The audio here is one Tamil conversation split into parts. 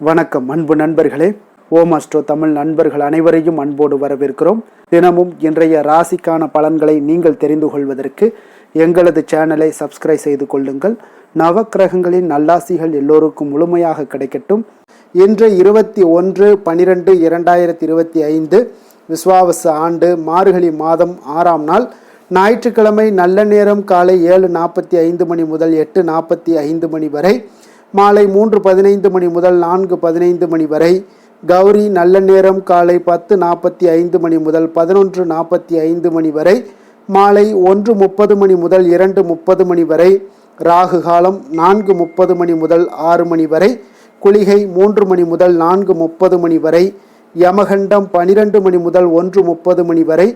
வணக்கம் அன்பு நண்பர்களே. ஓம் அஸ்ட்ரோ தமிழ் நண்பர்கள் அனைவரையும் அன்போடு வரவேற்கிறோம். தினமும் இன்றைய ராசிக்கான பலன்களை நீங்கள் தெரிந்து கொள்வதற்கு எங்களது சேனலை சப்ஸ்கிரைப் செய்து கொள்ளுங்கள். நவக்கிரகங்களின் நல்லாசிகள் எல்லோருக்கும் முழுமையாக கிடைக்கட்டும். இன்று 21/12/2025 விஸ்வாவச ஆண்டு மார்கழி மாதம் 6ஆம் நாள் ஞாயிற்றுக்கிழமை. நல்ல நேரம் காலை 7:45 மணி முதல் 8:45 மணி வரை, மாலை 3:15 மணி முதல் 4:15 மணி வரை. கௌரி நல்ல நேரம் காலை 10:45 மணி முதல் 11:45 மணி வரை, மாலை 1:30 மணி முதல் 2:30 மணி வரை. ராகு காலம் 4:30 மணி முதல் 6 மணி வரை, குளிகை 3 மணி முதல் 4:30 மணி வரை, யமகண்டம் 12 மணி முதல் 1:30 மணி வரை.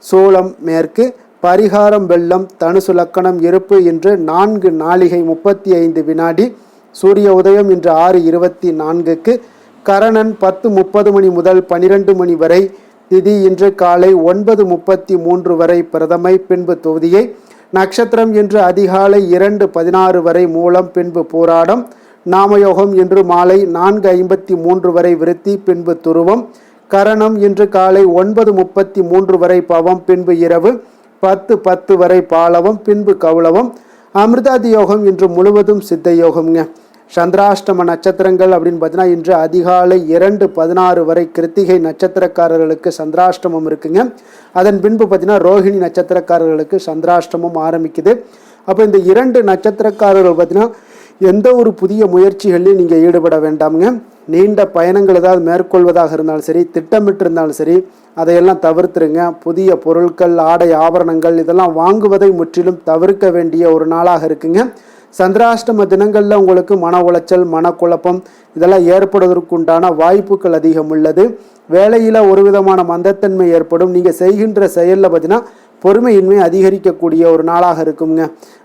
சோளம் மேற்கு, பரிகாரம் வெள்ளம், தனுசு லக்கணம் இருப்பு. இன்று 4 நாழிகை 35 வினாடி. சூரிய உதயம் இன்று 6:24க்கு. கரணன் 10:30 மணி முதல் 12 மணி வரை. திதி இன்று காலை 9:33 வரை பிரதமை, பின்பு தொகுதியை. நட்சத்திரம் இன்று அதிகாலை 2:16 வரை மூலம், பின்பு போராடம். நாமயோகம் இன்று மாலை 4:53 வரை விருத்தி, பின்பு துருவம். கரணம் இன்று காலை 9:33 வரை பவம், பின்பு இரவு 10:10 வரை பாலவம், பின்பு கௌளவம். அமிர்தாதி யோகம் இன்று முழுவதும் சித்த யோகம்ங்க. சந்திராஷ்டம நட்சத்திரங்கள் அப்படின்னு பார்த்தீங்கன்னா இன்று அதிகாலை 2:16 வரை கிருத்திகை நட்சத்திரக்காரர்களுக்கு சந்திராஷ்டமம் இருக்குங்க. அதன் பின்பு பார்த்தீங்கன்னா ரோஹிணி நட்சத்திரக்காரர்களுக்கு சந்திராஷ்டமம் ஆரம்பிக்குது. அப்போ இந்த 2 நட்சத்திரக்காரர்கள் பார்த்தீங்கன்னா எந்த ஒரு புதிய முயற்சிகளையும் நீங்கள் ஈடுபட வேண்டாமுங்க. நீண்ட பயணங்கள் ஏதாவது மேற்கொள்வதாக இருந்தாலும் சரி, திட்டமிட்டு இருந்தாலும் சரி, அதையெல்லாம் தவிர்த்துருங்க. புதிய பொருட்கள், ஆடை ஆபரணங்கள் இதெல்லாம் வாங்குவதை முற்றிலும் தவிர்க்க வேண்டிய ஒரு நாளாக இருக்குங்க. சந்திராஷ்டம தினங்களில் உங்களுக்கு மன உளைச்சல், மனக்குழப்பம் இதெல்லாம் ஏற்படுவதற்குண்டான வாய்ப்புகள் அதிகம் உள்ளது. வேலையில் ஒரு விதமான மந்தத்தன்மை ஏற்படும். நீங்கள் செய்கின்ற செயலில் பார்த்தீங்கன்னா பொறுமையின்மை அதிகரிக்கக்கூடிய ஒரு நாளாக இருக்குங்க.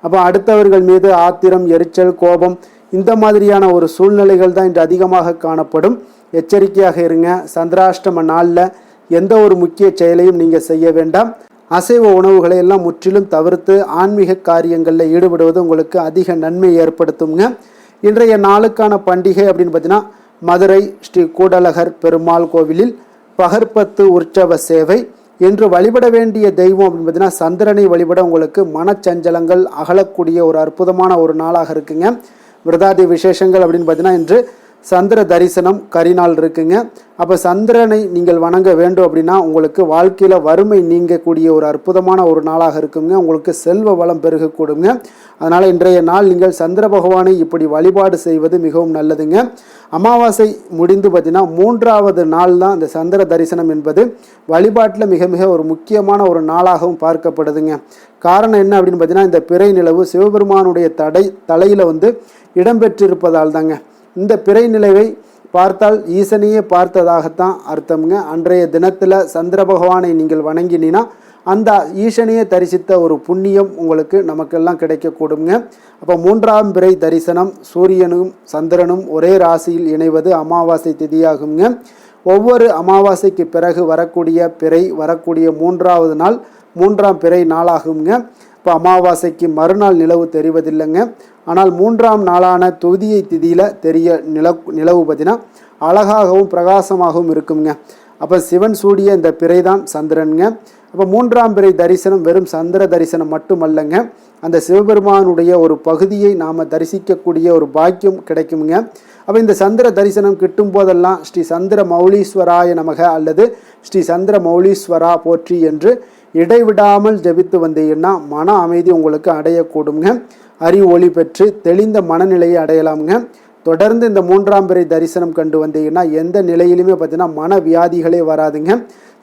அப்போ அடுத்தவர்கள் மீது ஆத்திரம், எரிச்சல், கோபம் இந்த மாதிரியான ஒரு சூழ்நிலைகள் தான் இன்று அதிகமாக காணப்படும். எச்சரிக்கையாக இருங்க. சந்திராஷ்டம நாளில் எந்த ஒரு முக்கிய செயலையும் நீங்கள் செய்ய வேண்டாம். அசைவ உணவுகளை எல்லாம் முற்றிலும் தவிர்த்து ஆன்மீக காரியங்களில் ஈடுபடுவது உங்களுக்கு அதிக நன்மை ஏற்படுத்துங்க. இன்றைய நாளுக்கான பண்டிகை அப்படின்னு பார்த்தீங்கன்னா மதுரை ஸ்ரீ கூடலகர் பெருமாள் கோவிலில் பகற்பத்து உற்சவ சேவை. இன்று வழிபட வேண்டிய தெய்வம் அப்படின்னு பார்த்தீங்கன்னா சந்திரனை வழிபட உங்களுக்கு மனச்சஞ்சலங்கள் அகலக்கூடிய ஒரு அற்புதமான ஒரு நாளாக இருக்குங்க. விரதாதி விசேஷங்கள் அப்படின்னு பார்த்தீங்கன்னா இன்று சந்திர தரிசனம் கரிநாள் இருக்குங்க. அப்போ சந்திரனை நீங்கள் வணங்க வேண்டும் அப்படின்னா உங்களுக்கு வாழ்க்கையில் வறுமை நீங்கக்கூடிய ஒரு அற்புதமான ஒரு நாளாக இருக்குங்க. உங்களுக்கு செல்வ வளம் பெருகக்கூடுங்க. அதனால் இன்றைய நாள் நீங்கள் சந்திர பகவானை இப்படி வழிபாடு செய்வது மிகவும் நல்லதுங்க. அமாவாசை முடிந்து பார்த்தீங்கன்னா 3வது நாள் தான் இந்த சந்திர தரிசனம் என்பது வழிபாட்டில் மிக மிக ஒரு முக்கியமான ஒரு நாளாகவும் பார்க்கப்படுதுங்க. காரணம் என்ன அப்படின்னு பார்த்தீங்கன்னா இந்த பிறை நிலவு சிவபெருமானுடைய தலையில் இடம்பெற்றிருப்பதால் தாங்க. இந்த பிறை நிலவை பார்த்தால் ஈசனையே பார்த்ததாகத்தான் அர்த்தம்ங்க. அன்றைய தினத்தில் சந்திர பகவானை நீங்கள் வணங்கினீங்கன்னா அந்த ஈசனையே தரிசித்த ஒரு புண்ணியம் உங்களுக்கு நமக்கெல்லாம் கிடைக்கக்கூடுங்க. அப்போ 3ஆம் பிறை தரிசனம், சூரியனும் சந்திரனும் ஒரே ராசியில் இணைவது அமாவாசை திதியாகுங்க. ஒவ்வொரு அமாவாசைக்கு பிறகு வரக்கூடிய பிறை வரக்கூடிய 3வது நாள் 3ஆம் பிறை நாளாகுங்க. இப்போ அமாவாசைக்கு மறுநாள் நிலவு தெரிவதில்லைங்க. ஆனால் 3ஆம் நாளான துதியை திதியில் தெரிய நிலவு பார்த்தீங்கன்னா அழகாகவும் பிரகாசமாகவும் இருக்குங்க. அப்போ சிவன் சூடிய இந்த பிறை தான் சந்திரனுங்க. அப்போ 3ஆம் பிறை தரிசனம் வெறும் சந்திர தரிசனம் மட்டுமல்லங்க, அந்த சிவபெருமானுடைய ஒரு பகுதியை நாம் தரிசிக்கக்கூடிய ஒரு பாக்கியம் கிடைக்குங்க. அப்போ இந்த சந்திர தரிசனம் கிட்டும் போதெல்லாம் ஸ்ரீ சந்திர மௌலீஸ்வராய நமக அல்லது ஸ்ரீ சந்திர மௌலீஸ்வரா போற்றி என்று இடைவிடாமல் ஜபித்து வந்தீங்கன்னா மன அமைதி உங்களுக்கு அடையக்கூடுங்க. அறிவு ஒளி பெற்று தெளிந்த மனநிலையை அடையலாமுங்க. தொடர்ந்து இந்த 3ஆம் பிறை தரிசனம் கண்டு வந்தீங்கன்னா எந்த நிலையிலுமே பார்த்தீங்கன்னா மன வியாதிகளே வராதுங்க.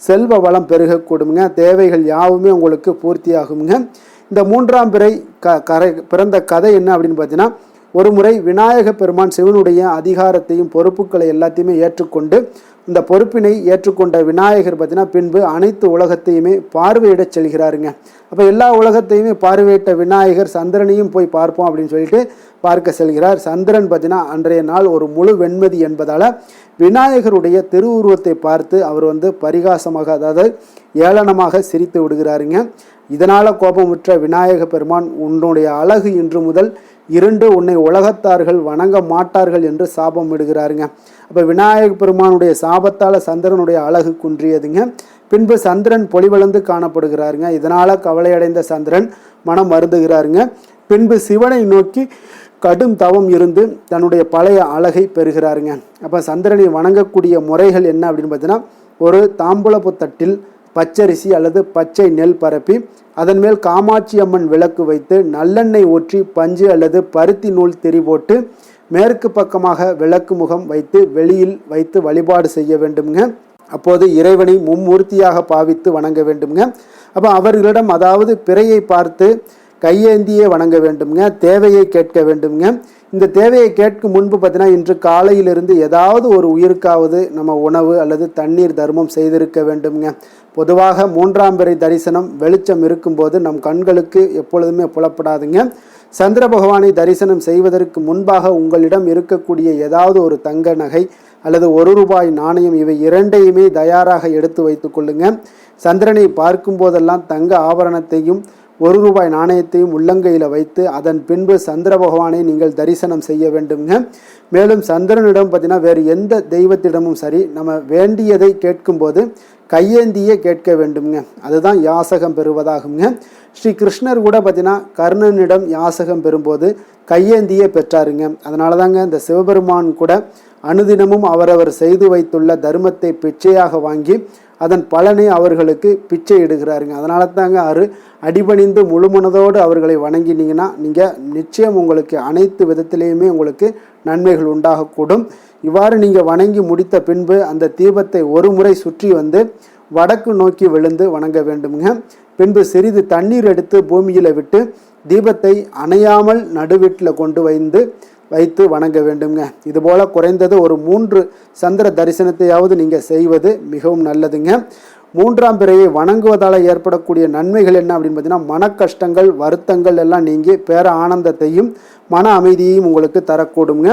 செல்வ வளம் பெருகக்கூடுங்க. தேவைகள் யாவுமே உங்களுக்கு பூர்த்தி ஆகுங்க. இந்த 3ஆம் பிறை பிறந்த கதை என்ன அப்படின்னு பார்த்தீங்கன்னா ஒரு முறை விநாயக பெருமான் சிவனுடைய அதிகாரத்தையும் பொறுப்புகளை எல்லாத்தையுமே ஏற்றுக்கொண்டு இந்த பொறுப்பினை ஏற்றுக்கொண்ட விநாயகர் பார்த்தீங்கன்னா பின்பு அனைத்து உலகத்தையுமே பார்வையிடச் செல்கிறாருங்க. அப்போ எல்லா உலகத்தையுமே பார்வையிட்ட விநாயகர் சந்திரனையும் போய் பார்ப்போம் அப்படின்னு சொல்லிட்டு பார்க்க செல்கிறார். சந்திரன் பார்த்தீங்கன்னா அன்றைய நாள் ஒரு முழு வெண்மதி என்பதால் விநாயகருடைய திருவுருவத்தை பார்த்து அவர் பரிகாசமாக, அதாவது ஏளனமாக சிரித்து விடுகிறாருங்க. இதனால் கோபமுற்ற விநாயக பெருமான், உன்னுடைய அழகு இன்று முதல் இருண்டு, உன்னை உலகத்தார்கள் வணங்க மாட்டார்கள் என்று சாபம் விடுகிறாருங்க. அப்போ விநாயக பெருமானுடைய சாபத்தால் சந்திரனுடைய அழகு குன்றியதுங்க. பின்பு சந்திரன் பொலிவளந்து காணப்படுகிறாருங்க. இதனால் கவலையடைந்த சந்திரன் மனம் வருந்துகிறாருங்க. பின்பு சிவனை நோக்கி கடும் தவம் இருந்து தன்னுடைய பழைய அழகை பெறுகிறாருங்க. அப்போ சந்திரனை வணங்கக்கூடிய முறைகள் என்ன அப்படின்னு பார்த்தீங்கன்னா, ஒரு தாம்பூலப்பு தட்டில் பச்சரிசி அல்லது பச்சை நெல் பரப்பி அதன் மேல் காமாட்சி அம்மன் விளக்கு வைத்து நல்லெண்ணெய் ஊற்றி பஞ்சு அல்லது பருத்தி நூல் திரி போட்டு மேற்கு பக்கமாக விளக்கு முகம் வைத்து வெளியில் வைத்து வழிபாடு செய்ய வேண்டுங்க. அப்போது இறைவனை மும்மூர்த்தியாக பாவித்து வணங்க வேண்டுங்க. அப்போ அவர்களிடம், அதாவது பிறையை பார்த்து கையேந்தியே வணங்க வேண்டுங்க. தேவையை கேட்க வேண்டுங்க. இந்த தேவையை கேட்கும் முன்பு பார்த்தீங்கன்னா, இன்று காலையிலிருந்து ஏதாவது ஒரு உயிருக்காவது நம்ம உணவு அல்லது தண்ணீர் தர்மம் செய்திருக்க வேண்டுங்க. பொதுவாக 3ஆம் பிறை தரிசனம் வெளிச்சம் இருக்கும்போது நம் கண்களுக்கு எப்பொழுதுமே புலப்படாதுங்க. சந்திர பகவானை தரிசனம் செய்வதற்கு முன்பாக உங்களிடம் இருக்கக்கூடிய ஏதாவது ஒரு தங்க நகை அல்லது ₹1 நாணயம், இவை இரண்டையுமே தயாராக எடுத்து வைத்து கொள்ளுங்க. சந்திரனை பார்க்கும் போதெல்லாம் தங்க ஆபரணத்தையும் ₹1 நாணயத்தையும் உள்ளங்கையில் வைத்து அதன் பின்பு சந்திர பகவானை நீங்கள் தரிசனம் செய்ய வேண்டுங்க. மேலும் சந்திரனிடம் பார்த்தீங்கன்னா வேறு எந்த தெய்வத்திடமும் சரி, நம்ம வேண்டியதை கேட்கும்போது கையேந்தியே கேட்க வேண்டுங்க. அதுதான் யாசகம் பெறுவதாகுங்க. ஸ்ரீ கிருஷ்ணர் கூட பார்த்தீங்கன்னா கர்ணனிடம் யாசகம் பெறும்போது கையேந்தியே பெற்றாருங்க. அதனால தாங்க இந்த சிவபெருமான் கூட அனுதினமும் அவரவர் செய்து வைத்துள்ள தர்மத்தை பிச்சையாக வாங்கி அதன் பலனை அவர்களுக்கு பிச்சை இடுகிறாருங்க. அதனால தாங்க அடிபணிந்து முழுமனதோடு அவர்களை வணங்கினீங்கன்னா நீங்கள் நிச்சயம் உங்களுக்கு அனைத்து விதத்திலேயுமே உங்களுக்கு நன்மைகள் உண்டாகக்கூடும். இவ்வாறு நீங்கள் வணங்கி முடித்த பின்பு அந்த தீபத்தை ஒரு முறை சுற்றி வடக்கு நோக்கி விழுந்து வணங்க வேண்டுங்க. பின்பு சிறிது தண்ணீர் எடுத்து பூமியில் விட்டு தீபத்தை அணையாமல் நடுவீட்டில் கொண்டு வைத்து வணங்க வேண்டுங்க. இதுபோல் குறைந்தது ஒரு 3 சந்திர தரிசனத்தையாவது நீங்கள் செய்வது மிகவும் நல்லதுங்க. 3ஆம் பிறையை வணங்குவதால் ஏற்படக்கூடிய நன்மைகள் என்ன அப்படின்னு பார்த்தீங்கன்னா, மன கஷ்டங்கள் வருத்தங்கள் எல்லாம் நீங்கி பேர ஆனந்தத்தையும் மன அமைதியையும் உங்களுக்கு தரக்கூடுங்க.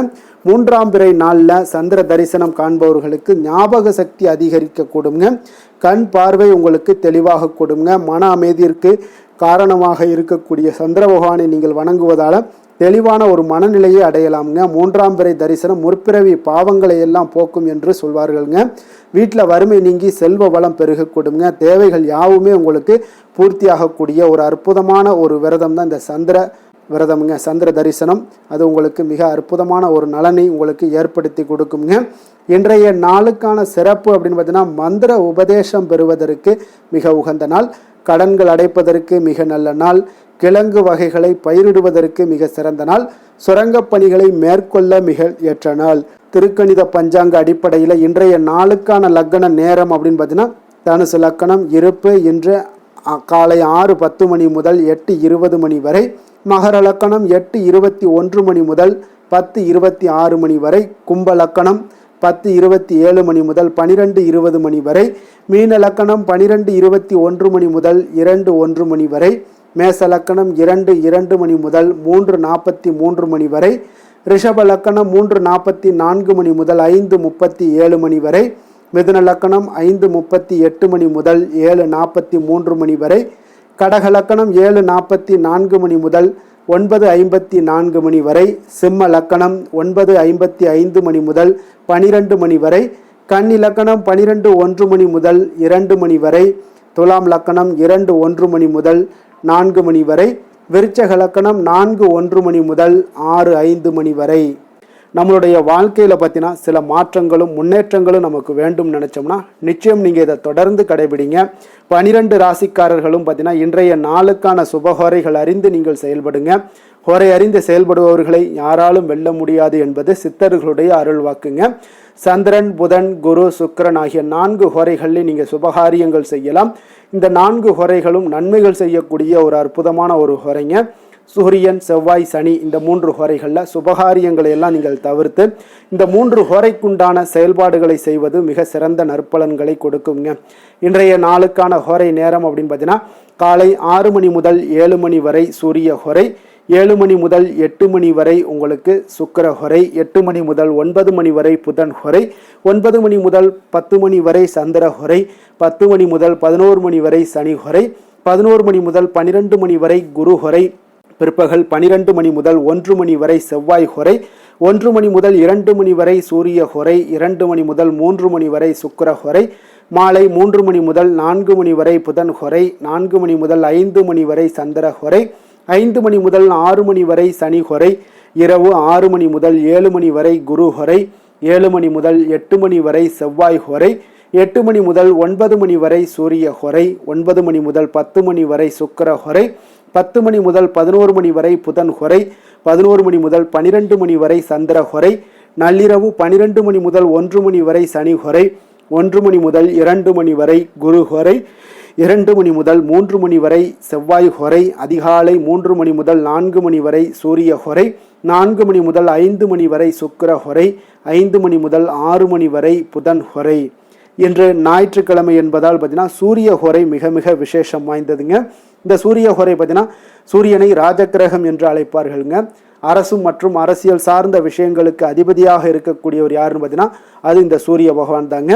3ஆம் பிறை நாளில் சந்திர தரிசனம் காண்பவர்களுக்கு ஞாபக சக்தி அதிகரிக்கக்கூடுங்க. கண் பார்வை உங்களுக்கு தெளிவாக கொடுங்க. மன அமைதிக்கு காரணமாக இருக்கக்கூடிய சந்திர பகவானை நீங்கள் வணங்குவதால் தெளிவான ஒரு மனநிலையை அடையலாமுங்க. 3ஆம் பிறை தரிசனம் முற்பிறவி பாவங்களை எல்லாம் போக்கும் என்று சொல்வார்கள்ங்க. வீட்டில் வறுமை நீங்கி செல்வ வளம் பெருகக்கூடுங்க. தேவைகள் யாவுமே உங்களுக்கு பூர்த்தியாகக்கூடிய ஒரு அற்புதமான ஒரு விரதம் தான் இந்த சந்திர விரதமுங்க. சந்திர தரிசனம் அது உங்களுக்கு மிக அற்புதமான ஒரு நலனை உங்களுக்கு ஏற்படுத்தி கொடுக்குங்க. இன்றைய நாளுக்கான சிறப்பு அப்படின்னு பார்த்தீங்கன்னா, மந்திர உபதேசம் பெறுவதற்கு மிக உகந்த நாள், கடன்கள் அடைப்பதற்கு மிக நல்ல நாள், கிழங்கு வகைகளை பயிரிடுவதற்கு மிக சிறந்த நாள், சுரங்கப் பணிகளை மேற்கொள்ள மிக ஏற்ற நாள். திருக்கணித பஞ்சாங்க அடிப்படையில் இன்றைய நாளுக்கான லக்கண நேரம் அப்படின்னு பார்த்தீங்கன்னா, தனுசு லக்கணம் இருப்பு இன்று காலை 6:10 மணி முதல் 8:20 மணி வரை, மகர லக்கணம் 8:21 மணி முதல் 10:26 மணி வரை, கும்ப லக்கணம் 10:27 மணி முதல் 12:20 மணி வரை, மீன லக்கணம் 12:21 மணி முதல் 2:1 மணி வரை, மேச லக்கணம் 2:02 மணி முதல் 3:43 மணி வரை, ரிஷப லக்கணம் 3:44 மணி முதல் 5:37 மணி வரை, மிதுன லக்கணம் 5:38 மணி முதல் 7:43 மணி வரை, கடக லக்கணம் 7:44 மணி முதல் 9:54 மணி வரை, சிம்ம லக்கணம் 9:55 மணி முதல் 12 மணி வரை, கன்னி லக்கணம் 12:01 மணி முதல் 2 மணி வரை, துலாம் லக்கணம் 2:01 மணி முதல் 4 மணி வரை, விருச்சக லக்கணம் 4:01 மணி முதல் 6:05 மணி வரை. நம்மளுடைய வாழ்க்கையில் பார்த்தீங்கன்னா சில மாற்றங்களும் முன்னேற்றங்களும் நமக்கு வேண்டும் நினச்சோம்னா நிச்சயம் நீங்கள் இதை தொடர்ந்து கடைபிடிங்க. 12 ராசிக்காரர்களும் பார்த்தீங்கன்னா இன்றைய நாளுக்கான சுபஹோரைகள் அறிந்து நீங்கள் செயல்படுங்க. ஹோரை அறிந்து செயல்படுபவர்களை யாராலும் வெல்ல முடியாது என்பது சித்தர்களுடைய அருள் வாக்குங்க. சந்திரன், புதன், குரு, சுக்கிரன் ஆகிய 4 ஹோரைகளில் நீங்கள் சுபகாரியங்கள் செய்யலாம். இந்த 4 ஹோரைகளும் நன்மைகள் செய்யக்கூடிய ஒரு அற்புதமான ஒரு ஹோரைங்க. சூரியன் செவ்வாய் சனி இந்த 3 ஹோரைகளில் சுபகாரியங்களை எல்லாம் நீங்கள் தவிர்த்து இந்த 3 ஹோரைக்குண்டான செயல்பாடுகளை செய்வது மிக சிறந்த நற்பலன்களை கொடுக்குங்க. இன்றைய நாளுக்கான ஹோரை நேரம் அப்படின்னு பார்த்தீங்கன்னா காலை 6 மணி முதல் 7 மணி வரை சூரிய ஹோரை, 7 மணி முதல் 8 மணி வரை உங்களுக்கு சுக்கிர ஹோரை, 8 மணி முதல் 9 மணி வரை புதன் ஹோரை, 9 மணி முதல் 10 மணி வரை சந்திர ஹோரை, 10 மணி முதல் 11 மணி வரை சனி ஹோரை, 11 மணி முதல் 12 மணி வரை குரு ஹோரை, பிற்பகல் 12 மணி முதல் 1 மணி வரை செவ்வாய் ஹோரை, 1 மணி முதல் 2 மணி வரை சூரிய ஹோரை, 2 மணி முதல் 3 மணி வரை சுக்கிர ஹோரை, மாலை 3 மணி முதல் 4 மணி வரை புதன் ஹோரை, 4 மணி முதல் 5 மணி வரை சந்திர ஹோரை, 5 மணி முதல் 6 மணி வரை சனி ஹோரை, இரவு 6 மணி முதல் 7 மணி வரை குரு ஹோரை, 7 மணி முதல் 8 மணி வரை செவ்வாய் ஹோரை, 8 மணி முதல் 9 மணி வரை சூரிய ஹோரை, 9 மணி முதல் 10 மணி வரை சுக்கிர ஹோரை, 10 மணி முதல் 11 மணி வரை புதன் ஹோரை, 11 மணி முதல் 12 மணி வரை சந்திர ஹோரை, நள்ளிரவு 12 மணி முதல் 1 மணி வரை சனி ஹோரை, 1 மணி முதல் 2 மணி வரை குரு ஹோரை, 2 மணி முதல் 3 மணி வரை செவ்வாய் ஹோரை, அதிகாலை 3 மணி முதல் 4 மணி வரை சூரிய ஹோரை, 4 மணி முதல் 5 மணி வரை சுக்கிர ஹோரை, 5 மணி முதல் 6 மணி வரை புதன் ஹோரை. இன்று ஞாயிற்றுக்கிழமை என்பதால் பார்த்தீங்கன்னா சூரிய ஹோரை மிக மிக விசேஷம் வாய்ந்ததுங்க. இந்த சூரிய ஹோரை பார்த்தீங்கன்னா சூரியனை ராஜகிரகம் என்று அழைப்பார்கள்ங்க. அரசு மற்றும் அரசியல் சார்ந்த விஷயங்களுக்கு அதிபதியாக இருக்கக்கூடியவர் யாருன்னு பார்த்தீங்கன்னா அது இந்த சூரிய பகவான் தாங்க.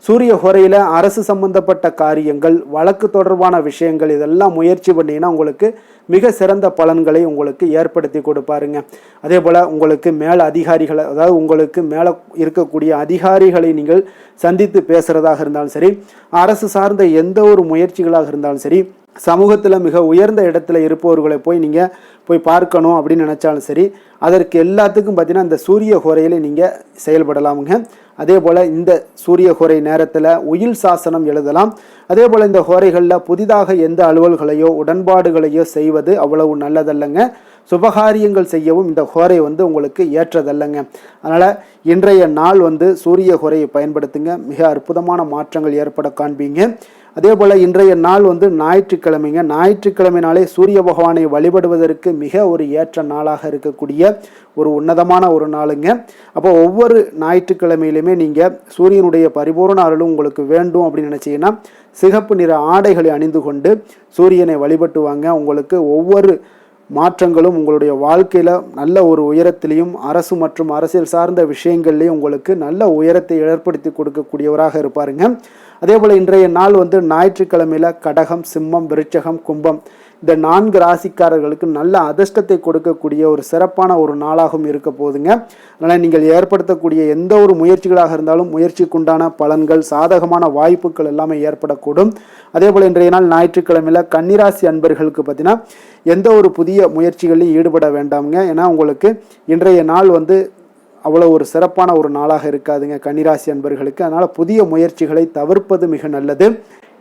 சூரிய ஹோரையில் அரசு சம்பந்தப்பட்ட காரியங்கள், வழக்கு தொடர்பான விஷயங்கள் இதெல்லாம் முயற்சி பண்ணிங்கன்னா உங்களுக்கு மிக சிறந்த பலன்களை உங்களுக்கு ஏற்படுத்தி கொடுப்பாருங்க. அதே போல் உங்களுக்கு மேல அதிகாரிகளை, அதாவது உங்களுக்கு மேலே இருக்கக்கூடிய அதிகாரிகளை நீங்கள் சந்தித்து பேசுகிறதாக இருந்தாலும் சரி, அரசு சார்ந்த எந்த ஒரு முயற்சிகளாக இருந்தாலும் சரி, சமூகத்தில் மிக உயர்ந்த இடத்துல இருப்பவர்களை போய் பார்க்கணும் அப்படின்னு நினச்சாலும் சரி, அதற்கு எல்லாத்துக்கும் பார்த்தீங்கன்னா இந்த சூரிய ஹோரையில் நீங்கள் செயல்படலாமுங்க. அதே போல் இந்த சூரிய ஹோரை நேரத்தில் உயில் சாசனம் எழுதலாம். அதே போல் இந்த ஹோரைகளில் புதிதாக எந்த அலுவல்களையோ உடன்பாடுகளையோ செய்வது அவ்வளவு நல்லதல்லங்க. சுபகாரியங்கள் செய்யவும் இந்த ஹோரை உங்களுக்கு ஏற்றதல்லங்க. அதனால் இன்றைய நாள் சூரிய ஹோரையை பயன்படுத்துங்க, மிக அற்புதமான மாற்றங்கள் ஏற்பட காண்பீங்க. அதே போல் இன்றைய நாள் ஞாயிற்றுக்கிழமைங்க. ஞாயிற்றுக்கிழமைனாலே சூரிய பகவானை வழிபடுவதற்கு மிக ஒரு ஏற்ற நாளாக இருக்கக்கூடிய ஒரு உன்னதமான ஒரு நாளுங்க. அப்போ ஒவ்வொரு ஞாயிற்றுக்கிழமையிலுமே நீங்கள் சூரியனுடைய பரிபூர்ண அருளும் உங்களுக்கு வேண்டும் அப்படின்னு நினச்சிங்கன்னா சிகப்பு நிற ஆடைகளை அணிந்து கொண்டு சூரியனை வழிபட்டு வாங்க. உங்களுக்கு ஒவ்வொரு மாற்றங்களும் உங்களுடைய வாழ்க்கையில் நல்ல ஒரு உயரத்திலையும் அரசு மற்றும் அரசியல் சார்ந்த விஷயங்கள்லையும் உங்களுக்கு நல்ல உயரத்தை ஏற்படுத்தி கொடுக்கக்கூடியவராக இருப்பாருங்க. அதே போல் இன்றைய நாள் ஞாயிற்றுக்கிழமையில் கடகம், சிம்மம், விருச்சகம், கும்பம் இந்த 4 ராசிக்காரர்களுக்கு நல்ல அதிர்ஷ்டத்தை கொடுக்கக்கூடிய ஒரு சிறப்பான ஒரு நாளாகவும் இருக்க போகுதுங்க. அதனால் நீங்கள் ஏற்படுத்தக்கூடிய எந்த ஒரு முயற்சிகளாக இருந்தாலும் முயற்சிக்குண்டான பலன்கள், சாதகமான வாய்ப்புகள் எல்லாமே ஏற்படக்கூடும். அதே போல் இன்றைய நாள் ஞாயிற்றுக்கிழமையில் கன்னிராசி அன்பர்களுக்கு பார்த்தீங்கன்னா எந்த ஒரு புதிய முயற்சிகளையும் ஈடுபட வேண்டாமுங்க. ஏன்னா உங்களுக்கு இன்றைய நாள் அவ்வளோ ஒரு சிறப்பான ஒரு நாளாக இருக்காதுங்க கன்னிராசி அன்பர்களுக்கு. அதனால் புதிய முயற்சிகளை தவிர்ப்பது மிக நல்லது.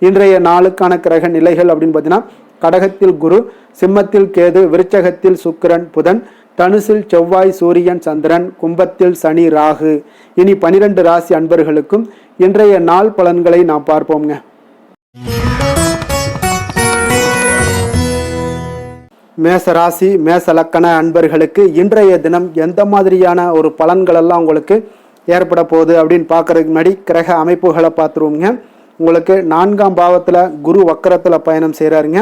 இன்றைய நாளுக்கான கிரக நிலைகள் அப்படின்னு பார்த்தீங்கன்னா கடகத்தில் குரு, சிம்மத்தில் கேது, விருச்சகத்தில் சுக்கிரன், புதன், தனுசில் செவ்வாய், சூரியன், சந்திரன், கும்பத்தில் சனி, ராகு. இனி 12 ராசி அன்பர்களுக்கும் இன்றைய நாள் பலன்களை நாம் பார்ப்போம்ங்க. மேச ராசி, மேச லக்கண அன்பர்களுக்கு இன்றைய தினம் எந்த மாதிரியான ஒரு பலன்கள் எல்லாம் உங்களுக்கு ஏற்பட போகுது அப்படின்னு பார்க்கறதுக்கு முன்னாடி கிரக அமைப்புகளை பார்த்துருவோங்க. உங்களுக்கு 4ஆம் பாவத்தில் குரு வக்கரத்தில் பயணம் செய்கிறாருங்க.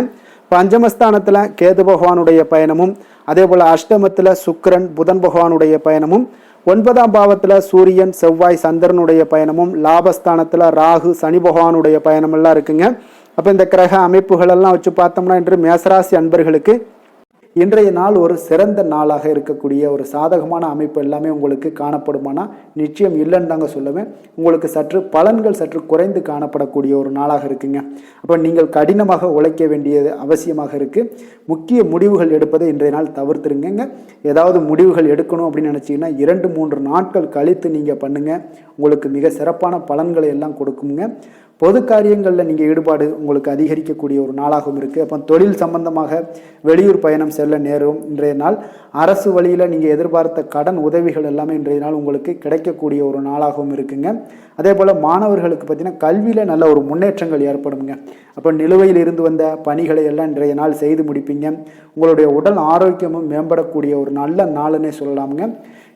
பஞ்சமஸ்தானத்தில் கேது பகவானுடைய பயணமும், அதே போல் அஷ்டமத்தில் சுக்கிரன், புதன் பகவானுடைய பயணமும், 9ஆம் பாவத்தில் சூரியன், செவ்வாய், சந்திரனுடைய பயணமும், லாபஸ்தானத்தில் ராகு, சனி பகவானுடைய பயணமெல்லாம் இருக்குங்க. அப்போ இந்த கிரக அமைப்புகள் எல்லாம் வச்சு பார்த்தோம்னா இன்று மேசராசி அன்பர்களுக்கு இன்றைய நாள் ஒரு சிறந்த நாளாக இருக்கக்கூடிய ஒரு சாதகமான அமைப்பு எல்லாமே உங்களுக்கு காணப்படுமானா நிச்சயம் இல்லைன்னு தாங்க சொல்லுவேன். உங்களுக்கு சற்று பலன்கள் சற்று குறைந்து காணப்படக்கூடிய ஒரு நாளாக இருக்குங்க. அப்போ நீங்கள் கடினமாக உழைக்க வேண்டியது அவசியமாக இருக்குது. முக்கிய முடிவுகள் எடுப்பதை இன்றைய நாள் தவிர்த்துருங்க. ஏதாவது முடிவுகள் எடுக்கணும் அப்படின்னு நினச்சிங்கன்னா 2-3 நாட்கள் கழித்து நீங்கள் பண்ணுங்கள். உங்களுக்கு மிக சிறப்பான பலன்களை எல்லாம் கொடுக்குங்க. பொது காரியங்களில் நீங்கள் ஈடுபாடு உங்களுக்கு அதிகரிக்கக்கூடிய ஒரு நாளாகவும் இருக்குது. அப்போ தொழில் சம்பந்தமாக வெளியூர் பயணம் செல்ல நேரும் இன்றைய நாள். அரசு வழியில் நீங்கள் எதிர்பார்த்த கடன் உதவிகள் எல்லாமே இன்றைய நாள் உங்களுக்கு கிடைக்கக்கூடிய ஒரு நாளாகவும் இருக்குங்க. அதே போல் மாணவர்களுக்கு பார்த்தீங்கன்னா கல்வியில் நல்ல ஒரு முன்னேற்றங்கள் ஏற்படுங்க. அப்போ நிலுவையில் இருந்து வந்த பணிகளை எல்லாம் இன்றைய நாள் செய்து முடிப்பீங்க. உங்களுடைய உடல் ஆரோக்கியமும் மேம்படக்கூடிய ஒரு நல்ல நாளுன்னே சொல்லலாமுங்க.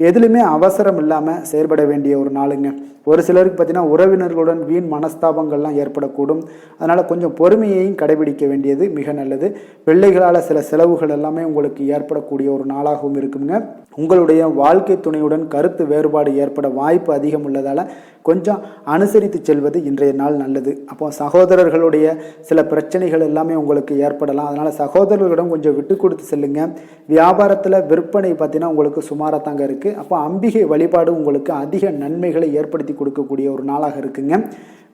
எதுலையுமே அவசரம் இல்லாமல் செயல்பட வேண்டிய ஒரு நாளுங்க. ஒரு சிலருக்கு பார்த்தீங்கன்னா உறவினர்களுடன் வீண் மனஸ்தாபங்கள்லாம் ஏற்படக்கூடும். அதனால் கொஞ்சம் பொறுமையையும் கடைபிடிக்க வேண்டியது மிக நல்லது. பிள்ளைகளால் சில செலவுகள் எல்லாமே உங்களுக்கு ஏற்படக்கூடிய ஒரு நாளாகவும் இருக்குங்க. உங்களுடைய வாழ்க்கை துணையுடன் கருத்து வேறுபாடு ஏற்பட வாய்ப்பு அதிகம் உள்ளதால் கொஞ்சம் அனுசரித்து செல்வது இன்றைய நாள் நல்லது. அப்போ சகோதரர்களுடைய சில பிரச்சனைகள் எல்லாமே உங்களுக்கு ஏற்படலாம். அதனால் சகோதரர்களிடம் கொஞ்சம் விட்டு கொடுத்து செல்லுங்க. வியாபாரத்தில் விற்பனை பார்த்தீங்கன்னா உங்களுக்கு சுமாராக தாங்க இருக்குது. அப்போ அம்பிகை வழிபாடு உங்களுக்கு அதிக நன்மைகளை ஏற்படுத்தி கொடுக்கக்கூடிய ஒரு நாளாக இருக்குங்க.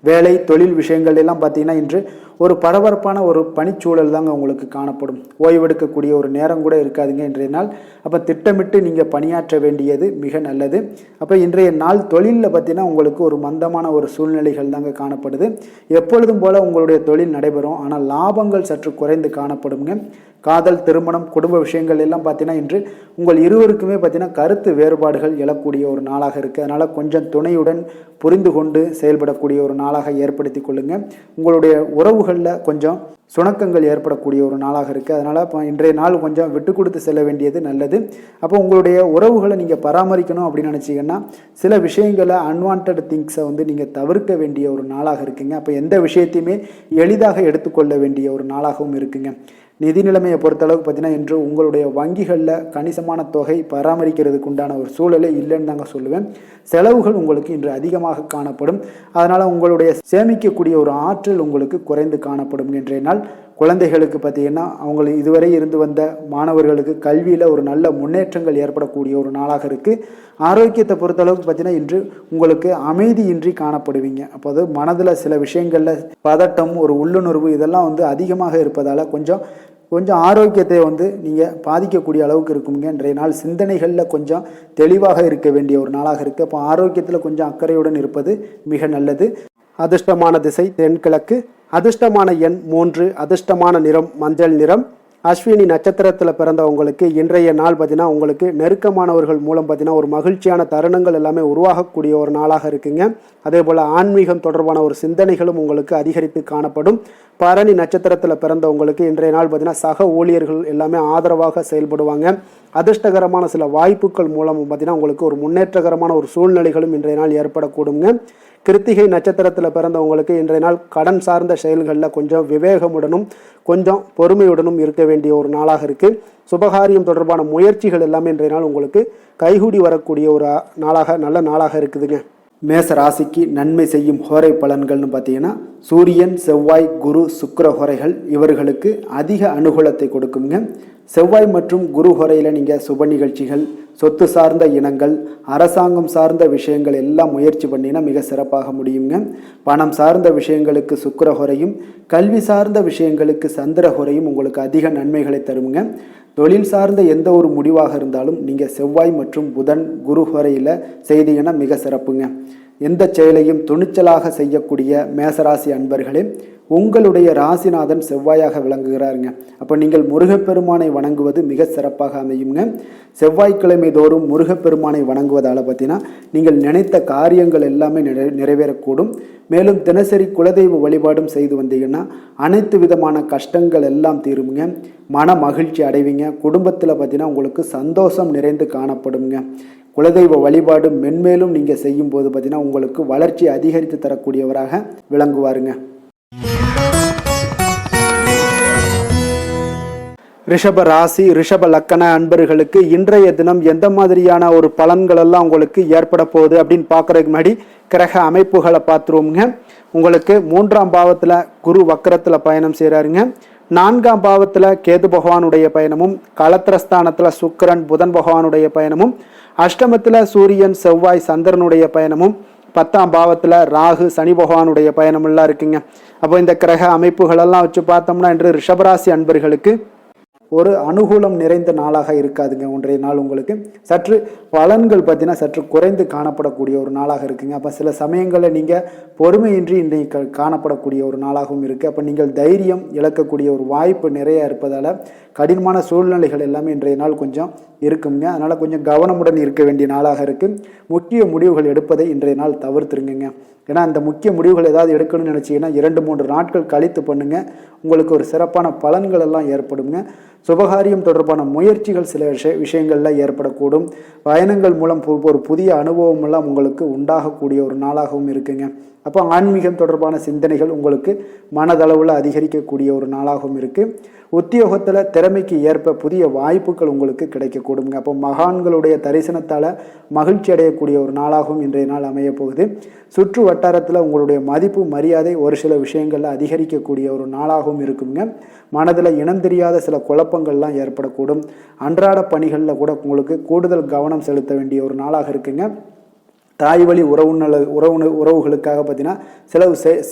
வேலை தொழில் விஷயங்கள் எல்லாம் பார்த்தீங்கன்னா இன்று ஒரு பரபரப்பான ஒரு பணிச்சூழல் தாங்க உங்களுக்கு காணப்படும். ஓய்வெடுக்கக்கூடிய ஒரு நேரம் கூட இருக்காதுங்க இன்றைய நாள். அப்போ திட்டமிட்டு நீங்கள் பணியாற்ற வேண்டியது மிக நல்லது. அப்போ இன்றைய நாள் தொழிலில் பார்த்தீங்கன்னா உங்களுக்கு ஒரு மந்தமான ஒரு சூழ்நிலைகள் தாங்க காணப்படுது. எப்பொழுதும் போல் உங்களுடைய தொழில் நடைபெறும், ஆனால் லாபங்கள் சற்று குறைந்து காணப்படுங்க. காதல், திருமணம், குடும்ப விஷயங்கள் எல்லாம் பார்த்தீங்கன்னா இன்று உங்கள் இருவருக்குமே பார்த்தீங்கன்னா கருத்து வேறுபாடுகள் எழக்கூடிய ஒரு நாளாக இருக்குது. அதனால் கொஞ்சம் துணையுடன் புரிந்து கொண்டு செயல்படக்கூடிய ஒரு நாளாக ஏற்படுத்தி கொள்ளுங்க. உங்களுடைய உறவுகளில் கொஞ்சம் சுணக்கங்கள் ஏற்படக்கூடிய ஒரு நாளாக இருக்குது. அதனால் இப்போ இன்றைய நாள் கொஞ்சம் விட்டு கொடுத்து செல்ல வேண்டியது நல்லது. அப்போ உங்களுடைய உறவுகளை நீங்கள் பராமரிக்கணும் அப்படின்னு நினச்சிங்கன்னா சில விஷயங்களை அன்வான்ட் திங்ஸை நீங்கள் தவிர்க்க வேண்டிய ஒரு நாளாக இருக்குங்க. அப்போ எந்த விஷயத்தையுமே எளிதாக எடுத்துக்கொள்ள வேண்டிய ஒரு நாளாகவும் இருக்குங்க. நிதி நிலைமையை பொறுத்தளவுக்கு பார்த்தீங்கன்னா இன்று உங்களுடைய வங்கிகளில் கணிசமான தொகை பராமரிக்கிறதுக்கு உண்டான ஒரு சூழலே இல்லைன்னு தாங்க சொல்லுவேன். செலவுகள் உங்களுக்கு இன்று அதிகமாக காணப்படும். அதனால் உங்களுடைய சேமிக்கக்கூடிய ஒரு ஆற்றல் உங்களுக்கு குறைந்து காணப்படும் இன்றைய நாள். குழந்தைகளுக்கு பார்த்தீங்கன்னா அவங்க இதுவரை இருந்து வந்த மாணவர்களுக்கு கல்வியில் ஒரு நல்ல முன்னேற்றங்கள் ஏற்படக்கூடிய ஒரு நாளாக இருக்குது. ஆரோக்கியத்தை பொறுத்தளவுக்கு பார்த்தீங்கன்னா இன்று உங்களுக்கு அமைதியின்றி காணப்படுவீங்க. அப்போது மனதில் சில விஷயங்களில் பதட்டம், ஒரு உள்ளுணர்வு இதெல்லாம் அதிகமாக இருப்பதால் கொஞ்சம் ஆரோக்கியத்தை நீங்கள் பாதிக்கக்கூடிய அளவுக்கு இருக்குங்க. இன்றைய நாள் சிந்தனைகளில் கொஞ்சம் தெளிவாக இருக்க வேண்டிய ஒரு நாளாக இருக்குது. அப்போ ஆரோக்கியத்தில் கொஞ்சம் அக்கறையுடன் இருப்பது மிக நல்லது. அதிர்ஷ்டமான திசை தென்கிழக்கு. அதிர்ஷ்டமான எண் 3. அதிர்ஷ்டமான நிறம் மஞ்சள் நிறம். அஸ்வினி நட்சத்திரத்தில் பிறந்தவங்களுக்கு இன்றைய நாள் பார்த்தீங்கன்னா உங்களுக்கு நெருக்கமானவர்கள் மூலம் பார்த்தீங்கன்னா ஒரு மகிழ்ச்சியான தருணங்கள் எல்லாமே உருவாகக்கூடிய ஒரு நாளாக இருக்குங்க. அதே போல் ஆன்மீகம் தொடர்பான ஒரு சிந்தனைகளும் உங்களுக்கு அதிகரித்து காணப்படும். பரணி நட்சத்திரத்தில் பிறந்தவங்களுக்கு இன்றைய நாள் பார்த்தீங்கன்னா சக ஊழியர்கள் எல்லாமே ஆதரவாக செயல்படுவாங்க. அதிர்ஷ்டகரமான சில வாய்ப்புகள் மூலம் பார்த்தீங்கன்னா உங்களுக்கு ஒரு முன்னேற்றகரமான ஒரு சூழ்நிலைகளும் இன்றைய நாள் ஏற்படக்கூடுங்க. கிருத்திகை நட்சத்திரத்தில் பிறந்தவங்களுக்கு இன்றைய நாள் கடன் சார்ந்த செயல்களில் கொஞ்சம் விவேகமுடனும் கொஞ்சம் பொறுமையுடனும் இருக்க வேண்டிய ஒரு நாளாக இருக்குது. சுபகாரியம் தொடர்பான முயற்சிகள் எல்லாமே இன்றைய நாள் உங்களுக்கு கைகூடி வரக்கூடிய ஒரு நல்ல நாளாக இருக்குதுங்க. மேச ராசிக்கு நன்மை செய்யும் ஹோரை பலன்கள்னு பார்த்தீங்கன்னா சூரியன், செவ்வாய், குரு, சுக்கிர ஹோரைகள் இவர்களுக்கு அதிக அனுகூலத்தை கொடுக்குங்க. செவ்வாய் மற்றும் குரு ஹோரையில் நீங்கள் சுப நிகழ்ச்சிகள், சொத்து சார்ந்த இனங்கள், அரசாங்கம் சார்ந்த விஷயங்கள் எல்லாம் முயற்சி பண்ணினா மிக சிறப்பாக முடியுங்க. பணம் சார்ந்த விஷயங்களுக்கு சுக்கிர ஹோரையும், கல்வி சார்ந்த விஷயங்களுக்கு சந்திர ஹோரையும் உங்களுக்கு அதிக நன்மைகளை தருங்க. தொழில் சார்ந்த எந்த ஒரு முடிவாக இருந்தாலும் நீங்கள் செவ்வாய் மற்றும் புதன், குரு ஹோரையில் செய்தீங்கன்னா மிக சிறப்புங்க. எந்த செயலையும் துணிச்சலாக செய்யக்கூடிய மேசராசி அன்பர்களே, உங்களுடைய ராசிநாதன் செவ்வாயாக விளங்குகிறாருங்க. அப்போ நீங்கள் முருகப்பெருமானை வணங்குவது மிக சிறப்பாக அமையுங்க. செவ்வாய்க்கிழமை தோறும் முருகப்பெருமானை வணங்குவதால் பார்த்தீங்கன்னா நீங்கள் நினைத்த காரியங்கள் எல்லாமே நிறைவேறக்கூடும். மேலும் தினசரி குலதெய்வ வழிபாடும் செய்து வந்தீங்கன்னா அனைத்து விதமான கஷ்டங்கள் எல்லாம் தீருங்க. மன மகிழ்ச்சி அடைவீங்க. குடும்பத்தில் பார்த்தீங்கன்னா உங்களுக்கு சந்தோஷம் நிறைந்து காணப்படுங்க. குலதெய்வ வழிபாடு மென்மேலும் நீங்கள் செய்யும்போது பார்த்தீங்கன்னா உங்களுக்கு வளர்ச்சி அதிகரித்து தரக்கூடியவராக விளங்குவாருங்க. ரிஷப ராசி, ரிஷப லக்கண அன்பர்களுக்கு இன்றைய தினம் எந்த மாதிரியான ஒரு பலன்கள் எல்லாம் உங்களுக்கு ஏற்பட போகுது அப்படின்னு பார்க்கறதுக்கு முன்னாடி கிரக அமைப்புகளை பார்த்துருவோங்க. உங்களுக்கு 3ஆம் பாவத்தில் குரு வக்கரத்தில் பயணம் செய்கிறாருங்க. 4ஆம் பாவத்தில் கேது பகவானுடைய பயணமும், களத்திரஸ்தானத்தில் சுக்கிரன் புதன் பகவானுடைய பயணமும், அஷ்டமத்தில் சூரியன் செவ்வாய் சந்திரனுடைய பயணமும், 10ஆம் பாவத்தில் ராகு சனி பகவானுடைய பயணமெல்லாம் இருக்குங்க. அப்போ இந்த கிரக அமைப்புகளெல்லாம் வச்சு பார்த்தோம்னா இன்று ரிஷபராசி அன்பர்களுக்கு ஒரு அனுகூலம் நிறைந்த நாளாக இருக்காதுங்க. இன்றைய நாள் உங்களுக்கு சற்று பலன்கள் பார்த்தீங்கன்னா சற்று குறைந்து காணப்படக்கூடிய ஒரு நாளாக இருக்குங்க. அப்போ சில சமயங்களில் நீங்கள் பொறுமையின்றி இன்றைக்கு காணப்படக்கூடிய ஒரு நாளாகவும் இருக்குது. அப்போ நீங்கள் தைரியம் இழக்கக்கூடிய ஒரு வாய்ப்பு நிறைய இருப்பதால் கடினமான சூழ்நிலைகள் எல்லாமே இன்றைய நாள் கொஞ்சம் இருக்குங்க. அதனால் கொஞ்சம் கவனமுடன் இருக்க வேண்டிய நாளாக இருக்குது. முக்கிய முடிவுகள் எடுப்பதை இன்றைய நாள் தவிர்த்துருங்க. ஏன்னா அந்த முக்கிய முடிவுகள் ஏதாவது எடுக்கணும்னு நினச்சிங்கன்னா 2-3 நாட்கள் கழித்து பண்ணுங்கள். உங்களுக்கு ஒரு சிறப்பான பலன்கள் எல்லாம் ஏற்படுங்க. சுபகாரியம் தொடர்பான முயற்சிகள் சில விஷயங்கள்லாம் ஏற்படக்கூடும். பயணங்கள் மூலம் ஒரு புதிய அனுபவம் எல்லாம் உங்களுக்கு உண்டாகக்கூடிய ஒரு நாளாகவும் இருக்குங்க. அப்போ ஆன்மீகம் தொடர்பான சிந்தனைகள் உங்களுக்கு மனதளவில் அதிகரிக்கக்கூடிய ஒரு நாளாகவும் இருக்குது. உத்தியோகத்தில் திறமைக்கு ஏற்ப புதிய வாய்ப்புகள் உங்களுக்கு கிடைக்கக்கூடுங்க. அப்போ மகான்களுடைய தரிசனத்தால் மகிழ்ச்சி அடையக்கூடிய ஒரு நாளாகவும் இன்றைய நாள் அமைய போகுது. சுற்று வட்டாரத்தில் உங்களுடைய மதிப்பு மரியாதை ஒரு சில விஷயங்களில் அதிகரிக்கக்கூடிய ஒரு நாளாகவும் இருக்குங்க. மனதில் இனம் தெரியாத சில குழப்பங்கள்லாம் ஏற்படக்கூடும். அன்றாட பணிகளில் கூட உங்களுக்கு கூடுதல் கவனம் செலுத்த வேண்டிய ஒரு நாளாக இருக்குங்க. தாய் வழி உறவுகளுக்காக பார்த்தீங்கன்னா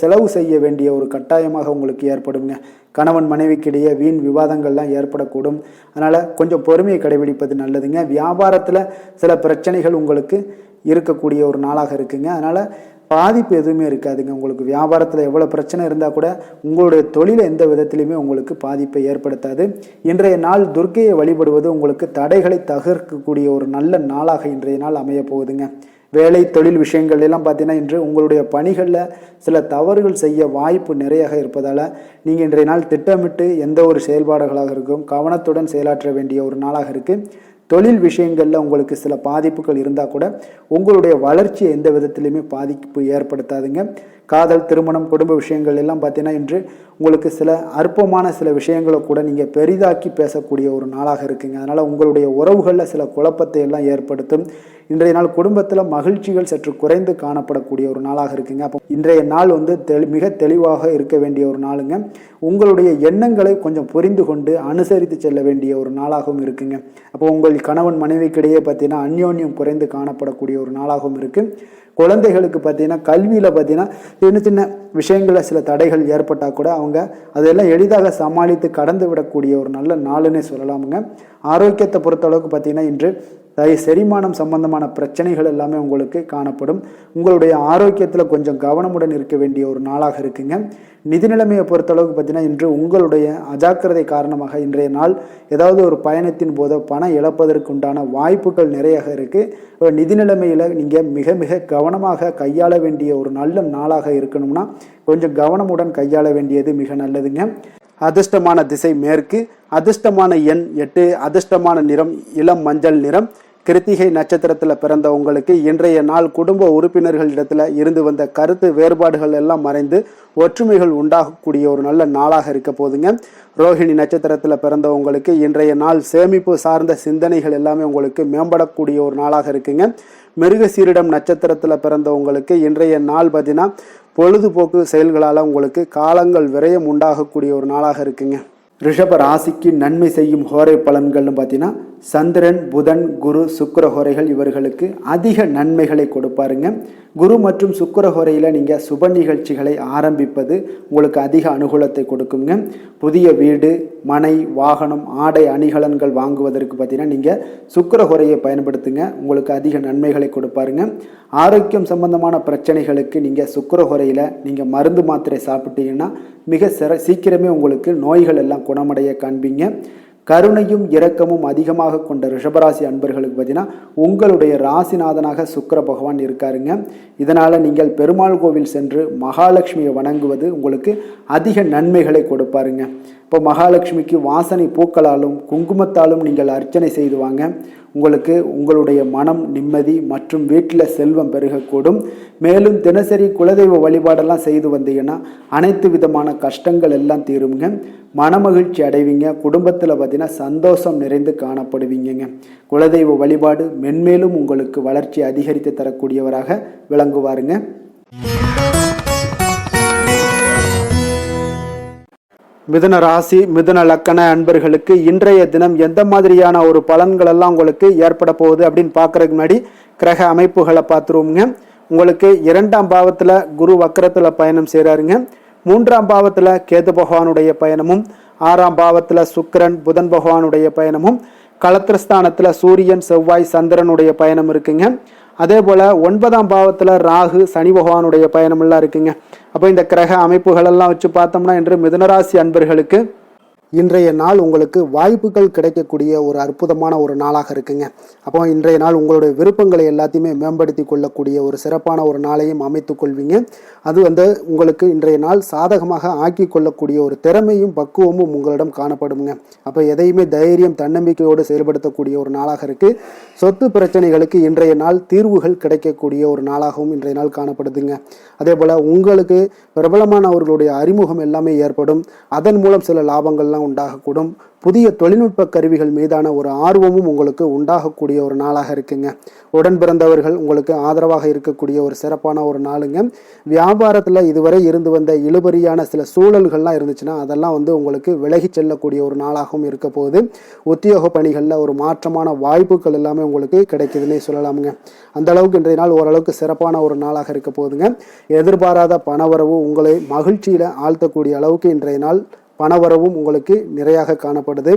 செலவு செய்ய வேண்டிய ஒரு கட்டாயமாக உங்களுக்கு ஏற்படுங்க. கணவன் மனைவிக்கிடையே வீண் விவாதங்கள்லாம் ஏற்படக்கூடும். அதனால் கொஞ்சம் பொறுமையை கடைபிடிப்பது நல்லதுங்க. வியாபாரத்தில் சில பிரச்சனைகள் உங்களுக்கு இருக்கக்கூடிய ஒரு நாளாக இருக்குங்க. அதனால் பாதிப்பு எதுவுமே இருக்காதுங்க. உங்களுக்கு வியாபாரத்தில் எவ்வளோ பிரச்சனை இருந்தால் கூட உங்களுடைய தொழிலை எந்த விதத்திலையுமே உங்களுக்கு பாதிப்பை ஏற்படுத்தாது. இன்றைய நாள் துர்க்கையை வழிபடுவது உங்களுக்கு தடைகளை தகர்க்கக்கூடிய ஒரு நல்ல நாளாக இன்றைய நாள் அமைய போகுதுங்க. வேலை தொழில் விஷயங்கள் எல்லாம் பார்த்தீங்கன்னா இன்று உங்களுடைய பணிகளில் சில தவறுகள் செய்ய வாய்ப்பு நிறையாக இருப்பதால் நீங்கள் இன்றைய நாள் திட்டமிட்டு எந்த ஒரு செயல்பாடுகளாக இருக்கும் கவனத்துடன் செயலாற்ற வேண்டிய ஒரு நாளாக இருக்குது. தொழில் விஷயங்களில் உங்களுக்கு சில பாதிப்புகள் இருந்தால் கூட உங்களுடைய வளர்ச்சியை எந்த விதத்திலையுமே பாதிப்பு ஏற்படுத்தாதுங்க. காதல், திருமணம், குடும்ப விஷயங்கள் எல்லாம் பார்த்தீங்கன்னா இன்று உங்களுக்கு சில அற்பமான சில விஷயங்களை கூட நீங்கள் பெரிதாக்கி பேசக்கூடிய ஒரு நாளாக இருக்குங்க. அதனால் உங்களுடைய உறவுகளில் சில குழப்பத்தை எல்லாம் ஏற்படுத்தும். இன்றைய நாள் குடும்பத்தில் மகிழ்ச்சிகள் சற்று குறைந்து காணப்படக்கூடிய ஒரு நாளாக இருக்குங்க. அப்போ இன்றைய நாள் மிக தெளிவாக இருக்க வேண்டிய ஒரு நாளுங்க. உங்களுடைய எண்ணங்களை கொஞ்சம் புரிந்து கொண்டு அனுசரித்து செல்ல வேண்டிய ஒரு நாளாகவும் இருக்குங்க. அப்போ உங்கள் கணவன் மனைவிக்கிடையே பார்த்தீங்கன்னா அந்யோன்யம் குறைந்து காணப்படக்கூடிய ஒரு நாளாகவும் இருக்குது. குழந்தைகளுக்கு பார்த்தீங்கன்னா கல்வியில் பார்த்தீங்கன்னா சின்ன சின்ன விஷயங்களில் சில தடைகள் ஏற்பட்டால் கூட அவங்க அதெல்லாம் எளிதாக சமாளித்து கடந்து விடக்கூடிய ஒரு நல்ல நாளுன்னே சொல்லலாமுங்க. ஆரோக்கியத்தை பொறுத்தளவுக்கு பார்த்தீங்கன்னா இன்று செரிமானம் சம்பந்தமான பிரச்சனைகள் எல்லாமே உங்களுக்கு காணப்படும். உங்களுடைய ஆரோக்கியத்தில் கொஞ்சம் கவனமுடன் இருக்க வேண்டிய ஒரு நாளாக இருக்குங்க. நிதி நிலைமையை பொறுத்தளவுக்கு பார்த்தீங்கன்னா இன்று உங்களுடைய அஜாக்கிரதை காரணமாக இன்றைய நாள் ஏதாவது ஒரு பயணத்தின் போது பணம் இழப்பதற்கு உண்டான வாய்ப்புகள் நிறைய இருக்குது. நிதி நிலைமையில் நீங்கள் மிக மிக கவனமாக கையாள வேண்டிய ஒரு நல்ல நாளாக இருக்கணும்னா கொஞ்சம் கவனமுடன் கையாள வேண்டியது மிக நல்லதுங்க. அதிர்ஷ்டமான திசை மேற்கு, அதிர்ஷ்டமான எண் 8, அதிர்ஷ்டமான நிறம் இளம் மஞ்சள் நிறம். கிருத்திகை நட்சத்திரத்தில் பிறந்த உங்களுக்கு இன்றைய நாள் குடும்ப உறுப்பினர்களிடத்தில் இருந்து வந்த கருத்து வேறுபாடுகள் எல்லாம் மறைந்து ஒற்றுமைகள் உண்டாகக்கூடிய ஒரு நல்ல நாளாக இருக்க போதுங்க. ரோஹிணி நட்சத்திரத்தில் பிறந்த உங்களுக்கு இன்றைய நாள் சேமிப்பு சார்ந்த சிந்தனைகள் எல்லாமே உங்களுக்கு மேம்படக்கூடிய ஒரு நாளாக இருக்குங்க. மிருகசீரிடம் நட்சத்திரத்தில் பிறந்த உங்களுக்கு இன்றைய நாள் பார்த்தீங்கன்னா பொழுதுபோக்கு செயல்களால் உங்களுக்கு காலங்கள் விரயம் உண்டாகக்கூடிய ஒரு நாளாக இருக்குங்க. ரிஷப ராசிக்கு நன்மை செய்யும் ஹோரை பலன்கள்னு பார்த்தீங்கன்னா சந்திரன், புதன், குரு, சுக்கிர ஹோரைகள் இவர்களுக்கு அதிக நன்மைகளை கொடுப்பாருங்க. குரு மற்றும் சுக்கிர ஹோரையில் நீங்கள் சுப நிகழ்ச்சிகளை ஆரம்பிப்பது உங்களுக்கு அதிக அனுகூலத்தை கொடுக்குங்க. புதிய வீடு, மனை, வாகனம், ஆடை அணிகலன்கள் வாங்குவதற்கு பார்த்தீங்கன்னா நீங்கள் சுக்கிர ஹோரையை பயன்படுத்துங்க. உங்களுக்கு அதிக நன்மைகளை கொடுப்பாருங்க. ஆரோக்கியம் சம்பந்தமான பிரச்சனைகளுக்கு நீங்கள் சுக்கிர ஹோரையில் நீங்கள் மருந்து மாத்திரை சாப்பிட்டீங்கன்னா மிக சீக்கிரமே உங்களுக்கு நோய்கள் எல்லாம் குணமடைய காண்பீங்க. கருணையும் இரக்கமும் அதிகமாக கொண்ட ரிஷபராசி அன்பர்களுக்கு பார்த்தீங்கன்னா உங்களுடைய ராசிநாதனாக சுக்கிர பகவான் இருக்காருங்க. இதனால் நீங்கள் பெருமாள் கோவில் சென்று மகாலட்சுமியை வணங்குவது உங்களுக்கு அதிக நன்மைகளை கொடுப்பாருங்க. இப்போ மகாலட்சுமிக்கு வாசனை பூக்களாலும் குங்குமத்தாலும் நீங்கள் அர்ச்சனை செய்து வாங்க. உங்களுக்கு உங்களுடைய மனம் நிம்மதி மற்றும் வீட்டில் செல்வம் பெருகக்கூடும். மேலும் தினசரி குலதெய்வ வழிபாடெல்லாம் செய்து வந்தீங்கன்னா அனைத்து விதமான கஷ்டங்கள் எல்லாம் தீருங்க. மனமகிழ்ச்சி அடைவீங்க. குடும்பத்தில் பார்த்தீங்கன்னா சந்தோஷம் நிறைந்து காணப்படுவீங்க. குலதெய்வ வழிபாடு மென்மேலும் உங்களுக்கு வளர்ச்சி அதிகரித்து தரக்கூடியவராக விளங்குவாருங்க. மிதுன ராசி, மிதுன லக்கண அன்பர்களுக்கு இன்றைய தினம் எந்த மாதிரியான ஒரு பலன்கள் எல்லாம் உங்களுக்கு ஏற்பட போகுது அப்படின்னு பார்க்கறதுக்கு முன்னாடி கிரக அமைப்புகளை பார்த்துருவோங்க. உங்களுக்கு 2ஆம் பாவத்தில் குரு வக்கரத்தில் பயணம் செய்கிறாருங்க. 3ஆம் பாவத்தில் கேது பகவானுடைய பயணமும், 6ஆம் பாவத்தில் சுக்கிரன் புதன் பகவானுடைய பயணமும், களத்திரஸ்தானத்தில் சூரியன் செவ்வாய் சந்திரனுடைய பயணம் இருக்குங்க. அதே போல் 9ஆம் பாவத்தில் ராகு சனி பகவானுடைய பயணமெல்லாம் இருக்குங்க. அப்போ இந்த கிரக அமைப்புகளெல்லாம் வச்சு பார்த்தோம்னா இன்று மிதுனராசி அன்பர்களுக்கு இன்றைய நாள் உங்களுக்கு வாய்ப்புகள் கிடைக்கக்கூடிய ஒரு அற்புதமான ஒரு நாளாக இருக்குங்க. அப்போ இன்றைய நாள் உங்களுடைய விருப்பங்களை எல்லாத்தையுமே மேம்படுத்தி கொள்ளக்கூடிய ஒரு சிறப்பான ஒரு நாளையும் அமைத்து கொள்வீங்க. அது உங்களுக்கு இன்றைய நாள் சாதகமாக ஆக்கி கொள்ளக்கூடிய ஒரு திறமையும் பக்குவமும் உங்களிடம் காணப்படுங்க. அப்போ எதையுமே தைரியம் தன்னம்பிக்கையோடு செயல்படுத்தக்கூடிய ஒரு நாளாக இருக்கு. சொத்து பிரச்சனைகளுக்கு இன்றைய நாள் தீர்வுகள் கிடைக்கக்கூடிய ஒரு நாளாகவும் இன்றைய நாள் காணப்படுதுங்க. அதே போல் உங்களுக்கு பிரபலமானவர்களுடைய அறிமுகம் எல்லாமே ஏற்படும். அதன் மூலம் சில லாபங்கள்லாம் உண்டாகக்கூடும். புதிய தொழில்நுட்ப கருவிகள் மீதான ஒரு ஆர்வமும் உங்களுக்கு உண்டாகக்கூடிய ஒரு நாளாக இருக்குங்க. உடன் பிறந்தவர்கள் உங்களுக்கு ஆதரவாக இருக்கக்கூடிய ஒரு சிறப்பான ஒரு நாளுங்க. வியாபாரத்தில் இதுவரை இருந்து வந்த இழுபறியான சில சூழல்கள்லாம் இருந்துச்சுன்னா அதெல்லாம் உங்களுக்கு விலகி செல்லக்கூடிய ஒரு நாளாகவும் இருக்க போகுது. உத்தியோக பணிகளில் ஒரு மாற்றமான வாய்ப்புகள் எல்லாமே உங்களுக்கு கிடைக்குதுன்னே சொல்லலாமுங்க. அந்த அளவுக்கு இன்றைய நாள் ஓரளவுக்கு சிறப்பான ஒரு நாளாக இருக்க போகுதுங்க. எதிர்பாராத பணவரவு உங்களை மகிழ்ச்சியில் ஆழ்த்தக்கூடிய அளவுக்கு இன்றைய நாள் பணவரவும் உங்களுக்கு நிறையாக காணப்படுது.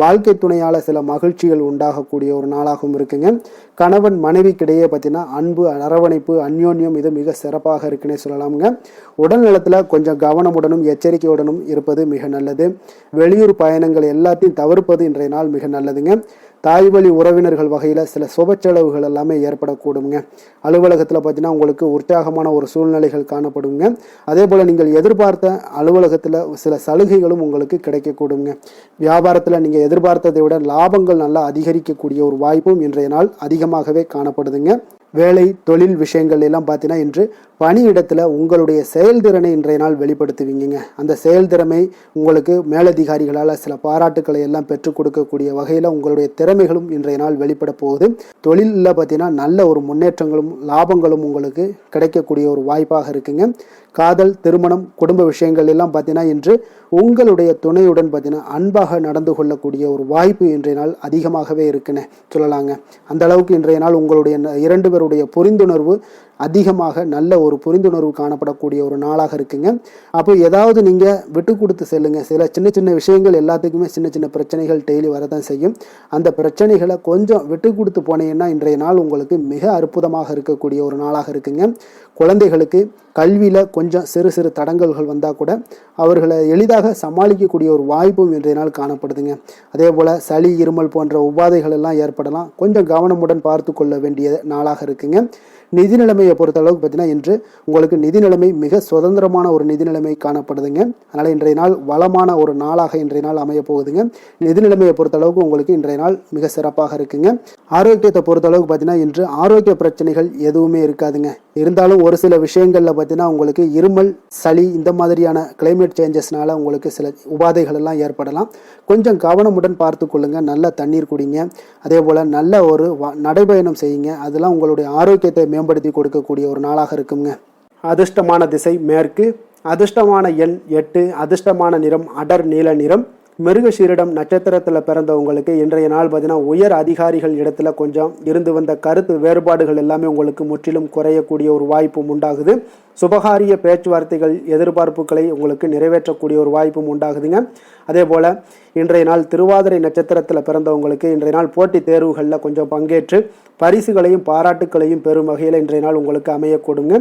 வாழ்க்கை துணையால் சில மகிழ்ச்சிகள் உண்டாகக்கூடிய ஒரு நாளாகவும் இருக்குங்க. கணவன் மனைவிக்கிடையே பார்த்தீங்கன்னா அன்பு, அரவணைப்பு, அந்யோன்யம் இது மிக சிறப்பாக இருக்குன்னே சொல்லலாமுங்க. உடல் நலத்தில் கொஞ்சம் கவனமுடனும் எச்சரிக்கையுடனும் இருப்பது மிக நல்லது. வெளியூர் பயணங்கள் எல்லாத்தையும் தவிர்ப்பது இன்றைய நாள் மிக நல்லதுங்க. தாய் வழி உறவினர்கள் வகையில் சில சுப செலவுகள் எல்லாமே ஏற்படக்கூடுங்க. அலுவலகத்தில் பார்த்தீங்கன்னா உங்களுக்கு உற்சாகமான ஒரு சூழ்நிலைகள் காணப்படுங்க. அதே போல் நீங்கள் எதிர்பார்த்த அலுவலகத்தில் சில சலுகைகளும் உங்களுக்கு கிடைக்கக்கூடுங்க. வியாபாரத்தில் நீங்கள் எதிர்பார்த்ததை விட லாபங்கள் நல்லா அதிகரிக்கக்கூடிய ஒரு வாய்ப்பும் இன்றைய நாள் அதிகமாகவே காணப்படுதுங்க. வேலை தொழில் விஷயங்கள் எல்லாம் பார்த்தீங்கன்னா இன்று பணியிடத்தில் உங்களுடைய செயல்திறனை இன்றைய நாள் வெளிப்படுத்துவீங்க. அந்த செயல்திறமை உங்களுக்கு மேலதிகாரிகளால் சில பாராட்டுக்களை எல்லாம் பெற்றுக் கொடுக்கக்கூடிய வகையில் உங்களுடைய திறமைகளும் இன்றைய நாள் வெளிப்பட போகுது. தொழிலில் பார்த்தீங்கன்னா நல்ல ஒரு முன்னேற்றங்களும் லாபங்களும் உங்களுக்கு கிடைக்கக்கூடிய ஒரு வாய்ப்பாக இருக்குங்க. காதல், திருமணம், குடும்ப விஷயங்கள் எல்லாம் பார்த்தீங்கன்னா இன்று உங்களுடைய துணையுடன் பார்த்தீங்கன்னா அன்பாக நடந்து கொள்ளக்கூடிய ஒரு வாய்ப்பு இன்றைய நாள் அதிகமாகவே இருக்குன்னு சொல்லலாங்க. அந்த அளவுக்கு இன்றைய நாள் உங்களுடைய 2 பேருடைய புரிந்துணர்வு அதிகமாக நல்ல ஒரு புரிந்துணர்வு காணப்படக்கூடிய ஒரு நாளாக இருக்குங்க. அப்போ ஏதாவது நீங்கள் விட்டு கொடுத்து செல்லுங்க. சில சின்ன சின்ன விஷயங்கள் எல்லாத்துக்குமே சின்ன சின்ன பிரச்சனைகள் டெய்லி வரதான் செய்யும். அந்த பிரச்சனைகளை கொஞ்சம் விட்டு கொடுத்து போனீங்கன்னா இன்றைய நாள் உங்களுக்கு மிக அற்புதமாக இருக்கக்கூடிய ஒரு நாளாக இருக்குங்க. குழந்தைகளுக்கு கல்வியில் கொஞ்சம் சிறு சிறு தடங்கல்கள் வந்தால் கூட அவர்களை எளிதாக சமாளிக்கக்கூடிய ஒரு வாய்ப்பும் இன்றைய நாள் காணப்படுதுங்க. அதே போல் சளி, இருமல் போன்ற உபாதைகள் எல்லாம் ஏற்படலாம். கொஞ்சம் கவனமுடன் பார்த்து கொள்ள வேண்டிய நாளாக இருக்குங்க. நிதி நிலைமையை பொறுத்த அளவுக்கு பார்த்தீங்கன்னா இன்று உங்களுக்கு நிதி நிலைமை மிக சுதந்திரமான ஒரு நிதி நிலைமை காணப்படுதுங்க. அதனால் இன்றைய நாள் வளமான ஒரு நாளாக இன்றைய நாள் அமைய போகுதுங்க. நிதி நிலைமையை பொறுத்த அளவுக்கு உங்களுக்கு இன்றைய நாள் மிக சிறப்பாக இருக்குங்க. ஆரோக்கியத்தை பொறுத்த அளவுக்கு பார்த்தீங்கன்னா இன்று ஆரோக்கிய பிரச்சனைகள் எதுவுமே இருக்காதுங்க. இருந்தாலும் ஒரு சில விஷயங்களில் பார்த்தீங்கன்னா உங்களுக்கு இருமல், சளி இந்த மாதிரியான கிளைமேட் சேஞ்சஸ்னால உங்களுக்கு சில உபாதைகள் எல்லாம் ஏற்படலாம். கொஞ்சம் கவனமுடன் பார்த்து கொள்ளுங்க. நல்ல தண்ணீர் குடிங்க. அதே போல் நல்ல ஒரு நடைபயணம் செய்யுங்க. அதெல்லாம் உங்களுடைய ஆரோக்கியத்தை மேம்படுத்தி கொடுக்கக்கூடிய ஒரு நாளாக இருக்குங்க. அதிர்ஷ்டமான திசை மேற்கு, அதிர்ஷ்டமான எண் 8, அதிர்ஷ்டமான நிறம் அடர் நீல நிறம். மிருகசீரிடம் நட்சத்திரத்தில் பிறந்தவங்களுக்கு இன்றைய நாள் பார்த்தீங்கன்னா உயர் அதிகாரிகள் இடத்துல கொஞ்சம் இருந்து வந்த கருத்து வேறுபாடுகள் எல்லாமே உங்களுக்கு முற்றிலும் குறையக்கூடிய ஒரு வாய்ப்பும் உண்டாகுது. சுபகாரிய பேச்சுவார்த்தைகள், எதிர்பார்ப்புகளை உங்களுக்கு நிறைவேற்றக்கூடிய ஒரு வாய்ப்பும் உண்டாகுதுங்க. அதே போல் இன்றைய நாள் திருவாதிரை நட்சத்திரத்தில் பிறந்தவங்களுக்கு இன்றைய நாள் போட்டித் தேர்வுகளில் கொஞ்சம் பங்கேற்று பரிசுகளையும் பாராட்டுக்களையும் பெறும் வகையில் இன்றைய நாள் உங்களுக்கு அமையக்கூடுங்க.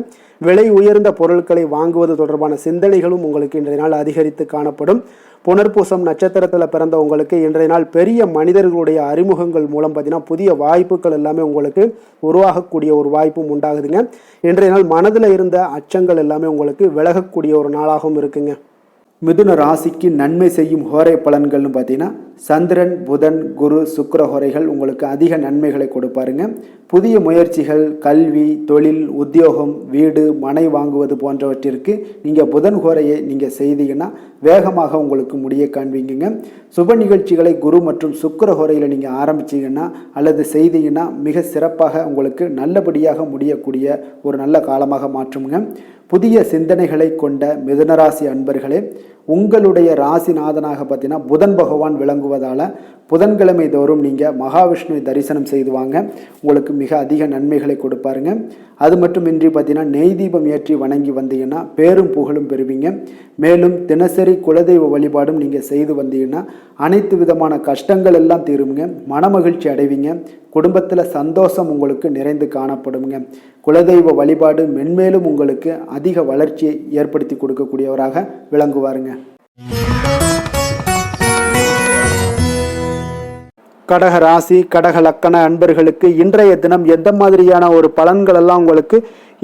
விலை உயர்ந்த பொருட்களை வாங்குவது தொடர்பான சிந்தனைகளும் உங்களுக்கு இன்றைய நாள் அதிகரித்து காணப்படும். புனர்பூசம் நட்சத்திரத்தில் பிறந்தவங்களுக்கு இன்றைய நாள் பெரிய மனிதர்களுடைய அறிமுகங்கள் மூலம் பார்த்தீங்கன்னா புதிய வாய்ப்புகள் எல்லாமே உங்களுக்கு உருவாகக்கூடிய ஒரு வாய்ப்பும் உண்டாகுதுங்க. இன்றைய நாள் மனதில் இருந்த அச்சங்கள் எல்லாமே உங்களுக்கு விலகக்கூடிய ஒரு நாளாகவும் இருக்குங்க. மிதுன ராசிக்கு நன்மை செய்யும் ஹோரை பலன்கள்னு பார்த்தீங்கன்னா சந்திரன், புதன், குரு, சுக்கிர ஹோரைகள் உங்களுக்கு அதிக நன்மைகளை கொடுப்பாருங்க. புதிய முயற்சிகள், கல்வி, தொழில், உத்தியோகம், வீடு, மனை வாங்குவது போன்றவற்றிற்கு நீங்கள் புதன் ஹோரையை நீங்கள் செய்தீங்கன்னா வேகமாக உங்களுக்கு முடிய காண்பீங்க. சுப நிகழ்ச்சிகளை குரு மற்றும் சுக்கிர ஹோரையில் நீங்கள் ஆரம்பிச்சிங்கன்னா அல்லது செய்தீங்கன்னா மிக சிறப்பாக உங்களுக்கு நல்லபடியாக முடியக்கூடிய ஒரு நல்ல காலமாக மாற்றுங்க. புதிய சிந்தனைகளை கொண்ட மிதுனராசி அன்பர்களே, உங்களுடைய ராசிநாதனாக பார்த்தீங்கன்னா புதன் பகவான் விளங்குவதால் புதன்கிழமை தோறும் நீங்கள் மகாவிஷ்ணுவை தரிசனம் செய்து வாங்க, உங்களுக்கு மிக அதிக நன்மைகளை கொடுப்பாருங்க. அது மட்டுமின்றி பார்த்தீங்கன்னா நெய் தீபம் ஏற்றி வணங்கி வந்தீங்கன்னா பேரும் புகழும் பெறுவீங்க. மேலும் தினசரி குலதெய்வ வழிபாடும் நீங்கள் செய்து வந்தீங்கன்னா அனைத்து விதமான கஷ்டங்கள் எல்லாம் தீருங்க, மனமகிழ்ச்சி அடைவீங்க, குடும்பத்தில் சந்தோஷம் உங்களுக்கு நிறைந்து காணப்படுங்க. குலதெய்வ வழிபாடு மென்மேலும் உங்களுக்கு அதிக வளர்ச்சியை ஏற்படுத்தி கொடுக்கக்கூடியவராக விளங்குவாருங்க. கடக ராசி கடக லக்கண அன்பர்களுக்கு இன்றைய தினம் எந்த மாதிரியான ஒரு பலன்கள் எல்லாம் உங்களுக்கு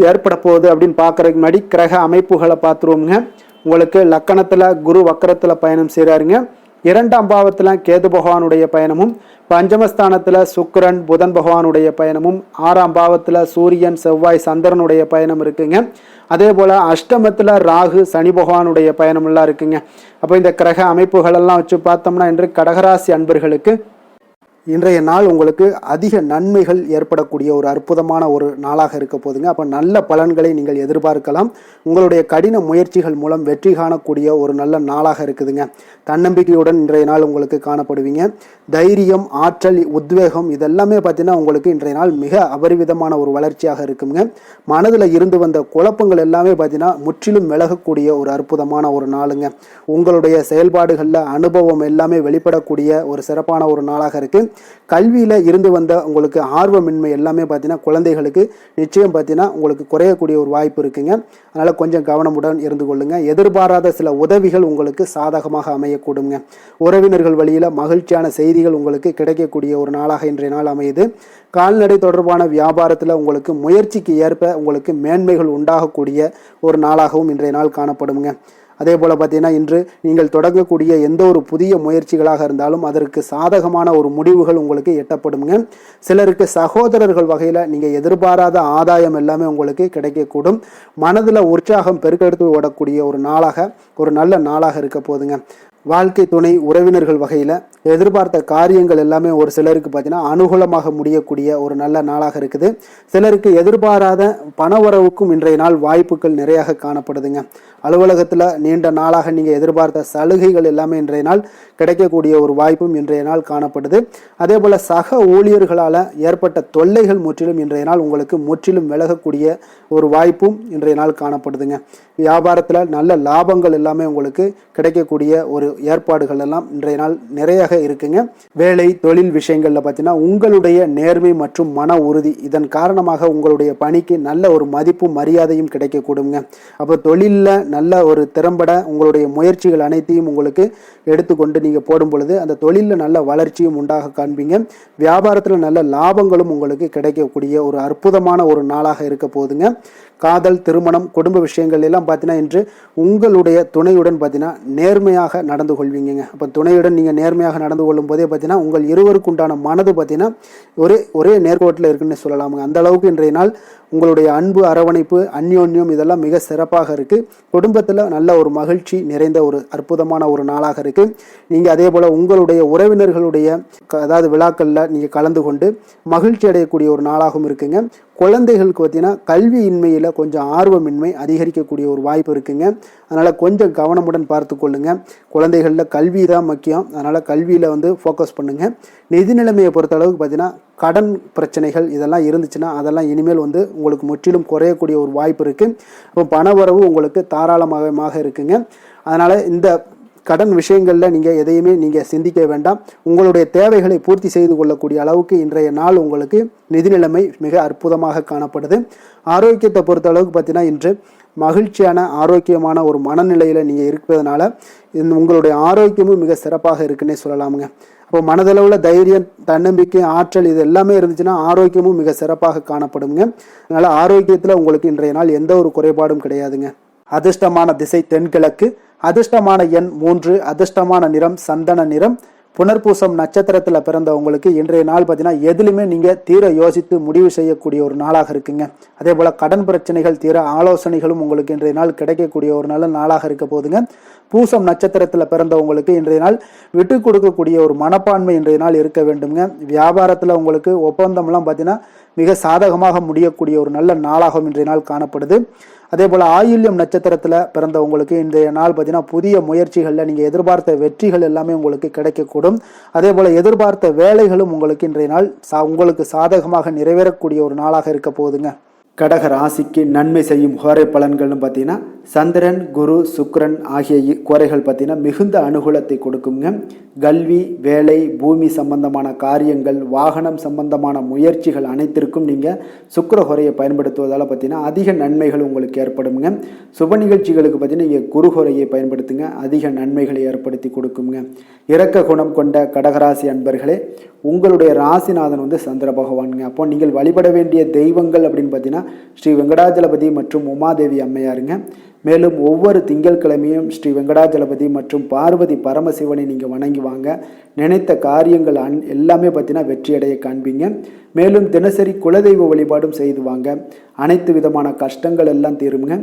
ஏற்பட போகுது அப்படின்னு பார்க்கறதுக்கு முன்னாடி கிரக அமைப்புகளை பார்த்துருவோங்க. உங்களுக்கு லக்கணத்தில் குரு வக்கரத்தில் பயணம் செய்கிறாருங்க. 2ஆம் பாவத்தில் கேது பகவானுடைய பயணமும், பஞ்சமஸ்தானத்தில் சுக்கிரன் புதன் பகவானுடைய பயணமும், 6ஆம் பாவத்தில் சூரியன் செவ்வாய் சந்திரனுடைய பயணம் இருக்குங்க. அதே போல் அஷ்டமத்தில் ராகு சனி பகவானுடைய பயணமெல்லாம் இருக்குங்க. அப்போ இந்த கிரக அமைப்புகளெல்லாம் வச்சு பார்த்தோம்னா இன்று கடகராசி அன்பர்களுக்கு இன்றைய நாள் உங்களுக்கு அதிக நன்மைகள் ஏற்படக்கூடிய ஒரு அற்புதமான ஒரு நாளாக இருக்க போதுங்க. அப்போ நல்ல பலன்களை நீங்கள் எதிர்பார்க்கலாம். உங்களுடைய கடின முயற்சிகள் மூலம் வெற்றி காணக்கூடிய ஒரு நல்ல நாளாக இருக்குதுங்க. தன்னம்பிக்கையுடன் இன்றைய நாள் உங்களுக்கு காணப்படுவீங்க. தைரியம், ஆற்றல், உத்வேகம் இதெல்லாமே பார்த்தீங்கன்னா உங்களுக்கு இன்றைய நாள் மிக அபரிவிதமான ஒரு வளர்ச்சியாக இருக்குங்க. மனதில் இருந்து வந்த குழப்பங்கள் எல்லாமே பார்த்தீங்கன்னா முற்றிலும் விலகக்கூடிய ஒரு அற்புதமான ஒரு நாளுங்க. உங்களுடைய செயல்பாடுகளில் அனுபவம் எல்லாமே வெளிப்படக்கூடிய ஒரு சிறப்பான ஒரு நாளாக இருக்குது. கல்வியில் இருந்து வந்த உங்களுக்கு ஆர்வமின்மை எல்லாமே பார்த்தீங்கன்னா குழந்தைகளுக்கு நிச்சயம் பார்த்தீங்கன்னா உங்களுக்கு குறையக்கூடிய ஒரு வாய்ப்பு இருக்குங்க. அதனால் கொஞ்சம் கவனமுடன் இருந்து கொள்ளுங்க. எதிர்பாராத சில உதவிகள் உங்களுக்கு சாதகமாக அமையக்கூடுங்க. உறவினர்கள் வழியில் மகிழ்ச்சியான செய்திகள் உங்களுக்கு கிடைக்கக்கூடிய ஒரு நாளாக இன்றைய நாள் அமையுது. கால்நடை தொடர்பான வியாபாரத்தில் உங்களுக்கு முயற்சிக்கு ஏற்ப உங்களுக்கு மேன்மைகள் உண்டாகக்கூடிய ஒரு நாளாகவும் இன்றைய நாள் காணப்படுங்க. அதே போல் பார்த்தீங்கன்னா இன்று நீங்கள் தொடங்கக்கூடிய எந்த ஒரு புதிய முயற்சிகளாக இருந்தாலும் அதற்கு சாதகமான ஒரு முடிவுகள் உங்களுக்கு எட்டப்படுங்க. சிலருக்கு சகோதரர்கள் வகையில் நீங்கள் எதிர்பாராத ஆதாயம் எல்லாமே உங்களுக்கு கிடைக்கக்கூடும். மனதில் உற்சாகம் பெருக்கெடுத்து ஓடக்கூடிய ஒரு நாளாக, ஒரு நல்ல நாளாக இருக்க போதுங்க. வாழ்க்கை துணை உறவினர்கள் வகையில் எதிர்பார்த்த காரியங்கள் எல்லாமே ஒரு சிலருக்கு பார்த்தீங்கன்னா அனுகூலமாக முடியக்கூடிய ஒரு நல்ல நாளாக இருக்குது. சிலருக்கு எதிர்பாராத பண வரவுக்கும் இன்றைய நாள் வாய்ப்புகள் நிறையாக காணப்படுதுங்க. அலுவலகத்தில் நீண்ட நாளாக நீங்கள் எதிர்பார்த்த சலுகைகள் எல்லாமே இன்றைய நாள் கிடைக்கக்கூடிய ஒரு வாய்ப்பும் இன்றைய நாள் காணப்படுது. அதே போல் சக ஊழியர்களால் ஏற்பட்ட தொல்லைகள் முற்றிலும் இன்றைய நாள் உங்களுக்கு முற்றிலும் விலகக்கூடிய ஒரு வாய்ப்பும் இன்றைய நாள் காணப்படுதுங்க. வியாபாரத்தில் நல்ல லாபங்கள் எல்லாமே உங்களுக்கு கிடைக்கக்கூடிய ஒரு ஏற்பாடுகள் எல்லாம் இன்றைய நாள் நிறையாக இருக்குங்க. வேலை தொழில் விஷயங்கள்ல பார்த்தீங்கன்னா உங்களுடைய நேர்மை மற்றும் மன உறுதி இதன் காரணமாக உங்களுடைய பணிக்கு நல்ல ஒரு மதிப்பும் மரியாதையும் கிடைக்கக்கூடுங்க. அப்போ தொழிலில் நல்ல ஒரு திறம்பட உங்களுடைய முயற்சிகள் அனைத்தையும் உங்களுக்கு எடுத்துக்கொண்டு நீங்கள் போடும் பொழுது அந்த தொழிலில் நல்ல வளர்ச்சியும் உண்டாக காண்பீங்க. வியாபாரத்தில் நல்ல லாபங்களும் உங்களுக்கு கிடைக்கக்கூடிய ஒரு அற்புதமான ஒரு நாளாக இருக்க போகுதுங்க. காதல், திருமணம், குடும்ப விஷயங்கள் எல்லாம் பார்த்தீங்கன்னா இன்று உங்களுடைய துணையுடன் பார்த்தீங்கன்னா நேர்மையாக நடந்து கொள்வீங்க. அப்போ துணையுடன் நீங்கள் நேர்மையாக நடந்து கொள்ளும் போதே பார்த்தீங்கன்னா உங்கள் இருவருக்கு உண்டான மனது பார்த்தீங்கன்னா ஒரே நேர்கோட்டில் இருக்குன்னு சொல்லலாமுங்க. அந்த அளவுக்கு இன்றைய நாள் உங்களுடைய அன்பு, அரவணைப்பு, அந்யோன்யம் இதெல்லாம் மிக சிறப்பாக இருக்குது. குடும்பத்தில் நல்ல ஒரு மகிழ்ச்சி நிறைந்த ஒரு அற்புதமான ஒரு நாளாக இருக்குது. நீங்கள் அதே போல் உங்களுடைய உறவினர்களுடைய அதாவது விழாக்களில் நீங்கள் கலந்து கொண்டு மகிழ்ச்சி அடையக்கூடிய ஒரு நாளாகவும் இருக்குங்க. குழந்தைகளுக்கு பார்த்தீங்கன்னா கல்வியின்மையில் கொஞ்சம் ஆர்வமின்மை அதிகரிக்கக்கூடிய ஒரு வாய்ப்பு இருக்குங்க. அதனால் கொஞ்சம் கவனமுடன் பார்த்து கொள்ளுங்க. குழந்தைகளில் கல்வி தான் முக்கியம். அதனால் கல்வியில் ஃபோக்கஸ் பண்ணுங்கள். நிதி நிலைமையை பொறுத்த அளவுக்கு பார்த்தீங்கன்னா கடன் பிரச்சனைகள் இதெல்லாம் இருந்துச்சுன்னா அதெல்லாம் இனிமேல் உங்களுக்கு முற்றிலும் குறையக்கூடிய ஒரு வாய்ப்பு இருக்குது. அப்போ பணவரவு உங்களுக்கு தாராளமாக இருக்குங்க. அதனால் இந்த கடன் விஷயங்களில் நீங்கள் எதையுமே நீங்கள் சிந்திக்க வேண்டாம். உங்களுடைய தேவைகளை பூர்த்தி செய்து கொள்ளக்கூடிய அளவுக்கு இன்றைய நாள் உங்களுக்கு நிதி நிலைமை மிக அற்புதமாக காணப்படுது. ஆரோக்கியத்தை பொறுத்த அளவுக்கு பார்த்தீங்கன்னா இன்று மகிழ்ச்சியான ஆரோக்கியமான ஒரு மனநிலையில் நீங்கள் இருப்பதனால உங்களுடைய ஆரோக்கியமும் மிக சிறப்பாக இருக்குன்னே சொல்லலாமுங்க. அப்போ மனதளவில் தைரியம், தன்னம்பிக்கை, ஆற்றல் இது எல்லாமே இருந்துச்சுன்னா ஆரோக்கியமும் மிக சிறப்பாக காணப்படுங்க. அதனால் ஆரோக்கியத்தில் உங்களுக்கு இன்றைய நாள் எந்த ஒரு குறைபாடும் கிடையாதுங்க. அதிர்ஷ்டமான திசை தென்கிழக்கு, அதிர்ஷ்டமான எண் 3, அதிர்ஷ்டமான நிறம் சந்தன நிறம். புனர்பூசம் நட்சத்திரத்தில் பிறந்தவங்களுக்கு இன்றைய நாள் பார்த்தீங்கன்னா எதுலையுமே நீங்கள் தீர யோசித்து முடிவு செய்யக்கூடிய ஒரு நாளாக இருக்குங்க. அதே போல் கடன் பிரச்சனைகள் தீர ஆலோசனைகளும் உங்களுக்கு இன்றைய நாள் கிடைக்கக்கூடிய ஒரு நல்ல நாளாக இருக்க போதுங்க. பூசம் நட்சத்திரத்தில் பிறந்தவங்களுக்கு இன்றைய நாள் விட்டு கொடுக்கக்கூடிய ஒரு மனப்பான்மை இன்றைய நாள் இருக்க வேண்டுங்க. வியாபாரத்தில் உங்களுக்கு ஒப்பந்தம்லாம் பார்த்தீங்கன்னா மிக சாதகமாக முடியக்கூடிய ஒரு நல்ல நாளாகவும் இன்றைய நாள் காணப்படுது. அதே போல் ஆயில்யம் நட்சத்திரத்தில் பிறந்தவங்களுக்கு இன்றைய நாள் பார்த்தீங்கன்னா புதிய முயற்சிகளில் நீங்கள் எதிர்பார்த்த வெற்றிகள் எல்லாமே உங்களுக்கு கிடைக்கக்கூடும். அதே போல் எதிர்பார்த்த வேலைகளும் உங்களுக்கு இன்றைய நாள் உங்களுக்கு சாதகமாக நிறைவேறக்கூடிய ஒரு நாளாக இருக்க போகுதுங்க. கடக ராசிக்கு நன்மை செய்யும் கோரை பலன்கள்னு பார்த்தீங்கன்னா சந்திரன், குரு, சுக்கிரன் ஆகிய கோரைகள் பார்த்தீங்கன்னா மிகுந்த அனுகூலத்தை கொடுக்குங்க. கல்வி, வேலை, பூமி சம்பந்தமான காரியங்கள், வாகனம் சம்பந்தமான முயற்சிகள் அனைத்திற்கும் நீங்கள் சுக்கிர கோரையை பயன்படுத்துவதால் பார்த்தீங்கன்னா அதிக நன்மைகள் உங்களுக்கு ஏற்படுங்க. சுப நிகழ்ச்சிகளுக்கு பார்த்தீங்கன்னா நீங்கள் குரு கோரையை பயன்படுத்துங்க, அதிக நன்மைகளை ஏற்படுத்தி கொடுக்குங்க. இரக்க குணம் கொண்ட கடகராசி அன்பர்களே, உங்களுடைய ராசிநாதன் சந்திர பகவானுங்க. அப்போ நீங்கள் வழிபட வேண்டிய தெய்வங்கள் அப்படின்னு பார்த்தீங்கன்னா ஸ்ரீ வெங்கடாஜலபதி மற்றும் உமாதேவி அம்மையாருங்க. மேலும் ஒவ்வொரு திங்கட்கிழமையும் ஸ்ரீ வெங்கடாஜலபதி மற்றும் பார்வதி பரமசிவனை நீங்கள் வணங்கி வாங்க. நினைத்த காரியங்கள் எல்லாமே பார்த்தீங்கன்னா வெற்றியடைய காண்பீங்க. மேலும் தினசரி குலதெய்வ வழிபாடும் செய்து வாங்க. அனைத்து விதமான கஷ்டங்கள் எல்லாம் தீருங்க.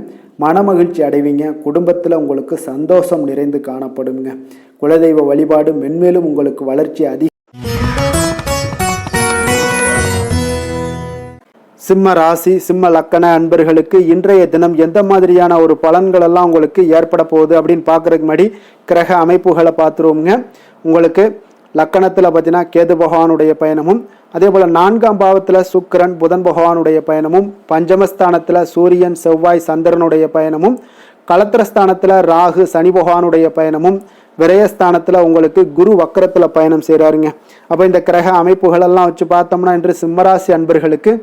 மனமகிழ்ச்சி அடைவீங்க. குடும்பத்தில் உங்களுக்கு சந்தோஷம் நிறைந்து காணப்படுங்க. குலதெய்வ வழிபாடு மென்மேலும் உங்களுக்கு வளர்ச்சி அதிக. சிம்ம ராசி, சிம்ம லக்கண அன்பர்களுக்கு இன்றைய தினம் எந்த மாதிரியான ஒரு பலன்கள் எல்லாம் உங்களுக்கு ஏற்பட போகுது அப்படின்னு பார்க்குறதுக்கு முன்னாடி கிரக அமைப்புகளை பார்த்துருவோங்க. உங்களுக்கு லக்கணத்தில் பார்த்தீங்கன்னா கேது பகவானுடைய பயணமும், அதே போல் 4ஆம் பாவத்தில் சுக்கிரன், புதன் பகவானுடைய பயணமும், பஞ்சமஸ்தானத்தில் சூரியன், செவ்வாய், சந்திரனுடைய பயணமும், களத்திரஸ்தானத்தில் ராகு, சனி பகவானுடைய பயணமும், விரயஸ்தானத்தில் உங்களுக்கு குரு வக்கரத்தில் பயணம் செய்கிறாருங்க. அப்போ இந்த கிரக அமைப்புகளெல்லாம் வச்சு பார்த்தோம்னா இன்று சிம்மராசி அன்பர்களுக்கு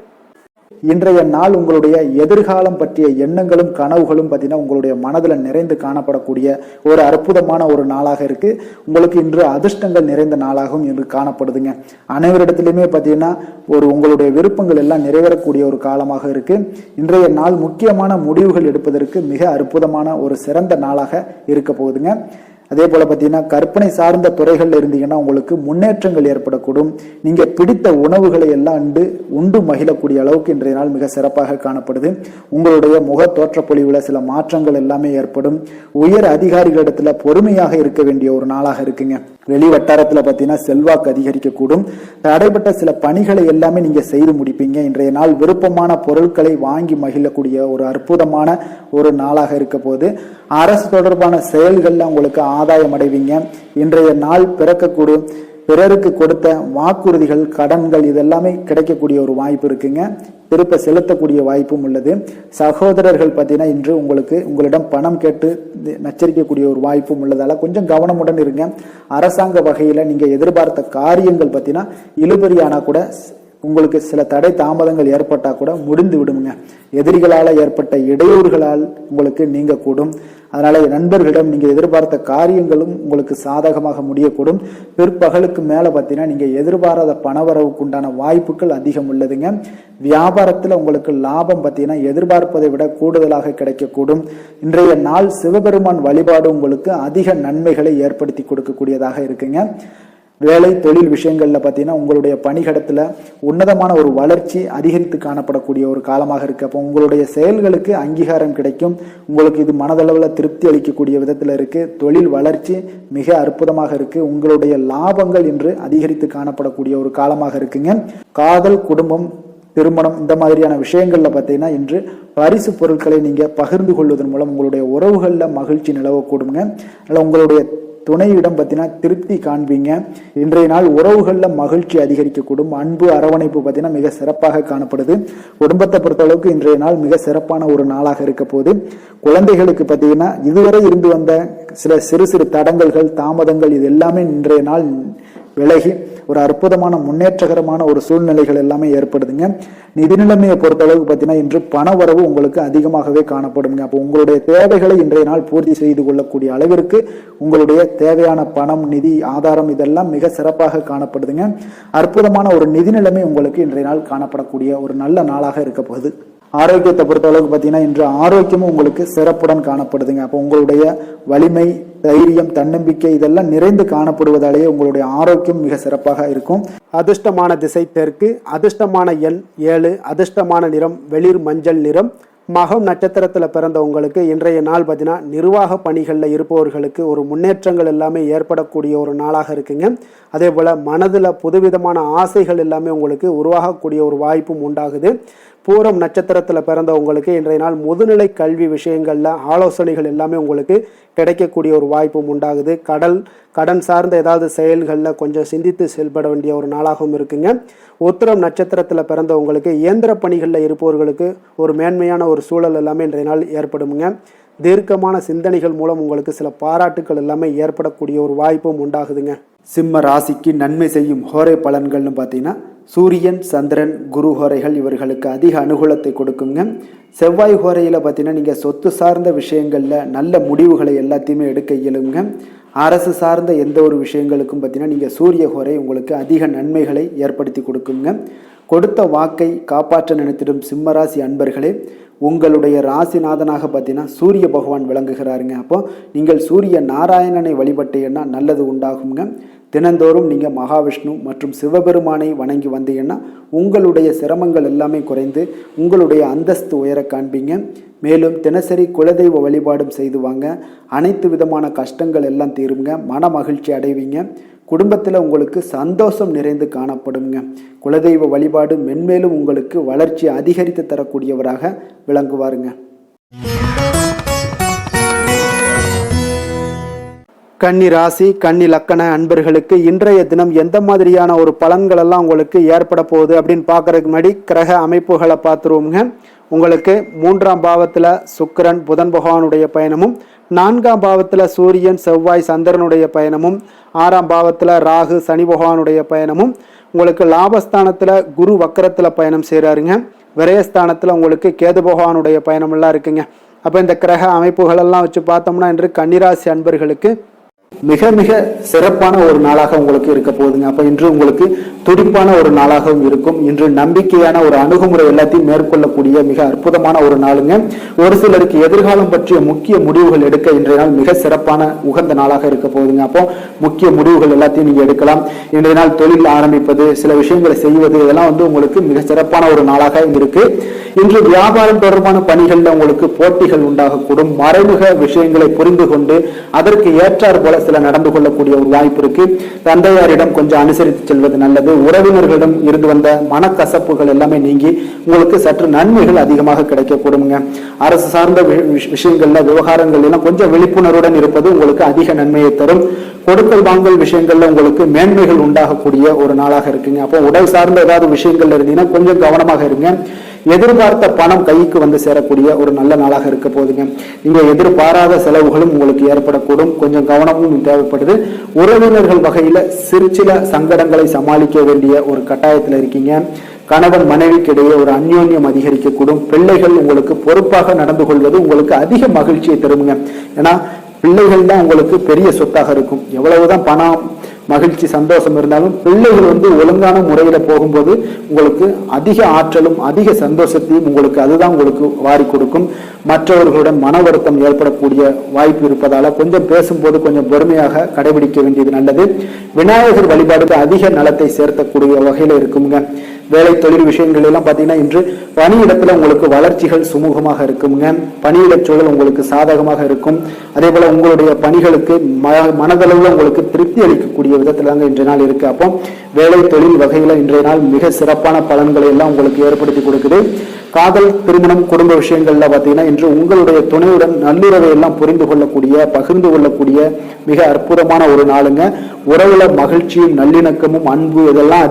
இன்றைய நாள் உங்களுடைய எதிர்காலம் பற்றிய எண்ணங்களும் கனவுகளும் பார்த்தீங்கன்னா உங்களுடைய மனதில் நிறைந்து காணப்படக்கூடிய ஒரு அற்புதமான ஒரு நாளாக இருக்கு. உங்களுக்கு இன்று அதிர்ஷ்டங்கள் நிறைந்த நாளாகவும் இன்று காணப்படுதுங்க. அனைவரிடத்திலுமே பார்த்தீங்கன்னா உங்களுடைய விருப்பங்கள் எல்லாம் நிறைவேறக்கூடிய ஒரு காலமாக இருக்கு. இன்றைய நாள் முக்கியமான முடிவுகள் எடுப்பதற்கு மிக அற்புதமான ஒரு சிறந்த நாளாக இருக்க போகுதுங்க. அதே போல பார்த்தீங்கன்னா கற்பனை சார்ந்த துறைகள் இருந்தீங்கன்னா உங்களுக்கு முன்னேற்றங்கள் ஏற்படக்கூடும். நீங்க பிடித்த உணவுகளை எல்லாம் உண்டு மகிழக்கூடிய அளவுக்கு இன்றைய நாள் மிக சிறப்பாக காணப்படுது. உங்களுடைய முக தோற்றப்பொழிவுல சில மாற்றங்கள் எல்லாமே ஏற்படும். உயர் அதிகாரிகளிடத்துல பொறுமையாக இருக்க வேண்டிய ஒரு நாளாக இருக்குங்க. வெளி வட்டாரத்துல பார்த்தீங்கன்னா செல்வாக்கு அதிகரிக்கக்கூடும். தடைப்பட்ட சில பணிகளை எல்லாமே நீங்க செய்து முடிப்பீங்க. இன்றைய நாள் விருப்பமான பொருட்களை வாங்கி மகிழக்கூடிய ஒரு அற்புதமான ஒரு நாளாக இருக்க போது. அரசு தொடர்பான செயல்கள்ல உங்களுக்கு ஆதாயம் அடைவீங்க. இன்றைய நாள் பிறக்கக்கூடும். பிறருக்கு கொடுத்த வாக்குறுதிகள், கடன்கள் இதெல்லாமே கிடைக்கக்கூடிய ஒரு வாய்ப்பு இருக்குங்க. திருப்ப செலுத்தக்கூடிய வாய்ப்பும் உள்ளது. சகோதரர்கள் பார்த்தீங்கன்னா இன்று உங்களிடம் பணம் கேட்டு நச்சரிக்கக்கூடிய ஒரு வாய்ப்பும் உள்ளதால கொஞ்சம் கவனமுடன் இருங்க. அரசாங்க வகையில நீங்க எதிர்பார்த்த காரியங்கள் பார்த்தீங்கன்னா இழுபறியானா கூட உங்களுக்கு சில தடை தாமதங்கள் ஏற்பட்டா கூட முடிந்து விடுங்க. எதிரிகளால் ஏற்பட்ட இடையூறுகளால் உங்களுக்கு நீங்க கூடும். அதனால நண்பர்களிடம் நீங்க எதிர்பார்த்த காரியங்களும் உங்களுக்கு சாதகமாக முடியக்கூடும். பிற்பகலுக்கு மேல பார்த்தீங்கன்னா நீங்க எதிர்பாராத பணவரவுக்கு உண்டான வாய்ப்புகள் அதிகம் உள்ளதுங்க. வியாபாரத்துல உங்களுக்கு லாபம் பார்த்தீங்கன்னா எதிர்பார்ப்பதை விட கூடுதலாக கிடைக்கக்கூடும். இன்றைய நாள் சிவபெருமான் வழிபாடு உங்களுக்கு அதிக நன்மைகளை ஏற்படுத்தி கொடுக்கக்கூடியதாக இருக்குங்க. வேலை தொழில் விஷயங்கள்ல பார்த்தீங்கன்னா உங்களுடைய பணிகடத்துல உன்னதமான ஒரு வளர்ச்சி அதிகரித்து காணப்படக்கூடிய ஒரு காலமாக இருக்கு. அப்போ உங்களுடைய செயல்களுக்கு அங்கீகாரம் கிடைக்கும். உங்களுக்கு இது மனதளவில் திருப்தி அளிக்கக்கூடிய விதத்துல இருக்கு. தொழில் வளர்ச்சி மிக அற்புதமாக இருக்கு. உங்களுடைய லாபங்கள் இன்று அதிகரித்து காணப்படக்கூடிய ஒரு காலமாக இருக்குங்க. காதல், குடும்பம், திருமணம் இந்த மாதிரியான விஷயங்கள்ல பார்த்தீங்கன்னா இன்று பரிசு பொருட்களை நீங்க பகிர்ந்து கொள்வதன் மூலம் உங்களுடைய உறவுகள்ல மகிழ்ச்சி நிலவக்கூடுங்க. அதனால உங்களுடைய துணையிடம் பார்த்தீங்கன்னா திருப்தி காண்பீங்க. இன்றைய நாள் உறவுகள்ல மகிழ்ச்சி அதிகரிக்கக்கூடும். அன்பு, அரவணைப்பு பார்த்தீங்கன்னா மிக சிறப்பாக காணப்படுது. குடும்பத்தை பொறுத்த அளவுக்கு இன்றைய நாள் மிக சிறப்பான ஒரு நாளாக இருக்க போது. குழந்தைகளுக்கு பார்த்தீங்கன்னா இதுவரை இருந்து வந்த சில சிறு சிறு தடங்கல்கள், தாமதங்கள் இது எல்லாமே இன்றைய நாள் விலகி ஒரு அற்புதமான முன்னேற்றகரமான ஒரு சூழ்நிலைகள் எல்லாமே ஏற்படுதுங்க. நிதி நிலைமையை பொறுத்த அளவுக்கு பார்த்தீங்கன்னா இன்று பண வரவு உங்களுக்கு அதிகமாகவே காணப்படுங்க. அப்போ உங்களுடைய தேவைகளை இன்றைய நாள் பூர்த்தி செய்து கொள்ளக்கூடிய அளவிற்கு உங்களுடைய தேவையான பணம், நிதி ஆதாரம் இதெல்லாம் மிக சிறப்பாக காணப்படுதுங்க. அற்புதமான ஒரு நிதி நிலைமை உங்களுக்கு இன்றைய நாள் காணப்படக்கூடிய ஒரு நல்ல நாளாக இருக்க போகுது. ஆரோக்கியத்தை பொறுத்த அளவுக்கு பார்த்தீங்கன்னா இன்று ஆரோக்கியமும் உங்களுக்கு சிறப்புடன் காணப்படுதுங்க. அப்போ உங்களுடைய வலிமை, தைரியம், தன்னம்பிக்கை இதெல்லாம் நிறைந்து காணப்படுவதாலேயே உங்களுடைய ஆரோக்கியம் மிக சிறப்பாக இருக்கும். அதிர்ஷ்டமான திசை தெற்கு, அதிர்ஷ்டமான எண் 7, அதிர்ஷ்டமான நிறம் வெளிர் மஞ்சள் நிறம். மகம் நட்சத்திரத்தில் பிறந்த உங்களுக்கு இன்றைய நாள் பார்த்தீங்கன்னா நிர்வாக பணிகளில் இருப்பவர்களுக்கு ஒரு முன்னேற்றங்கள் எல்லாமே ஏற்படக்கூடிய ஒரு நாளாக இருக்குங்க. அதே போல் மனதில் புதுவிதமான ஆசைகள் எல்லாமே உங்களுக்கு உருவாகக்கூடிய ஒரு வாய்ப்பும் உண்டாகுது. பூரம் நட்சத்திரத்தில் பிறந்தவங்களுக்கு இன்றைய நாள் முதுநிலை கல்வி விஷயங்களில் ஆலோசனைகள் எல்லாமே உங்களுக்கு கிடைக்கக்கூடிய ஒரு வாய்ப்பும் உண்டாகுது. கடன் சார்ந்த ஏதாவது செயல்களில் கொஞ்சம் சிந்தித்து செயல்பட வேண்டிய ஒரு நாளாகவும் இருக்குங்க. உத்திரம் நட்சத்திரத்தில் பிறந்தவங்களுக்கு இயந்திர பணிகளில் இருப்பவர்களுக்கு ஒரு மேன்மையான ஒரு சூழல் எல்லாமே இன்றைய நாள் ஏற்படுமுங்க. தீர்க்கமான சிந்தனைகள் மூலம் உங்களுக்கு சில பாராட்டுக்கள் எல்லாமே ஏற்படக்கூடிய ஒரு வாய்ப்பும் உண்டாகுதுங்க. சிம்ம ராசிக்கு நன்மை செய்யும் ஹோரை பலன்கள்னு பார்த்தீங்கன்னா சூரியன், சந்திரன், குரு ஹோரைகள் இவர்களுக்கு அதிக அனுகூலத்தை கொடுக்குங்க. செவ்வாய் ஹோரையில் பார்த்தீங்கன்னா நீங்கள் சொத்து சார்ந்த விஷயங்களில் நல்ல முடிவுகளை எல்லாத்தையுமே எடுக்க இயலுங்க. அரசு சார்ந்த எந்த ஒரு விஷயங்களுக்கும் பார்த்தீங்கன்னா நீங்கள் சூரிய ஹோரை உங்களுக்கு அதிக நன்மைகளை ஏற்படுத்தி கொடுக்குங்க. கொடுத்த வாக்கை காப்பாற்ற நினைத்திடும் சிம்மராசி அன்பர்களே, உங்களுடைய ராசிநாதனாக பார்த்தீங்கன்னா சூரிய பகவான் விளங்குகிறாருங்க. அப்போ நீங்கள் சூரிய நாராயணனை வழிபட்டீங்கன்னா நல்லது உண்டாகுங்க. தினந்தோறும் நீங்கள் மகாவிஷ்ணு மற்றும் சிவபெருமானை வணங்கி வந்தீங்கன்னா உங்களுடைய சிரமங்கள் எல்லாமே குறைந்து உங்களுடைய அந்தஸ்து உயர காண்பீங்க. மேலும் தினசரி குலதெய்வ வழிபாடும் செய்து வாங்க. அனைத்து விதமான கஷ்டங்கள் எல்லாம் தீருங்க. மன மகிழ்ச்சி அடைவீங்க. குடும்பத்தில் உங்களுக்கு சந்தோஷம் நிறைந்து காணப்படுங்க. குலதெய்வ வழிபாடு மென்மேலும் உங்களுக்கு வளர்ச்சி அதிகரித்து தரக்கூடியவராக விளங்குவாருங்க. கன்னி ராசி, கன்னி லக்கண அன்பர்களுக்கு இன்றைய தினம் எந்த மாதிரியான ஒரு பலன்கள் எல்லாம் உங்களுக்கு ஏற்பட போகுது அப்படின்னு பார்க்கறதுக்கு முன்னாடி கிரக அமைப்புகளை பார்த்துருவோங்க. உங்களுக்கு 3ஆம் பாவத்தில் சுக்கிரன் புதன் பகவானுடைய பயணமும், 4ஆம் பாவத்தில் சூரியன் செவ்வாய் சந்திரனுடைய பயணமும், 6ஆம் பாவத்தில் ராகு சனி பகவானுடைய பயணமும், உங்களுக்கு லாபஸ்தானத்தில் குரு வக்கரத்தில் பயணம் செய்கிறாருங்க. விரயஸ்தானத்தில் உங்களுக்கு கேது பகவானுடைய பயணமெல்லாம் இருக்குங்க. அப்போ இந்த கிரக அமைப்புகளெல்லாம் வச்சு பார்த்தோம்னா இன்று கன்னிராசி அன்பர்களுக்கு மிக மிக சிறப்பான ஒரு நாளாக உங்களுக்கு இருக்க போகுதுங்க. அப்போ இன்று உங்களுக்கு துடிப்பான ஒரு நாளாகவும் இருக்கும். இன்று நம்பிக்கையான ஒரு அணுகுமுறை எல்லாத்தையும் மேற்கொள்ளக்கூடிய மிக அற்புதமான ஒரு நாளுங்க. ஒரு சிலருக்கு எதிர்காலம் பற்றிய முக்கிய முடிவுகள் எடுக்க இன்றைய நாள் மிக சிறப்பான உகந்த நாளாக இருக்க போகுதுங்க. அப்போ முக்கிய முடிவுகள் எல்லாத்தையும் நீங்க எடுக்கலாம். இன்றைய நாள் தொழில் ஆரம்பிப்பது, சில விஷயங்களை செய்வது, இதெல்லாம் உங்களுக்கு மிக சிறப்பான ஒரு நாளாக இருக்கு. இன்று வியாபாரம் தொடர்பான பணிகளில் உங்களுக்கு போட்டிகள் உண்டாகக்கூடும். மறைமுக விஷயங்களை புரிந்து கொண்டு அதற்கு ஏற்றார் போல சில நடந்து கொள்ளக்கூடிய ஒரு வாய்ப்பு இருக்கு. தந்தையாரிடம் கொஞ்சம் அனுசரித்து செல்வது நல்லது. உறவினர்களிடம் இருந்து வந்த மனக்கசப்புகள் எல்லாமே நீங்கி உங்களுக்கு சற்று நன்மைகள் அதிகமாக கிடைக்கக்கூடுங்க. அரசு சார்ந்த விஷயங்கள்ல விவகாரங்கள் எல்லாம் கொஞ்சம் விழிப்புணர்வுடன் இருப்பது உங்களுக்கு அதிக நன்மையை தரும். கொடுக்கல் வாங்கல் விஷயங்கள்ல உங்களுக்கு மேன்மைகள் உண்டாகக்கூடிய ஒரு நாளாக இருக்குங்க. அப்போ உடல் சார்ந்த ஏதாவது விஷயங்கள்ல இருந்தீங்கன்னா கொஞ்சம் கவனமாக இருங்க. எதிர்பார்த்த பணம் கைக்கு வந்து சேரக்கூடிய ஒரு நல்ல நாளாக இருக்க போகுதுங்க. நீங்க எதிர்பாராத செலவுகளும் உங்களுக்கு ஏற்படக்கூடும். கொஞ்சம் கவனமும் தேவைப்படுது. உறவினர்கள் வகையில சில சங்கடங்களை சமாளிக்க வேண்டிய ஒரு கட்டாயத்தில் இருக்கீங்க. கணவன் மனைவிக்கு இடையே ஒரு அந்யோன்யம் அதிகரிக்கக்கூடும். பிள்ளைகள் உங்களுக்கு பொறுப்பாக நடந்து கொள்வது உங்களுக்கு அதிக மகிழ்ச்சியை தருமுங்க. ஏன்னா பிள்ளைகள் தான் உங்களுக்கு பெரிய சொத்தாக இருக்கும். எவ்வளவுதான் பணம் மகிழ்ச்சி சந்தோஷம் இருந்தாலும் பிள்ளைகள் ஒழுங்கான முறையில போகும்போது உங்களுக்கு அதிக ஆற்றலும் அதிக சந்தோஷத்தையும் அதுதான் உங்களுக்கு வாரி கொடுக்கும். மற்றவர்களுடன் மன வருத்தம் ஏற்படக்கூடிய வாய்ப்பு இருப்பதால கொஞ்சம் பேசும்போது கொஞ்சம் பொறுமையாக கடைபிடிக்க வேண்டியது நல்லது. விநாயகர் வழிபாடுக்கு அதிக நலத்தை சேர்த்தக்கூடிய வகையில இருக்குங்க. வேலை தொழில் விஷயங்கள் எல்லாம் பார்த்தீங்கன்னா இன்று பணியிடத்துல உங்களுக்கு வளர்ச்சிகள் சுமூகமாக இருக்குங்க. பணியிட சூழல் உங்களுக்கு சாதகமாக இருக்கும். அதே போல உங்களுடைய பணிகளுக்கு மனதளவில் உங்களுக்கு திருப்தி அளிக்கக்கூடிய விதத்துல தாங்க இன்றைய நாள் இருக்கு. அப்போ வேலை தொழில் வகையில இன்றைய நாள் மிக சிறப்பான பலன்களை எல்லாம் உங்களுக்கு ஏற்படுத்தி கொடுக்குது. காதல், திருமணம், குடும்ப விஷயங்கள்ல பார்த்தீங்கன்னா இன்று உங்களுடைய துணையுடன் நல்லுறவை எல்லாம் புரிந்து கொள்ளக்கூடிய பகிர்ந்து கொள்ளக்கூடிய மிக அற்புதமான ஒரு நாளுங்க. உறவுல மகிழ்ச்சியும் நல்லிணக்கமும் அன்பு இதெல்லாம்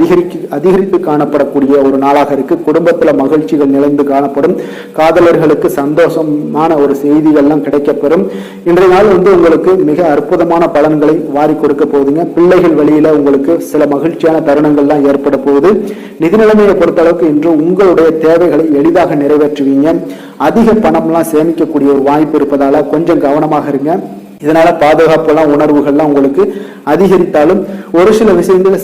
அதிகரித்து காணப்படக்கூடிய ஒரு நாளாக இருக்கு. குடும்பத்துல மகிழ்ச்சிகள் நிறைந்து காணப்படும். காதலர்களுக்கு சந்தோஷமான ஒரு செய்திகள்லாம் கிடைக்கப்பெறும். இன்றைய நாள் உங்களுக்கு மிக அற்புதமான பலன்களை வாரி கொடுக்க போகுதுங்க. பிள்ளைகள் வழியில உங்களுக்கு சில மகிழ்ச்சியான தருணங்கள்லாம் ஏற்பட போகுது. நிதி நிலைமையை பொறுத்தளவுக்கு இன்று உங்களுடைய தேவைகளை எளிதாக நிறைவேற்றுவீங்க. அதிக பணம்லாம் சேமிக்கக்கூடிய ஒரு வாய்ப்பு இருப்பதால கொஞ்சம் கவனமாக இருங்க. இதனால பாதுகாப்புலாம் உணர்வுகள்லாம் உங்களுக்கு அதிகரித்தாலும் ஒரு சில விஷயங்கள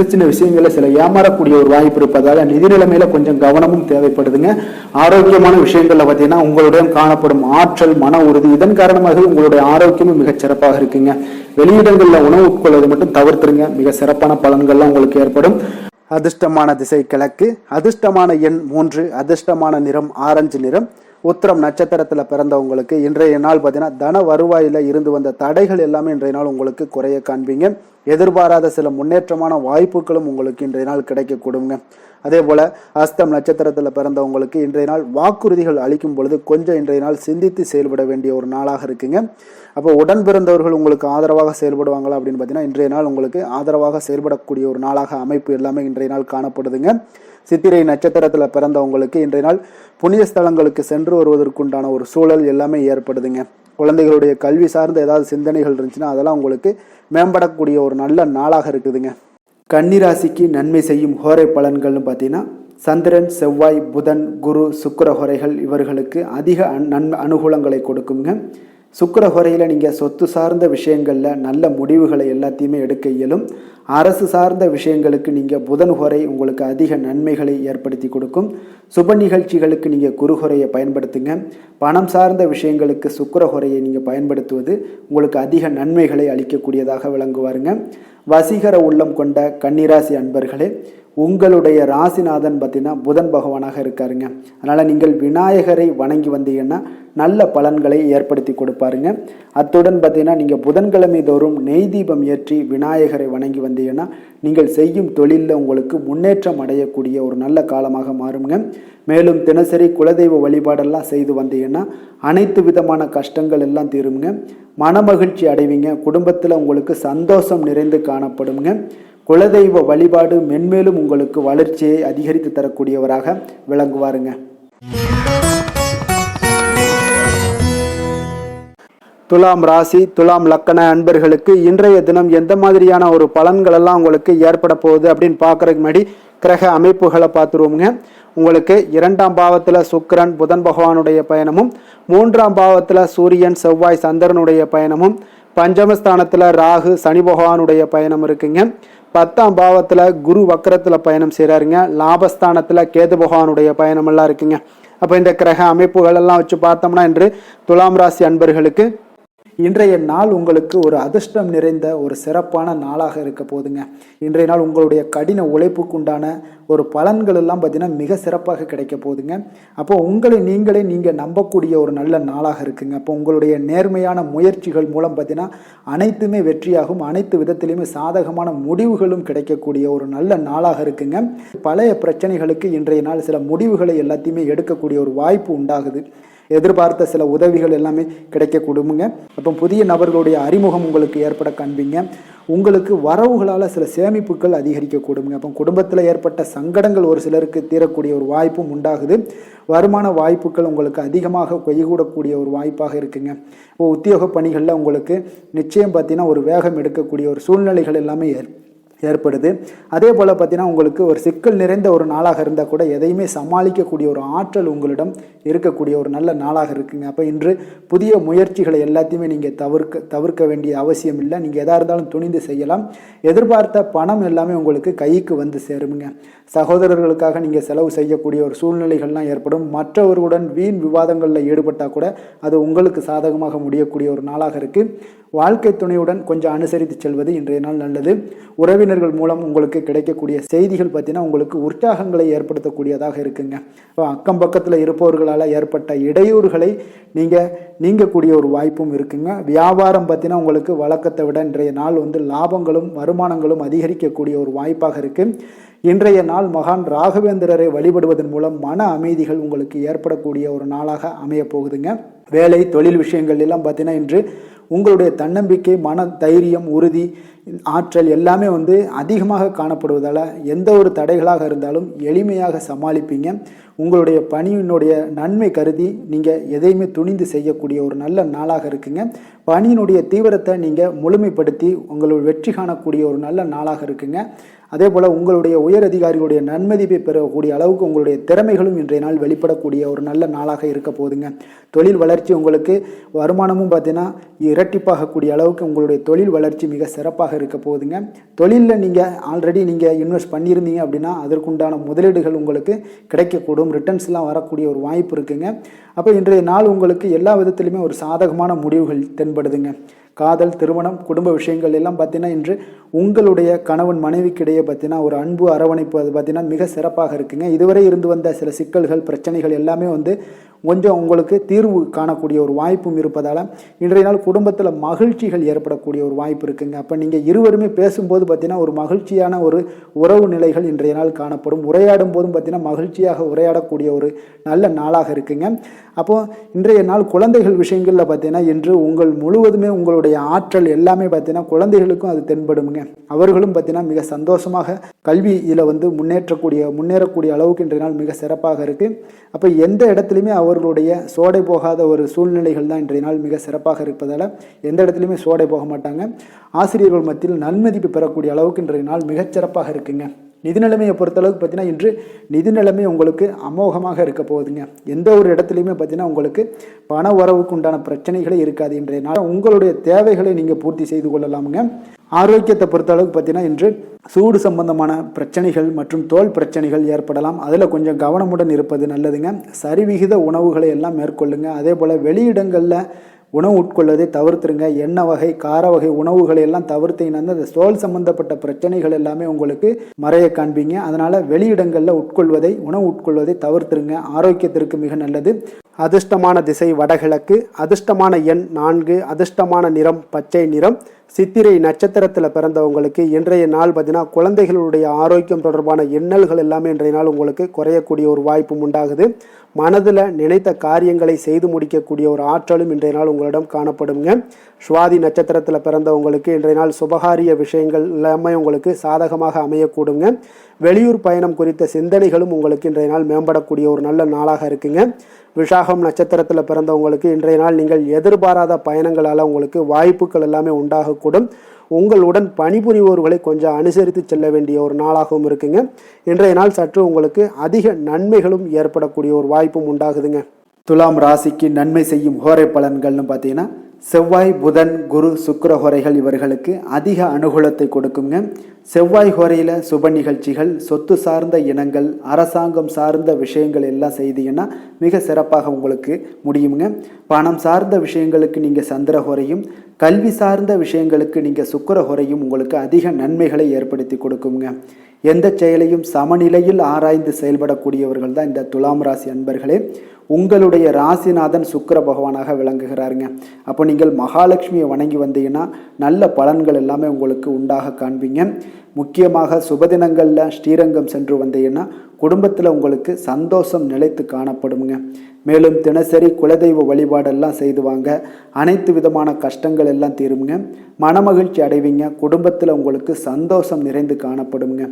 சின்ன விஷயங்கள சில ஏமாறக்கூடிய ஒரு வாய்ப்பு இருப்பதால நிதி நிலைமையில கொஞ்சம் கவனமும் தேவைப்படுதுங்க. ஆரோக்கியமான விஷயங்கள்ல பார்த்தீங்கன்னா உங்களுடைய காணப்படும் ஆற்றல், மன உறுதி இதன் காரணமாக உங்களுடைய ஆரோக்கியமும் மிகச் சிறப்பாக இருக்குங்க. வெளியிடங்கள்ல உணவு உட்கொள்வதை மட்டும் தவிர்த்துருங்க. மிக சிறப்பான பலன்கள்லாம் உங்களுக்கு ஏற்படும். அதிர்ஷ்டமான திசை கிழக்கு, அதிர்ஷ்டமான எண் 3, அதிர்ஷ்டமான நிறம் ஆரஞ்சு நிறம். உத்திரம் நட்சத்திரத்தில் பிறந்தவங்களுக்கு இன்றைய நாள் பார்த்தீங்கன்னா தன வருவாயில் இருந்து வந்த தடைகள் எல்லாமே இன்றைய நாள் உங்களுக்கு குறைய காண்பீங்க. எதிர்பாராத சில முன்னேற்றமான வாய்ப்புகளும் உங்களுக்கு இன்றைய நாள் கிடைக்கக்கூடுங்க. அதே போல அஸ்தம் நட்சத்திரத்தில் பிறந்தவங்களுக்கு இன்றைய நாள் வாக்குறுதிகள் அளிக்கும் பொழுது கொஞ்சம் இன்றைய நாள் சிந்தித்து செயல்பட வேண்டிய ஒரு நாளாக இருக்குங்க. அப்போ உடன் பிறந்தவர்கள் உங்களுக்கு ஆதரவாக செயல்படுவாங்களா அப்படின்னு பார்த்தீங்கன்னா இன்றைய நாள் உங்களுக்கு ஆதரவாக செயல்படக்கூடிய ஒரு நாளாக அமைப்பு எல்லாமே இன்றைய நாள் காணப்படுதுங்க. சித்திரை நட்சத்திரத்தில் பிறந்தவங்களுக்கு இன்றைய நாள் புண்ணிய ஸ்தலங்களுக்கு சென்று வருவதற்குண்டான ஒரு சூழல் எல்லாமே ஏற்படுதுங்க. குழந்தைகளுடைய கல்வி சார்ந்த ஏதாவது சிந்தனைகள் இருந்துச்சுன்னா அதெல்லாம் உங்களுக்கு மேம்படக்கூடிய ஒரு நல்ல நாளாக இருக்குதுங்க. கன்னிராசிக்கு நன்மை செய்யும் ஹோரை பலன்கள்னு பார்த்தீங்கன்னா சந்திரன், செவ்வாய், புதன், குரு, சுக்கிர ஹோரைகள் இவர்களுக்கு அதிக அனுகூலங்களை கொடுக்குங்க. சுக்கிர ஹோரையில் நீங்கள் சொத்து சார்ந்த விஷயங்களில் நல்ல முடிவுகளை எல்லாத்தையுமே எடுக்க இயலும். அரசு சார்ந்த விஷயங்களுக்கு நீங்கள் புதன் ஹோரை உங்களுக்கு அதிக நன்மைகளை ஏற்படுத்தி கொடுக்கும். சுப நிகழ்ச்சிகளுக்கு நீங்கள் குரு ஹோரையை பயன்படுத்துங்க. பணம் சார்ந்த விஷயங்களுக்கு சுக்கிர ஹோரையை நீங்கள் பயன்படுத்துவது உங்களுக்கு அதிக நன்மைகளை அளிக்கக்கூடியதாக விளங்குவாருங்க. வசீகர உள்ளம் கொண்ட கன்னிராசி அன்பர்களே, உங்களுடைய ராசிநாதன் பார்த்தீங்கன்னா புதன் பகவானாக இருக்காருங்க. அதனால் நீங்கள் விநாயகரை வணங்கி வந்தீங்கன்னா நல்ல பலன்களை ஏற்படுத்தி கொடுப்பாருங்க. அத்துடன் பார்த்தீங்கன்னா நீங்கள் புதன்கிழமை தோறும் நெய் தீபம் ஏற்றி விநாயகரை வணங்கி வந்தீங்கன்னா நீங்கள் செய்யும் தொழிலில் உங்களுக்கு முன்னேற்றம் அடையக்கூடிய ஒரு நல்ல காலமாக மாறுங்க. மேலும் தினசரி குலதெய்வ வழிபாடெல்லாம் செய்து வந்தீங்கன்னா அனைத்து விதமான கஷ்டங்கள் எல்லாம் தீருங்க. மனமகிழ்ச்சி அடைவீங்க. குடும்பத்தில் உங்களுக்கு சந்தோஷம் நிறைந்து காணப்படுங்க. குலதெய்வ வழிபாடு மென்மேலும் உங்களுக்கு வளர்ச்சியை அதிகரித்து தரக்கூடியவராக விளங்குவாருங்க. துலாம் ராசி, துலாம் லக்கண அன்பர்களுக்கு இன்றைய தினம் எந்த மாதிரியான ஒரு பலன்கள் எல்லாம் உங்களுக்கு ஏற்பட போகுது அப்படின்னு பார்க்கறதுக்கு முன்னாடி கிரக அமைப்புகளை பார்த்துருவோங்க. உங்களுக்கு 2ஆம் பாவத்தில் சுக்கிரன் புதன் பகவானுடைய பயணமும், 3ஆம் பாவத்தில் சூரியன் செவ்வாய் சந்திரனுடைய பயணமும், பஞ்சமஸ்தானத்தில் ராகு சனி பகவானுடைய பயணம் இருக்குங்க. 10ஆம் பாவத்தில் குரு வக்கரத்தில் பயணம் செய்கிறாருங்க. லாபஸ்தானத்தில் கேது பகவானுடைய பயணம் எல்லாம் இருக்குங்க. அப்போ இந்த கிரக அமைப்புகள் எல்லாம் வச்சு பார்த்தோம்னா இன்று துலாம் ராசி அன்பர்களுக்கு இன்றைய நாள் உங்களுக்கு ஒரு அதிர்ஷ்டம் நிறைந்த ஒரு சிறப்பான நாளாக இருக்க போதுங்க. இன்றைய நாள் உங்களுடைய கடின உழைப்புக்கு உண்டான ஒரு பலன்கள் எல்லாம் பார்த்தீங்கன்னா மிக சிறப்பாக கிடைக்க போகுதுங்க. அப்போ உங்களை நீங்கள் நம்பக்கூடிய ஒரு நல்ல நாளாக இருக்குங்க. அப்போ உங்களுடைய நேர்மையான முயற்சிகள் மூலம் பார்த்தீங்கன்னா அனைத்துமே வெற்றியாகும். அனைத்து விதத்திலையுமே சாதகமான முடிவுகளும் கிடைக்கக்கூடிய ஒரு நல்ல நாளாக இருக்குங்க. பழைய பிரச்சனைகளுக்கு இன்றைய நாள் சில முடிவுகளை எல்லாத்தையுமே எடுக்கக்கூடிய ஒரு வாய்ப்பு உண்டாகுது. எதிர்பார்த்த சில உதவிகள் எல்லாமே கிடைக்க கொடுங்க. அப்போ புதிய நபர்களுடைய அறிமுகம் உங்களுக்கு ஏற்பட காண்பீங்க. உங்களுக்கு வரவுகளால் சில சேமிப்புகள் அதிகரிக்க கொடுங்க. அப்போ குடும்பத்தில் ஏற்பட்ட சங்கடங்கள் ஒரு சிலருக்கு தீரக்கூடிய ஒரு வாய்ப்பும் உண்டாகுது. வருமான வாய்ப்புகள் உங்களுக்கு அதிகமாக கைகூடக்கூடிய ஒரு வாய்ப்பாக இருக்குங்க. இப்போ உத்தியோக பணிகளில் உங்களுக்கு நிச்சயம் பார்த்தீங்கன்னா ஒரு வேகம் எடுக்கக்கூடிய ஒரு சூழ்நிலைகள் எல்லாமே ஏற்படுது. அதே போல் பார்த்தீங்கன்னா உங்களுக்கு ஒரு சிக்கல் நிறைந்த ஒரு நாளாக இருந்தால் கூட எதையுமே சமாளிக்கக்கூடிய ஒரு ஆற்றல் உங்களிடம் இருக்கக்கூடிய ஒரு நல்ல நாளாக இருக்குங்க. அப்போ இன்று புதிய முயற்சிகளை எல்லாத்தையுமே நீங்கள் தவிர்க்க வேண்டிய அவசியம் இல்லை. நீங்கள் எதாக இருந்தாலும் துணிந்து செய்யலாம். எதிர்பார்த்த பணம் எல்லாமே உங்களுக்கு கைக்கு வந்து சேருங்க. சகோதரர்களுக்காக நீங்கள் செலவு செய்யக்கூடிய ஒரு சூழ்நிலைகள்லாம் ஏற்படும். மற்றவர்களுடன் வீண் விவாதங்களில் ஈடுபட்டால் கூட அது உங்களுக்கு சாதகமாக முடியக்கூடிய ஒரு நாளாக இருக்குது. வாழ்க்கை துணையுடன் கொஞ்சம் அனுசரித்து செல்வது இன்றைய நாள் நல்லது. உறவினர்கள் மூலம் உங்களுக்கு கிடைக்கக்கூடிய செய்திகள் பார்த்தீங்கன்னா உங்களுக்கு உற்சாகங்களை ஏற்படுத்தக்கூடியதாக இருக்குங்க. இப்போ அக்கம் பக்கத்தில் இருப்பவர்களால் ஏற்பட்ட இடையூறுகளை நீங்கக்கூடிய ஒரு வாய்ப்பும் இருக்குங்க. வியாபாரம் பார்த்தீங்கன்னா உங்களுக்கு வழக்கத்தை விட இன்றைய நாள் லாபங்களும் வருமானங்களும் அதிகரிக்கக்கூடிய ஒரு வாய்ப்பாக இருக்குது. இன்றைய நாள் மகான் ராகவேந்திரரை வழிபடுவதன் மூலம் மன அமைதிகள் உங்களுக்கு ஏற்படக்கூடிய ஒரு நாளாக அமைய போகுதுங்க. வேலை தொழில் விஷயங்கள் எல்லாம் பார்த்தீங்கன்னா இன்று உங்களுடைய தன்னம்பிக்கை, மன தைரியம், உறுதி, ஆற்றல் எல்லாமே அதிகமாக காணப்படுவதால் எந்த ஒரு தடைகளாக இருந்தாலும் எளிமையாக சமாளிப்பீங்க. உங்களுடைய பணியினுடைய நன்மை கருதி நீங்கள் எதையுமே துணிந்து செய்யக்கூடிய ஒரு நல்ல நாளாக இருக்குங்க. பணியினுடைய தீவிரத்தை நீங்கள் முழுமைப்படுத்தி உங்களுடைய வெற்றி காணக்கூடிய ஒரு நல்ல நாளாக இருக்குங்க. அதே போல் உங்களுடைய உயர் அதிகாரிகளுடைய நன்மதிப்பை பெறக்கூடிய அளவுக்கு உங்களுடைய திறமைகளும் இன்றைய நாள் வெளிப்படக்கூடிய ஒரு நல்ல நாளாக இருக்க போகுதுங்க. தொழில் வளர்ச்சி உங்களுக்கு வருமானமும் பார்த்தீங்கன்னா இரட்டிப்பாகக்கூடிய அளவுக்கு உங்களுடைய தொழில் வளர்ச்சி மிக சிறப்பாக இருக்க போகுதுங்க. தொழிலில் நீங்கள் ஆல்ரெடி இன்வெஸ்ட் பண்ணியிருந்தீங்க அப்படின்னா அதற்குண்டான முதலீடுகள் உங்களுக்கு கிடைக்கக்கூடும். ரிட்டர்ன்ஸ்லாம் வரக்கூடிய ஒரு வாய்ப்பு இருக்குங்க. அப்போ இன்றைய நாள் உங்களுக்கு எல்லா விதத்திலுமே ஒரு சாதகமான முடிவுகள் தென்படுதுங்க. காதல், திருமணம், குடும்ப விஷயங்கள் எல்லாம் பார்த்தீங்கன்னா இன்று உங்களுடைய கணவன் மனைவிக்கிடையே பார்த்தீங்கன்னா ஒரு அன்பு அரவணைப்பு அது பார்த்தீங்கன்னா மிக சிறப்பாக இருக்குங்க. இதுவரை இருந்து வந்த சில சிக்கல்கள், பிரச்சனைகள் எல்லாமே கொஞ்சம் உங்களுக்கு தீர்வு காணக்கூடிய ஒரு வாய்ப்பும் இருப்பதால் இன்றைய நாள் குடும்பத்தில் மகிழ்ச்சிகள் ஏற்படக்கூடிய ஒரு வாய்ப்பு இருக்குங்க. அப்போ நீங்கள் இருவருமே பேசும்போது பார்த்தீங்கன்னா ஒரு மகிழ்ச்சியான ஒரு உறவு நிலைகள் இன்றைய நாள் காணப்படும். உரையாடும் போதும் பார்த்தீங்கன்னா மகிழ்ச்சியாக உரையாடக்கூடிய ஒரு நல்ல நாளாக இருக்குங்க. அப்போது இன்றைய நாள் குழந்தைகள் விஷயங்களில் பார்த்தீங்கன்னா இன்று முழுவதுமே உங்களுடைய ஆற்றல் எல்லாமே பார்த்தீங்கன்னா குழந்தைகளுக்கும் அது தென்படுங்க. அவர்களும் பார்த்தீங்கன்னா மிக சந்தோஷமாக கல்வியில் முன்னேறக்கூடிய அளவுக்கு இன்றைய நாள் மிக சிறப்பாக இருக்குது. அப்போ எந்த இடத்துலையுமே அவர்களுடைய சோடை போகாத ஒரு சூழ்நிலைகள் தான் இன்றைய நாள் மிக சிறப்பாக இருப்பதால் எந்த இடத்துலையுமே சோடை போக மாட்டாங்க. ஆசிரியர்கள் மத்தியில் நன்மதிப்பு பெறக்கூடிய அளவுக்கு இன்றைய நாள் மிகச்சிறப்பாக இருக்குங்க. நிதி நிலைமையை பொறுத்தளவுக்கு பார்த்தீங்கன்னா இன்று நிதி நிலைமை உங்களுக்கு அமோகமாக இருக்க போகுதுங்க. எந்த ஒரு இடத்துலையுமே பார்த்தீங்கன்னா உங்களுக்கு பண வரவுக்கு உண்டான பிரச்சனைகளே இருக்காது. இன்றைய நாள் உங்களுடைய தேவைகளை நீங்கள் பூர்த்தி செய்து கொள்ளலாமுங்க. ஆரோக்கியத்தை பொறுத்தளவுக்கு பார்த்தீங்கன்னா இன்று சூடு சம்பந்தமான பிரச்சனைகள் மற்றும் தோல் பிரச்சனைகள் ஏற்படலாம். அதில் கொஞ்சம் கவனமுடன் இருப்பது நல்லதுங்க. சரிவிகித உணவுகளை எல்லாம் மேற்கொள்ளுங்க. அதே போல் வெளியிடங்களில் உணவு உட்கொள்வதை தவிர்த்துருங்க. எண்ணெய் வகை, கார வகை உணவுகளை எல்லாம் தவிர்த்தீங்கன்னா அந்த தோல் சம்பந்தப்பட்ட பிரச்சனைகள் எல்லாமே உங்களுக்கு மறைய காண்பீங்க. அதனால் வெளியிடங்களில் உணவு உட்கொள்வதை தவிர்த்துருங்க. ஆரோக்கியத்திற்கு மிக நல்லது. அதிர்ஷ்டமான திசை வடகிழக்கு, அதிர்ஷ்டமான எண் 4, அதிர்ஷ்டமான நிறம் பச்சை நிறம். சித்திரை நட்சத்திரத்தில் பிறந்தவங்களுக்கு இன்றைய நாள் பார்த்தீங்கன்னா குழந்தைகளுடைய ஆரோக்கியம் தொடர்பான எண்ணல்கள் எல்லாமே இன்றைய நாள் உங்களுக்கு குறையக்கூடிய ஒரு வாய்ப்பும் உண்டாகுது. மனதில் நினைத்த காரியங்களை செய்து முடிக்கக்கூடிய ஒரு ஆற்றலும் இன்றைய நாள் உங்களிடம் காணப்படுங்க. சுவாதி நட்சத்திரத்தில் பிறந்தவங்களுக்கு இன்றைய நாள் சுபகாரிய விஷயங்கள் எல்லாமே உங்களுக்கு சாதகமாக அமையக்கூடுங்க. வெளியூர் பயணம் குறித்த சிந்தனைகளும் உங்களுக்கு இன்றைய நாள் மேம்படக்கூடிய ஒரு நல்ல நாளாக இருக்குங்க. விசாகம் நட்சத்திரத்தில் பிறந்தவங்களுக்கு இன்றைய நாள் நீங்கள் எதிர்பாராத பயணங்களால் உங்களுக்கு வாய்ப்புகள் எல்லாமே உண்டாகக்கூடும். உங்களுடன் பணிபுரிவோர்களை கொஞ்சம் அனுசரித்து செல்ல வேண்டிய ஒரு நாளாகவும் இருக்குங்க. இன்றைய நாள் சற்று உங்களுக்கு அதிக நன்மைகளும் ஏற்படக்கூடிய ஒரு வாய்ப்பும் உண்டாகுதுங்க. துலாம் ராசிக்கு நன்மை செய்யும் ஹோரை பலன்கள்னு பார்த்தீங்கன்னா செவ்வாய், புதன், குரு, சுக்கிர ஹோரைகள் இவர்களுக்கு அதிக அனுகூலத்தை கொடுக்குங்க. செவ்வாய் ஹோரையில் சுப நிகழ்ச்சிகள், சொத்து சார்ந்த இனங்கள், அரசாங்கம் சார்ந்த விஷயங்கள் எல்லாம் செய்தீங்கன்னா மிக சிறப்பாக உங்களுக்கு முடியுங்க. பணம் சார்ந்த விஷயங்களுக்கு நீங்கள் சந்திர ஹோரையும், கல்வி சார்ந்த விஷயங்களுக்கு நீங்கள் சுக்கிர ஹோரையும் உங்களுக்கு அதிக நன்மைகளை ஏற்படுத்தி கொடுக்குங்க. எந்த செயலையும் சமநிலையில் ஆராய்ந்து செயல்படக்கூடியவர்கள் தான் இந்த துலாம் ராசி அன்பர்களே. உங்களுடைய ராசிநாதன் சுக்கிர பகவானாக விளங்குகிறாருங்க. அப்போ நீங்கள் மகாலட்சுமியை வணங்கி வந்தீங்கன்னா நல்ல பலன்கள் எல்லாமே உங்களுக்கு உண்டாக காண்பீங்க. முக்கியமாக சுபதினங்களில் ஸ்ரீரங்கம் சென்று வந்தீங்கன்னா குடும்பத்தில் உங்களுக்கு சந்தோஷம் நிலைத்து காணப்படுங்க. மேலும் தினசரி குலதெய்வ வழிபாடெல்லாம் செய்து வாங்க. அனைத்து விதமான கஷ்டங்கள் எல்லாம் தீருங்க. மனமகிழ்ச்சி அடைவீங்க. குடும்பத்தில் உங்களுக்கு சந்தோஷம் நிறைந்து காணப்படுங்க.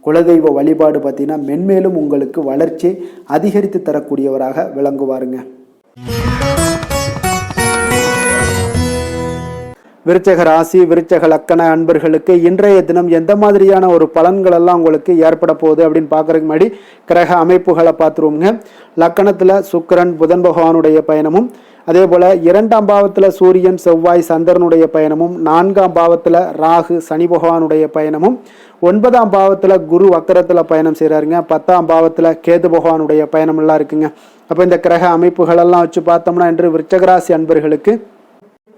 குலதெய்வ வழிபாடு பார்த்தீங்கன்னா மென்மேலும் உங்களுக்கு வளர்ச்சி அதிகரித்து தரக்கூடியவராக விளங்குவாருங்க. விருச்சக ராசி, விருச்சக லக்கண அன்பர்களுக்கு இன்றைய தினம் எந்த மாதிரியான ஒரு பலன்கள் எல்லாம் உங்களுக்கு ஏற்பட போகுது அப்படின்னு பார்க்கறதுக்கு முன்னாடி கிரக அமைப்புகளை பார்த்துருவோங்க. லக்கணத்தில் சுக்கிரன், புதன் பகவானுடைய பயணமும், அதே போல் 2ஆம் பாவத்தில் சூரியன், செவ்வாய், சந்திரனுடைய பயணமும், 4ஆம் பாவத்தில் ராகு, சனி பகவானுடைய பயணமும், 9ஆம் பாவத்தில் குரு வக்கரத்தில் பயணம் செய்கிறாருங்க. 10ஆம் பாவத்தில் கேது பகவானுடைய பயணம் எல்லாம் இருக்குங்க. அப்போ இந்த கிரக அமைப்புகளெல்லாம் வச்சு பார்த்தோம்னா இன்று விருச்சகராசி அன்பர்களுக்கு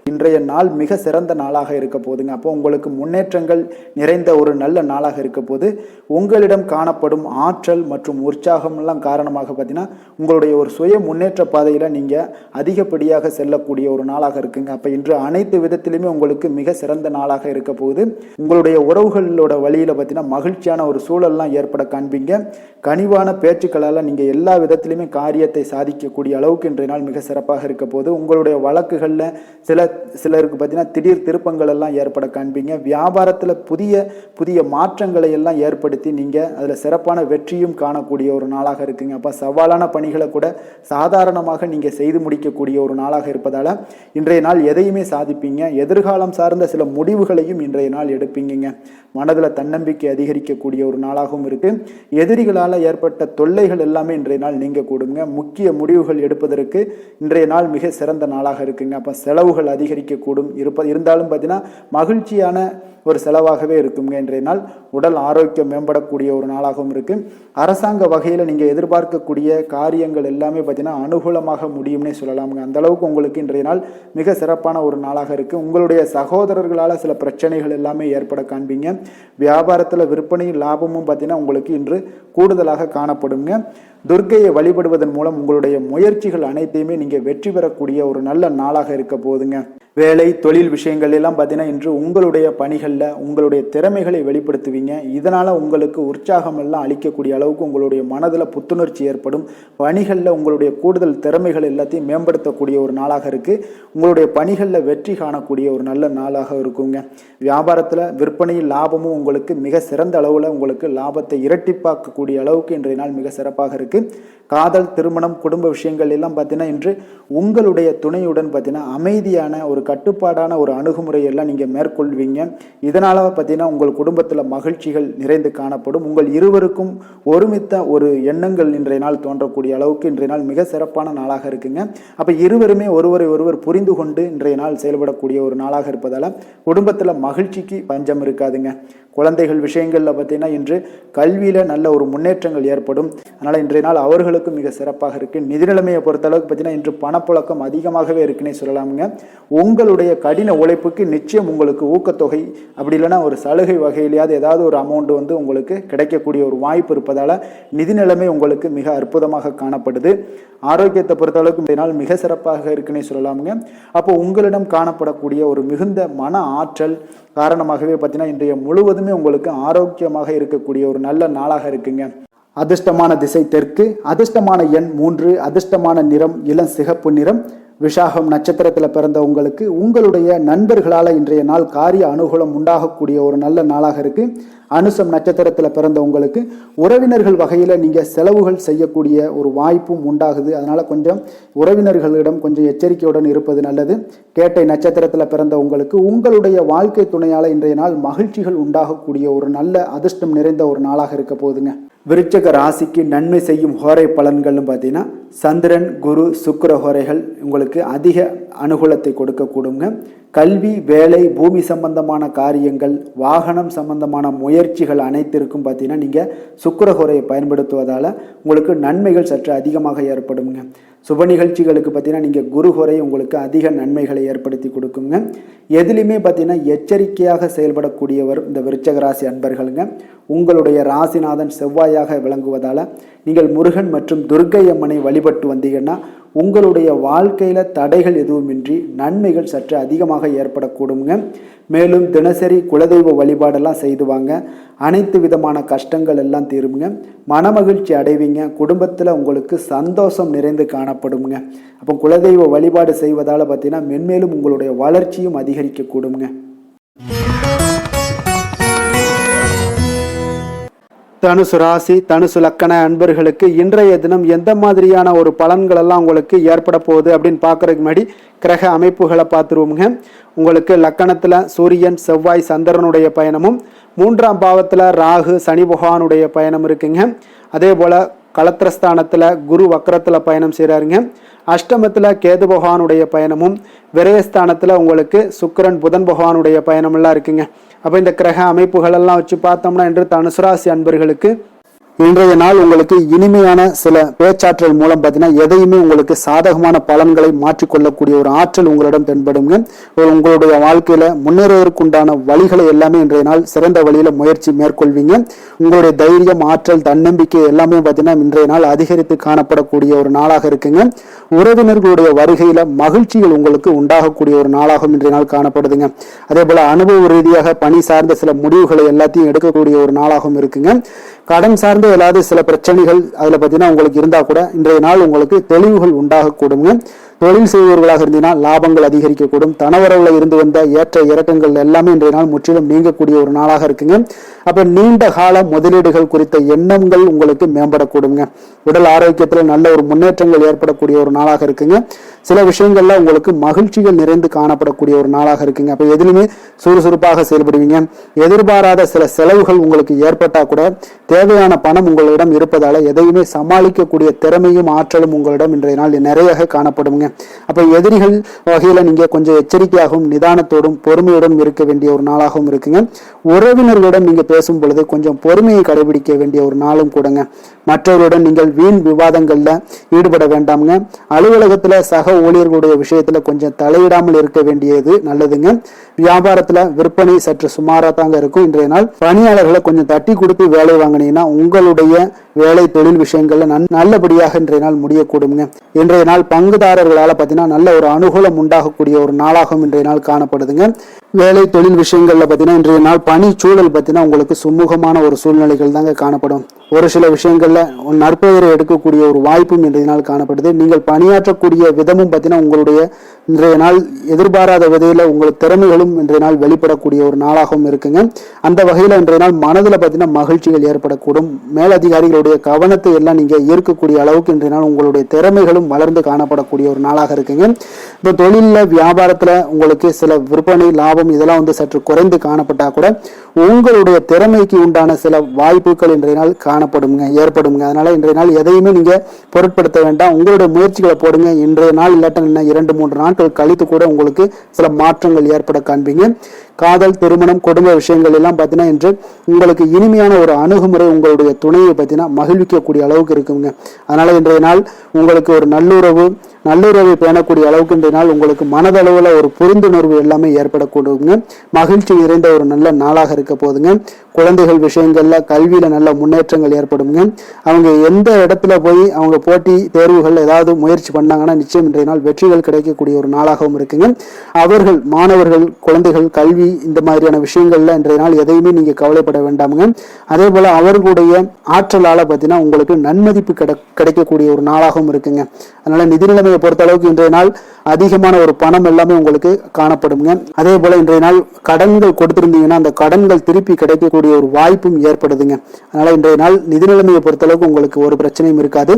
இன்றைய நாள் மிக சிறந்த நாளாக இருக்க போதுங்க. அப்போ உங்களுக்கு முன்னேற்றங்கள் நிறைந்த ஒரு நல்ல நாளாக இருக்க போது உங்களிடம் காணப்படும் ஆற்றல் மற்றும் உற்சாகம்லாம் காரணமாக பார்த்தீங்கன்னா உங்களுடைய ஒரு சுய முன்னேற்ற பாதையில் நீங்கள் அதிகப்படியாக செல்லக்கூடிய ஒரு நாளாக இருக்குங்க. அப்போ இன்று அனைத்து விதத்திலுமே உங்களுக்கு மிக சிறந்த நாளாக இருக்க போகுது. உங்களுடைய உறவுகளோட வழியில் பார்த்தீங்கன்னா மகிழ்ச்சியான ஒரு சூழல்லாம் ஏற்பட காண்பீங்க. கனிவான பேச்சுக்களால் நீங்கள் எல்லா விதத்திலுமே காரியத்தை சாதிக்கக்கூடிய அளவுக்கு இன்றைய நாள் மிக சிறப்பாக இருக்க போது. உங்களுடைய வழக்குகளில் சிலருக்கு பார்த்தீங்கன்னா திடீர் திருப்பங்கள் எல்லாம் ஏற்பட காண்பீங்க. வியாபாரத்தில் புதிய மாற்றங்களை எல்லாம் ஏற்படுத்தி நீங்கள் அதில் சிறப்பான வெற்றியும் காணக்கூடிய ஒரு நாளாக இருக்குங்க. அப்போ சவாலான பணிகளை கூட சாதாரணமாக நீங்கள் செய்து முடிக்கக்கூடிய ஒரு நாளாக இருப்பதால் இன்றைய நாள் எதையுமே சாதிப்பீங்க. எதிர்காலம் சார்ந்த சில முடிவுகளையும் இன்றைய நாள் எடுப்பீங்க. மனதில் தன்னம்பிக்கை அதிகரிக்கக்கூடிய ஒரு நாளாகவும் இருக்கு. எதிரிகளால் ஏற்பட்ட தொல்லைகள் எல்லாமே இன்றைய நாள் நீங்க கூடுங்க. முக்கிய முடிவுகள் எடுப்பதற்கு இன்றைய நாள் மிக சிறந்த நாளாக இருக்குங்க. அப்போ செலவுகள் அதிகரிக்கக்கூடும் இருந்தாலும் பார்த்தீங்கன்னா மகிழ்ச்சியான ஒரு செலவாகவே இருக்குங்க. இன்றைய நாள் உடல் ஆரோக்கியம் மேம்படக்கூடிய ஒரு நாளாகவும் இருக்கு. அரசாங்க வகையில் நீங்கள் எதிர்பார்க்கக்கூடிய காரியங்கள் எல்லாமே பார்த்தீங்கன்னா அனுகூலமாக முடியும்னே சொல்லலாமுங்க. அந்த அளவுக்கு உங்களுக்கு இன்றைய நாள் மிக சிறப்பான ஒரு நாளாக இருக்கு. உங்களுடைய சகோதரர்களால் சில பிரச்சனைகள் எல்லாமே ஏற்பட காண்பீங்க. வியாபாரத்தில் விற்பனையும் லாபமும் பார்த்தீங்கன்னா உங்களுக்கு இன்று கூடுதலாக காணப்படுங்க. துர்க்கையை வழிபடுவதன் மூலம் உங்களுடைய முயற்சிகள் அனைத்தையுமே நீங்கள் வெற்றி பெறக்கூடிய ஒரு நல்ல நாளாக இருக்க போகுதுங்க. வேலை தொழில் விஷயங்கள் எல்லாம் பார்த்தீங்கன்னா இன்று உங்களுடைய பணிகளில் உங்களுடைய திறமைகளை வெளிப்படுத்துவீங்க. இதனால் உங்களுக்கு உற்சாகம் எல்லாம் அளிக்கக்கூடிய அளவுக்கு உங்களுடைய மனதில் புத்துணர்ச்சி ஏற்படும். பணிகளில் உங்களுடைய கூடுதல் திறமைகள் எல்லாத்தையும் மேம்படுத்தக்கூடிய ஒரு நாளாக இருக்குது. உங்களுடைய பணிகளில் வெற்றி காணக்கூடிய ஒரு நல்ல நாளாக இருக்குங்க. வியாபாரத்தில் விற்பனையில் லாபமும் உங்களுக்கு மிக சிறந்த அளவில் உங்களுக்கு லாபத்தை இரட்டிப்பாக்கக்கூடிய அளவுக்கு இன்றைய நாள் மிக சிறப்பாக இருக்குது. காதல், திருமணம், குடும்ப விஷயங்கள் எல்லாம் பார்த்தீங்கன்னா இன்று உங்களுடைய துணையுடன் பார்த்தீங்கன்னா அமைதியான ஒரு கட்டுப்பாடான ஒரு அணுகுமுறை எல்லாம் நீங்கள் மேற்கொள்வீங்க. இதனால் பார்த்தீங்கன்னா உங்கள் குடும்பத்தில் மகிழ்ச்சிகள் நிறைந்து காணப்படும். உங்கள் இருவருக்கும் ஒருமித்த ஒரு எண்ணங்கள் இன்றைய நாள் தோன்றக்கூடிய அளவுக்கு இன்றைய நாள் மிக சிறப்பான நாளாக இருக்குங்க. அப்போ இருவருமே ஒருவரை ஒருவர் புரிந்து கொண்டு இன்றைய நாள் செயல்படக்கூடிய ஒரு நாளாக இருப்பதால் குடும்பத்தில் மகிழ்ச்சிக்கு பஞ்சம் இருக்காதுங்க. குழந்தைகள் விஷயங்களில் பார்த்தீங்கன்னா இன்று கல்வியில் நல்ல ஒரு முன்னேற்றங்கள் ஏற்படும். அதனால் இன்றைய நாள் அவர்களுக்கு மிக சிறப்பாக இருக்குது. நிதி நிலைமையை பொறுத்தளவுக்கு பார்த்தீங்கன்னா இன்று பணப்புழக்கம் அதிகமாகவே இருக்குன்னே சொல்லலாமுங்க. உங்களுடைய கடின உழைப்புக்கு நிச்சயம் உங்களுக்கு ஊக்கத்தொகை அப்படி இல்லைன்னா ஒரு சலுகை வகையிலேயாவது ஏதாவது ஒரு அமௌண்ட் உங்களுக்கு கிடைக்கக்கூடிய ஒரு வாய்ப்பு இருப்பதால் நிதி நிலைமை உங்களுக்கு மிக அற்புதமாக காணப்படுது. ஆரோக்கியத்தை பொறுத்தளவுக்கு இந்த நாள் மிக சிறப்பாக இருக்குன்னே சொல்லலாமுங்க. அப்போ உங்களிடம் காணப்படக்கூடிய ஒரு மிகுந்த மன ஆற்றல் காரணமாகவே பார்த்தீங்கன்னா இன்றைய முழுவதுமே உங்களுக்கு ஆரோக்கியமாக இருக்கக்கூடிய ஒரு நல்ல நாளாக இருக்குங்க. அதிர்ஷ்டமான திசை தெற்கு, அதிர்ஷ்டமான எண் 3, அதிர்ஷ்டமான நிறம் இளம் சிகப்பு நிறம். விஷாகம் நட்சத்திரத்தில் பிறந்த உங்களுக்கு உங்களுடைய நண்பர்களால் இன்றைய நாள் காரிய அனுகூலம் உண்டாகக்கூடிய ஒரு நல்ல நாளாக இருக்கு. அனுசம் நட்சத்திரத்தில் பிறந்த உங்களுக்கு உறவினர்கள் வகையில் நீங்கள் செலவுகள் செய்யக்கூடிய ஒரு வாய்ப்பும் உண்டாகுது. அதனால் கொஞ்சம் உறவினர்களிடம் கொஞ்சம் எச்சரிக்கையுடன் இருப்பது நல்லது. கேட்டை நட்சத்திரத்தில் பிறந்த உங்களுக்கு உங்களுடைய வாழ்க்கை துணையால் இன்றைய நாள் மகிழ்ச்சிகள் உண்டாகக்கூடிய ஒரு நல்ல அதிர்ஷ்டம் நிறைந்த ஒரு நாளாக இருக்க போகுதுங்க. விருச்சக ராசிக்கு நன்மை செய்யும் ஹோரை பலன்கள்னு பார்த்தீங்கன்னா சந்திரன், குரு, சுக்கிர ஹோரைகள் உங்களுக்கு அதிக அனுகூலத்தை கொடுக்கக்கூடுங்க. கல்வி, வேலை, பூமி சம்பந்தமான காரியங்கள், வாகனம் சம்பந்தமான முயற்சிகள் அனைத்திற்கும் பார்த்தீங்கன்னா நீங்கள் சுக்கிர ஹோரையை பயன்படுத்துவதால் உங்களுக்கு நன்மைகள் சற்று அதிகமாக ஏற்படுங்க. சுப நிகழ்ச்சிகளுக்கு பார்த்தீங்கன்னா நீங்கள் குரு ஹோரை உங்களுக்கு அதிக நன்மைகளை ஏற்படுத்தி கொடுக்குங்க. எதுலையுமே பார்த்தீங்கன்னா எச்சரிக்கையாக செயல்படக்கூடியவர் இந்த விருச்சக ராசி அன்பர்களுங்க. உங்களுடைய ராசிநாதன் செவ்வாயாக விளங்குவதால் நீங்கள் முருகன் மற்றும் துர்க்கை அம்மனை வழிபட்டு வந்தீங்கன்னா உங்களுடைய வாழ்க்கையில் தடைகள் எதுவுமின்றி நன்மைகள் சற்று அதிகமாக ஏற்படக்கூடுங்க. மேலும் தினசரி குலதெய்வ வழிபாடெல்லாம் செய்து வாங்க. அனைத்து விதமான கஷ்டங்கள் எல்லாம் தீருங்க. மனமகிழ்ச்சி அடைவீங்க. குடும்பத்தில் உங்களுக்கு சந்தோஷம் நிறைந்து காணப்படுங்க. அப்போ குலதெய்வ வழிபாடு செய்வதால் பார்த்தீங்கன்னா மென்மேலும் உங்களுடைய வளர்ச்சியும் அதிகரிக்கக்கூடுங்க. தனுசு ராசி, தனுசு லக்கண அன்பர்களுக்கு இன்றைய தினம் எந்த மாதிரியான ஒரு பலன்கள் எல்லாம் உங்களுக்கு ஏற்பட போகுது அப்படின்னு பார்க்கறதுக்கு முன்னாடி கிரக அமைப்புகளை பார்த்துருவோங்க. உங்களுக்கு லக்கணத்தில் சூரியன், செவ்வாய், சந்திரனுடைய பயணமும், 3ஆம் பாவத்தில் ராகு, சனி பகவானுடைய பயணம் இருக்குங்க. அதே போல் களத்திரஸ்தானத்தில் குரு வக்கரத்தில் பயணம் செய்கிறாருங்க. அஷ்டமத்தில் கேது பகவானுடைய பயணமும், விரயஸ்தானத்தில் உங்களுக்கு சுக்கிரன், புதன் பகவானுடைய பயணமெல்லாம் இருக்குங்க. அப்போ இந்த கிரக அமைப்புகளெல்லாம் வச்சு பார்த்தோம்னா இன்று தனுசு ராசி அன்பர்களுக்கு இன்றைய நாள் உங்களுக்கு இனிமையான சில பேச்சாற்றல் மூலம் பார்த்தீங்கன்னா எதையுமே உங்களுக்கு சாதகமான பலன்களை மாற்றிக்கொள்ளக்கூடிய ஒரு ஆற்றல் உங்களிடம் தென்படுங்க. உங்களுடைய வாழ்க்கையில முன்னேறுவதற்குண்டான வழிகளை எல்லாமே இன்றைய நாள் சிறந்த வழியில முயற்சி மேற்கொள்வீங்க. உங்களுடைய தைரியம், ஆற்றல், தன்னம்பிக்கை எல்லாமே பார்த்தீங்கன்னா இன்றைய நாள் அதிகரித்து காணப்படக்கூடிய ஒரு நாளாக இருக்குங்க. உறவினர்களுடைய வருகையில மகிழ்ச்சிகள் உங்களுக்கு உண்டாகக்கூடிய ஒரு நாளாகவும் இன்றைய நாள் காணப்படுதுங்க. அதே போல அனுபவ ரீதியாக பணி சார்ந்த சில முடிவுகளை எல்லாத்தையும் எடுக்கக்கூடிய ஒரு நாளாகவும் இருக்குங்க. கடன் சார்ந்த ஏதாவது சில பிரச்சனைகள் அதில் பார்த்தீங்கன்னா உங்களுக்கு இருந்தால் கூட இன்றைய நாள் உங்களுக்கு தெளிவுகள் உண்டாகக்கூடுங்க. தொழில் செய்பவர்களாக இருந்தீங்கன்னா லாபங்கள் அதிகரிக்கக்கூடும். தனவரவில் இருந்து வந்த ஏற்ற இறக்கங்கள் எல்லாமே இன்றைய நாள் முற்றிலும் நீங்கக்கூடிய ஒரு நாளாக இருக்குங்க. அப்போ நீண்ட கால முதலீடுகள் குறித்த எண்ணங்கள் உங்களுக்கு மேம்படக்கூடுங்க. உடல் ஆரோக்கியத்தில் நல்ல ஒரு முன்னேற்றங்கள் ஏற்படக்கூடிய ஒரு நாளாக இருக்குங்க. சில விஷயங்கள்ல உங்களுக்கு மகிழ்ச்சிகள் நிறைந்து காணப்படக்கூடிய ஒரு நாளாக இருக்குங்க. அப்போ எதுலையுமே சுறுசுறுப்பாக செயல்படுவீங்க. எதிர்பாராத சில செலவுகள் உங்களுக்கு ஏற்பட்டா கூட தேவையான பணம் உங்களிடம் இருப்பதால எதையுமே சமாளிக்கக்கூடிய திறமையும் ஆற்றலும் உங்களிடம் இன்றைய நாள் நிறைய காணப்படுங்க. அப்போ எதிரிகள் வகையில் நீங்கள் கொஞ்சம் எச்சரிக்கையாகவும் நிதானத்தோடும் பொறுமையோடும் இருக்க வேண்டிய ஒரு நாளாகவும் இருக்குங்க. உறவினர்களுடன் நீங்கள் பேசும் பொழுது கொஞ்சம் பொறுமையை கடைபிடிக்க வேண்டிய ஒரு நாளும் கூடங்க. மற்றவருடன் நீங்கள் வீண் விவாதங்கள்ல ஈடுபட வேண்டாமுங்க. அலுவலகத்துல சக ஊழியர்களுடைய விஷயத்துல கொஞ்சம் தலையிடாமல் இருக்க வேண்டியது நல்லதுங்க. வியாபாரத்துல விற்பனை சற்று சுமாரா தாங்க இருக்கும். இன்றைய நாள் பணியாளர்களை கொஞ்சம் தட்டி கொடுத்து வேலை வாங்கினீங்கன்னா உங்களுடைய வேலை தொழில் விஷயங்கள்ல நல்லபடியாக இன்றைய நாள் முடியக்கூடுங்க. இன்றைய நாள் பங்குதாரர்களால பார்த்தீங்கன்னா நல்ல ஒரு அனுகூலம் உண்டாகக்கூடிய ஒரு நாளாகவும் இன்றைய நாள் காணப்படுதுங்க. வேலை தொழில் விஷயங்கள்ல பார்த்தீங்கன்னா இன்றைய நாள் பணி சூழல் பார்த்தீங்கன்னா உங்களுக்கு சுமூகமான ஒரு சூழ்நிலைகள் தாங்க காணப்படும். ஒரு சில விஷயங்கள்ல நற்பெயரை எடுக்கக்கூடிய ஒரு வாய்ப்பும் இன்றைய நாள் காணப்படுது. நீங்கள் பணியாற்றக்கூடிய விதமும் பார்த்தீங்கன்னா உங்களுடைய இன்றைய நாள் எதிர்பாராத விதையில உங்கள் திறமைகளும் இன்றைய நாள் வெளிப்படக்கூடிய ஒரு நாளாகவும் இருக்குங்க. அந்த வகையில இன்றைய நாள் மனதில் பார்த்தீங்கன்னா மகிழ்ச்சிகள் ஏற்படக்கூடும். மேலதிகாரிகளுடைய கவனத்தை எல்லாம் நீங்க ஈர்க்கக்கூடிய அளவுக்கு இன்றைய நாள் உங்களுடைய திறமைகளும் வளர்ந்து காணப்படக்கூடிய ஒரு நாளாக இருக்குங்க. இப்போ தொழில வியாபாரத்துல உங்களுக்கு சில விற்பனை லாபம் இதெல்லாம் சற்று குறைந்து காணப்பட்டா கூட உங்களுடைய திறமைக்கு உண்டான சில வாய்ப்புகள் இன்றைய நாள் ஏற்படுங்க. அதனால இன்றைய நாள் எதையுமே நீங்க பொருட்படுத்த வேண்டாம். உங்களுடைய முயற்சிகளை போடுங்க. இன்றைய நாள் இல்லாட்ட 2-3 நாட்கள் கழித்து கூட உங்களுக்கு சில மாற்றங்கள் ஏற்பட காண்பீங்க. காதல், திருமணம், குடும்ப விஷயங்கள் எல்லாம் பார்த்தீங்கன்னா இன்று உங்களுக்கு இனிமையான ஒரு அணுகுமுறை உங்களுடைய துணையை பார்த்தீங்கன்னா மகிழ்விக்கக்கூடிய அளவுக்கு இருக்குங்க. அதனால இன்றைய நாள் உங்களுக்கு ஒரு நல்லுறவை பேணக்கூடிய அளவுக்கு இன்றைய நாள் உங்களுக்கு மனதளவுல ஒரு புரிந்துணர்வு எல்லாமே ஏற்படக்கூடுங்க. மகிழ்ச்சி நிறைந்த ஒரு நல்ல நாளாக இருக்க போதுங்க. குழந்தைகள் விஷயங்கள்ல கல்வியில நல்ல முன்னேற்றங்கள் ஏற்படுங்க. அவங்க எந்த இடத்துல போய் அவங்க போட்டி தேர்வுகள் ஏதாவது முயற்சி பண்ணாங்கன்னா நிச்சயம் இன்றைய நாள் வெற்றிகள் கிடைக்கக்கூடிய ஒரு நாளாகவும் இருக்குங்க. அவர்கள் மாணவர்கள் குழந்தைகள் கல்வி இந்த மாதிரியான விஷயங்கள்ல இன்றைய நாள் எதையுமே நீங்க கவலைப்பட வேண்டாமுங்க. அதே போல அவர்களுடைய ஆற்றலால பார்த்தீங்கன்னா உங்களுக்கு நன்மதிப்பு கிடைக்கக்கூடிய ஒரு நாளாகவும் இருக்குங்க. அதனால நிதி நிலைமையை பொறுத்த அளவுக்கு இன்றைய நாள் அதிகமான ஒரு பணம் எல்லாமே உங்களுக்கு காணப்படுங்க. அதே போல இன்றைய நாள் கடன்கள் கொடுத்திருந்தீங்கன்னா அந்த கடன்கள் திருப்பி கிடைக்கக்கூடிய ஒரு வாய்ப்பும் ஏற்படுதுங்க. அதனால இன்றைய நாள் நிதி நிலைமையை பொறுத்த அளவுக்கு உங்களுக்கு ஒரு பிரச்சனையும் இருக்காது.